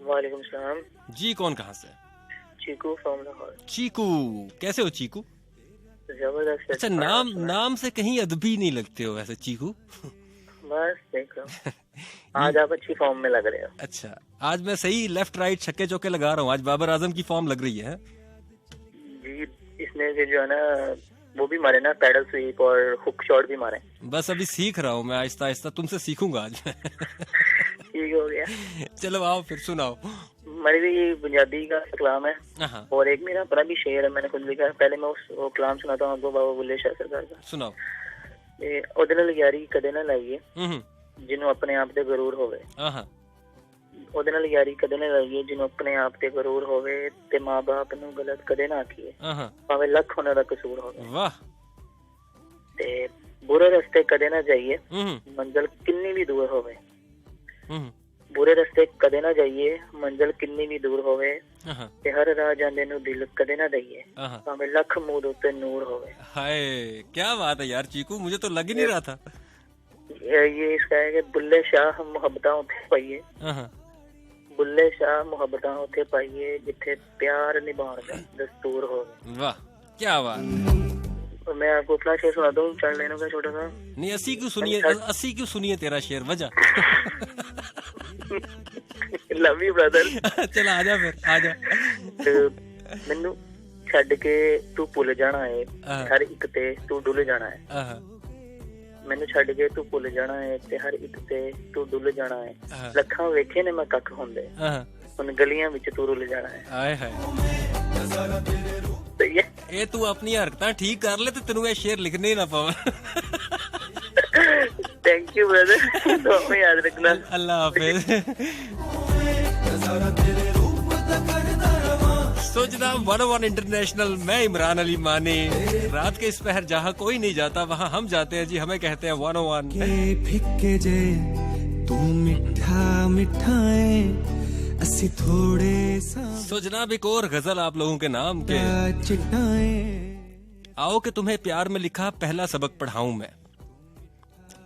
वालेकुम सलाम जी। कौन कहाँ से? चीकू फ्रॉम लाहौर। चीकू, कैसे हो चीकू? जबरदस्त। अच्छा, नाम से कहीं अदबी नहीं लगते हो वैसे चीकू। बस देख लो, आज आप अच्छी फॉर्म में लग रहे हो। अच्छा, आज मैं सही लेफ्ट राइट छक्के चौके लगा रहा हूँ। आज बाबर आजम की फॉर्म लग रही है जी। इसने जो है ना वो भी मारे ना, पैडल स्वीप और हुक शॉट भी मारे। बस अभी सीख रहा हूँ मैं, आहिस्ता आहिस्ता तुमसे सीखूंगा आज। ठीक हो गया। चलो आओ फिर सुनाओ। मेरी भी पंजाबी का कलाम है और एक मेरा अपना भी शेर है, मैंने खुद लिखा है। पहले मैं वो कलाम सुनाता हूँ आपको, बाबा बुल्ले शाह सरकार का। सुनाओ। ਉਹਦੇ ਨਾਲ ਯਾਰੀ ਕਦੇ ਨਾ ਲਾਈਏ ਜਿਹਨੂੰ ਆਪਣੇ ਆਪ ਤੇ ਗਰੂਰ ਹੋਵੇ। ਉਹਦੇ ਨਾਲ ਯਾਰੀ ਕਦੇ ਨਾ ਲਾਈਏ ਜਿਹਨੂੰ ਆਪਣੇ ਆਪ ਤੇ ਗਰੂਰ ਹੋਵੇ ਤੇ ਮਾਂ-ਬਾਪ ਨੂੰ ਗਲਤ ਕਦੇ ਨਾ ਆਖੀਏ ਭਾਵੇਂ ਲੱਖ ਉਹਨਾਂ ਦਾ ਕਸੂਰ ਹੋਵੇ। ਵਾਹ। ਤੇ ਬੁਰੇ ਰਸਤੇ ਕਦੇ ਨਾ ਜਾਈਏ ਮੰਜ਼ਿਲ ਕਿੰਨੀ ਵੀ ਦੂਰ ਹੋਵੇ। ਬੁਰੇ ਰਸਤੇ ਕਦੇ ਨਾ ਜਾਈਏ ਮੰਜ਼ਿਲ ਕਿੰਨੀ ਵੀ ਦੂਰ ਹੋਵੇ ਤੇ ਹਰ ਰਾਹ ਜਾਂਦੇ ਨੂੰ ਦਿਲ ਕਦੇ ਨਾ ਦਈਏ ਭਾਵੇਂ ਲੱਖ ਮੂਦ ਉੱਤੇ ਨੂਰ ਹੋਵੇ। हाय, क्या बात है यार चीकू, मुझे तो लग ही नहीं रहा था। ये इसका है कि बुल्ले शाह मुहब्बतां उत्थे पाइए, बुल्ले शाह मुहब्बतां उत्थे पाइए जिथे प्यार निभाण दा दस्तूर होवे। वाह, क्या बात। और मैं आपको अपना शेर सुना दूं, चढ़ लेने का छोटा सा। नहीं, अस्सी क्यों सुनिए तेरा शेर, वजह। Love you brother. चल आजा फिर, आजा। मैनू ਛੱਡ ਕੇ ਤੂੰ ਭੁੱਲ ਜਾਣਾ ਏ ਹਰ ਇੱਕ ਤੇ ਤੂੰ ਡੁੱਲ ਜਾਣਾ ਏ। ਮੈਨੂੰ ਛੱਡ ਕੇ ਤੂੰ ਭੁੱਲ ਜਾਣਾ ਏ ਤੇ ਹਰ ਇੱਕ ਤੇ ਤੂੰ ਡੁੱਲ ਜਾਣਾ ਏ। ਲੱਖਾਂ ਵੇਖੇ ਨੇ ਮੈਂ ਕੱਖ ਹੁੰਦੇ ਹੁਣ ਗਲੀਆਂ ਵਿੱਚ ਤੂੰ ਰੁੱਲ ਜਾਣਾ ਏ। ਹਾਏ ਹਾਏ, ਇਹ ਤੂੰ ਆਪਣੀ ਹਰਕਤਾਂ ਠੀਕ ਕਰ ਲੈ ਤੇ ਤੈਨੂੰ ਇਹ ਸ਼ੇਰ ਲਿਖਣੇ ਹੀ ਨਾ ਪਵੇ। थैंक यू ब्रदर, तो याद रखना। अल्लाह हाफिज। सोचना 101 इंटरनेशनल, मैं इमरान अली मानी। रात के इस पहर जहाँ कोई नहीं जाता वहाँ हम जाते हैं जी, हमें कहते हैं 101। फिक्के जे तू मिठा मिठाए असी थोड़े सा। सो जनाब, एक और गजल आप लोगों के नाम के। आओ कि तुम्हें प्यार में लिखा पहला सबक पढ़ाऊं मैं।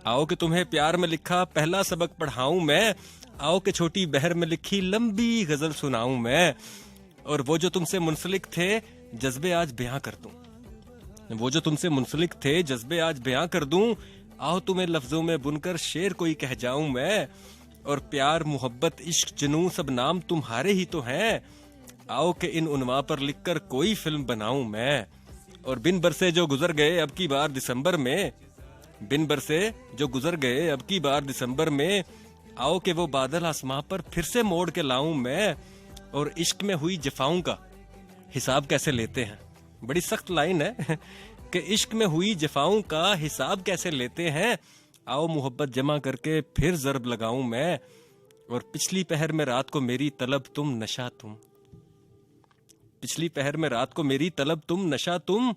आओ कि तुम्हें प्यार में लिखा पहला सबक पढ़ाऊं मैं। आओ कि छोटी बहर में लिखी लंबी गजल सुनाऊं मैं। और वो जो तुमसे मुंसलिक थे जज्बे आज बयां कर दूं। वो जो तुमसे मुंसलिक थे जज्बे आज बयां कर दूं। आओ तुम्हें लफ्जों में बुनकर शेर कोई कह जाऊं मैं। और प्यार मोहब्बत इश्क जुनूं सब नाम तुम्हारे ही तो हैं। आओ कि इन उन्वा पर लिखकर कोई फिल्म बनाऊं मैं। और बिन बरसे जो गुजर गए अब की बार दिसंबर में, बिन बरसे जो गुजर गए अब की बार दिसंबर में। आओ कि वो बादल आसमां पर फिर से मोड़ के लाऊं मैं। और इश्क में हुई जफाओं का हिसाब कैसे लेते हैं। बड़ी सख्त लाइन है कि इश्क में हुई जफाओं का हिसाब कैसे लेते हैं। आओ मोहब्बत जमा करके फिर ज़रब लगाऊं मैं। और पिछली पहर में रात को मेरी तलब तुम नशा तुम। पिछली पहर में रात को मेरी तलब तुम नशा तुम।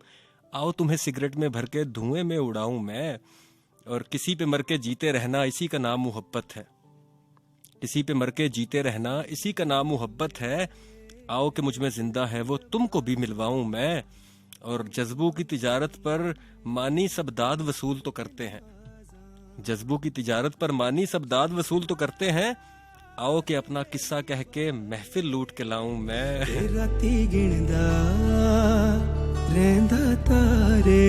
आओ तुम्हें सिगरेट में भर के धुएं में उड़ाऊं मैं। और किसी पे मर के जीते रहना इसी का नाम मोहब्बत है। किसी पे मर के जीते रहना इसी का नाम मोहब्बत है। आओ कि मुझ में जिंदा है वो तुमको भी मिलवाऊं मैं। और जज्बों की तिजारत पर मानी सब दाद वसूल तो करते हैं। जज्बों की तिजारत पर मानी सब दाद वसूल तो करते हैं। आओ कि अपना किस्सा कह के महफिल लूट के लाऊं मैं। राती गिनदा रहंदा तारे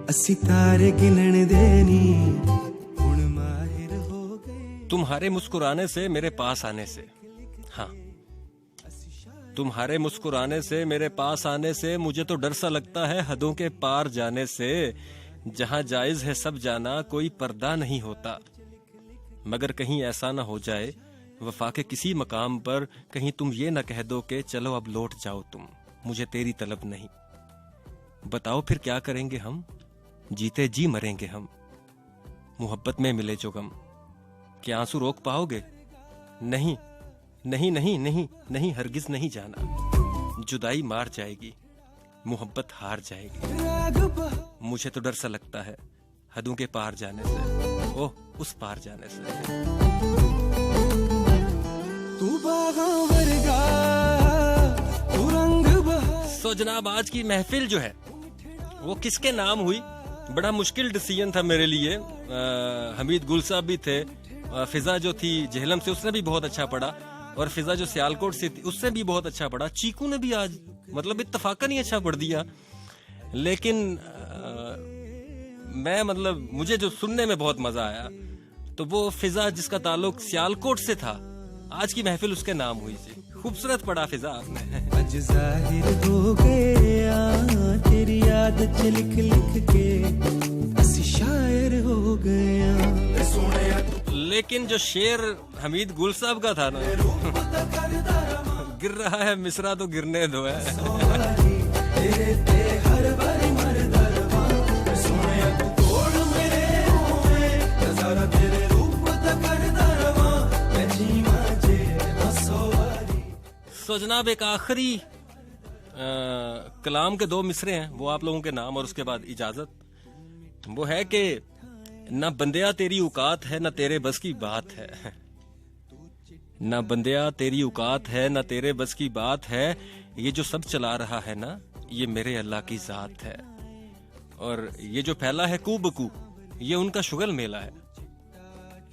असी तारे गिनण देनी हुण माहिर हो गए। तुम्हारे मुस्कुराने से मेरे पास आने से, हाँ, तुम्हारे मुस्कुराने से मेरे पास आने से मुझे तो डर सा लगता है हदों के पार जाने से। जहाँ जायज है सब जाना कोई पर्दा नहीं होता। मगर कहीं ऐसा ना हो जाए वफा के किसी मकाम पर कहीं तुम ये ना कह दो कि चलो अब लौट जाओ तुम, मुझे तेरी तलब नहीं। बताओ फिर क्या करेंगे हम, जीते जी मरेंगे हम। मोहब्बत में मिले जो गम, क्या आंसू रोक पाओगे? नहीं नहीं नहीं नहीं नहीं, हरगिज नहीं जाना। जुदाई मार जाएगी, मोहब्बत हार जाएगी। मुझे तो डर सा लगता है हदों के पार जाने से। ओह, उस पार जाने से। तू बागा वर्गा, तू रंग बहार। सो जनाब, आज की महफिल जो है वो किसके नाम हुई? बड़ा मुश्किल डिसीजन था मेरे लिए। हमीद गुल साहब भी थे, फिजा जो थी जहलम से उसने भी बहुत अच्छा पढ़ा, और फिजा जो सियालकोट से थी उससे भी बहुत अच्छा पढ़ा। चीकू ने भी आज मतलब इत्तफाकन ही अच्छा पढ़ दिया, लेकिन मैं मतलब मुझे जो सुनने में बहुत मजा आया तो वो फिजा जिसका ताल्लुक सियालकोट से था, आज की महफिल उसके नाम हुई थी। खूबसूरत पढ़ा फिजा आपने। आज जाहिर हो गया तेरी याद च लिख लिख के असी शायर हो गया। लेकिन जो शेर हमीद गुल साहब का था ना, गिर रहा है मिसरा तो गिरने दो है। सो जनाब, एक आखिरी कलाम के 2 मिसरे हैं, वो आप लोगों के नाम और उसके बाद इजाजत। वो है कि ना बंदिया तेरी औकात है, ना तेरे बस की बात है। ना बंदिया तेरी औकात है, ना तेरे बस की बात है। ये जो सब चला रहा है ना, ये मेरे अल्लाह की जात है। और ये जो फैला है कू बकू, ये उनका शुगल मेला है।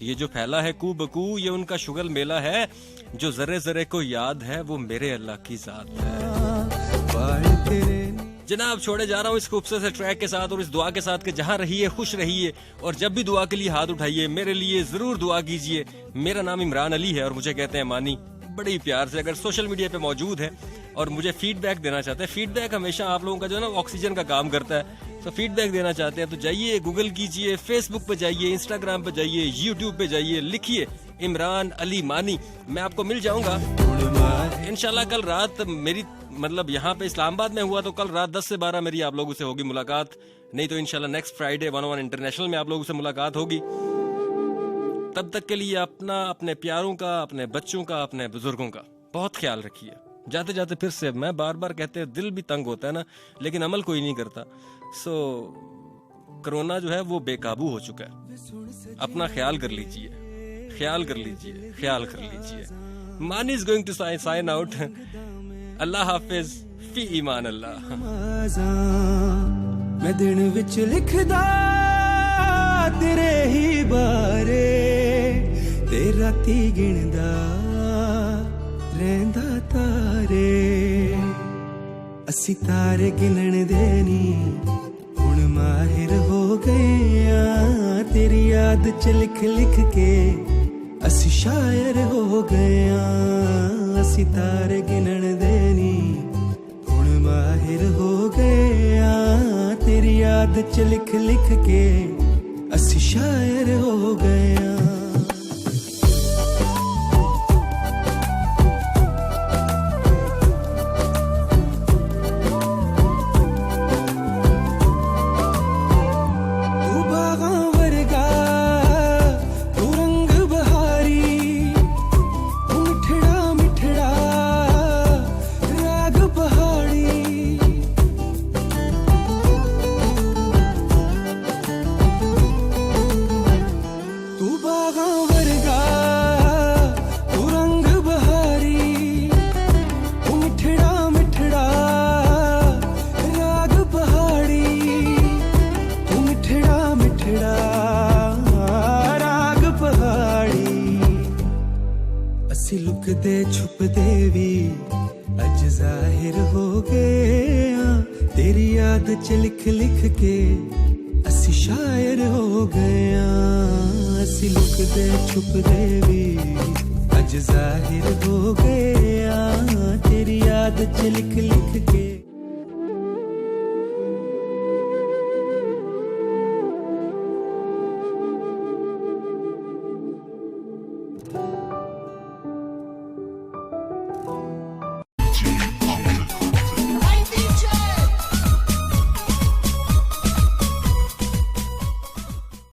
ये जो फैला है कू बकू, ये उनका शुगल मेला है। जो जरे जरे को याद है, वो मेरे अल्लाह की जात है। जनाब, छोड़े जा रहा हूँ इस खूबसूरत से ट्रैक के साथ और इस दुआ के साथ कि जहाँ रहिए खुश रहिए, और जब भी दुआ के लिए हाथ उठाइए मेरे लिए जरूर दुआ कीजिए। मेरा नाम इमरान अली है और मुझे कहते हैं मानी, बड़े ही प्यार से। अगर सोशल मीडिया पे मौजूद है और मुझे फीडबैक देना चाहते हैं, फीडबैक हमेशा आप लोगों का जो है ना ऑक्सीजन का काम करता है, तो फीडबैक देना चाहते हैं तो जाइए, गूगल कीजिए, फेसबुक पे जाइए, इंस्टाग्राम पे जाइए, यूट्यूब पे जाइए, लिखिए इमरान अली मानी, मैं आपको मिल जाऊंगा इंशाल्लाह। कल रात मेरी मतलब यहाँ पे इस्लामाबाद में हुआ, तो कल रात 10 से 12 मेरी आप लोगों से होगी मुलाकात, नहीं तो इंशाल्लाह नेक्स्ट फ्राइडे 101 इंटरनेशनल में आप लोगों से मुलाकात होगी। तब तक के लिए अपना, अपने प्यारों का, अपने बच्चों का, अपने बुजुर्गों का बहुत ख्याल रखिए। जाते जाते फिर से मैं बार बार कहते हैं, दिल भी तंग होता है ना, लेकिन अमल कोई नहीं करता। सो कोरोना जो है वो बेकाबू हो चुका है। अपना ख्याल कर लीजिए, ख्याल कर लीजिए, ख्याल कर लीजिए। Mani is going to sign out. अल्लाह हाफिज, फी ईमान अल्लाह। मैं दिन विच लिखदा तेरे ही बारे, ते राती गिनदा रहंदा तारे। असी तारे गिनण दे नी हुण माहिर हो गए आ, तेरी याद च लिख लिख के असी शायर हो गए आ। असी तारे गिनण दे नी हुण माहिर हो गए आ, तेरी याद च लिख लिख के असी शायर हो गए आ। लुकदे छुपदे भी अज जाहिर हो गए, तेरी याद च लिख लिख के असी शायर हो गए। असी लुकदे छुपदे भी अज जाहिर हो गए, तेरी याद च लिख लिख के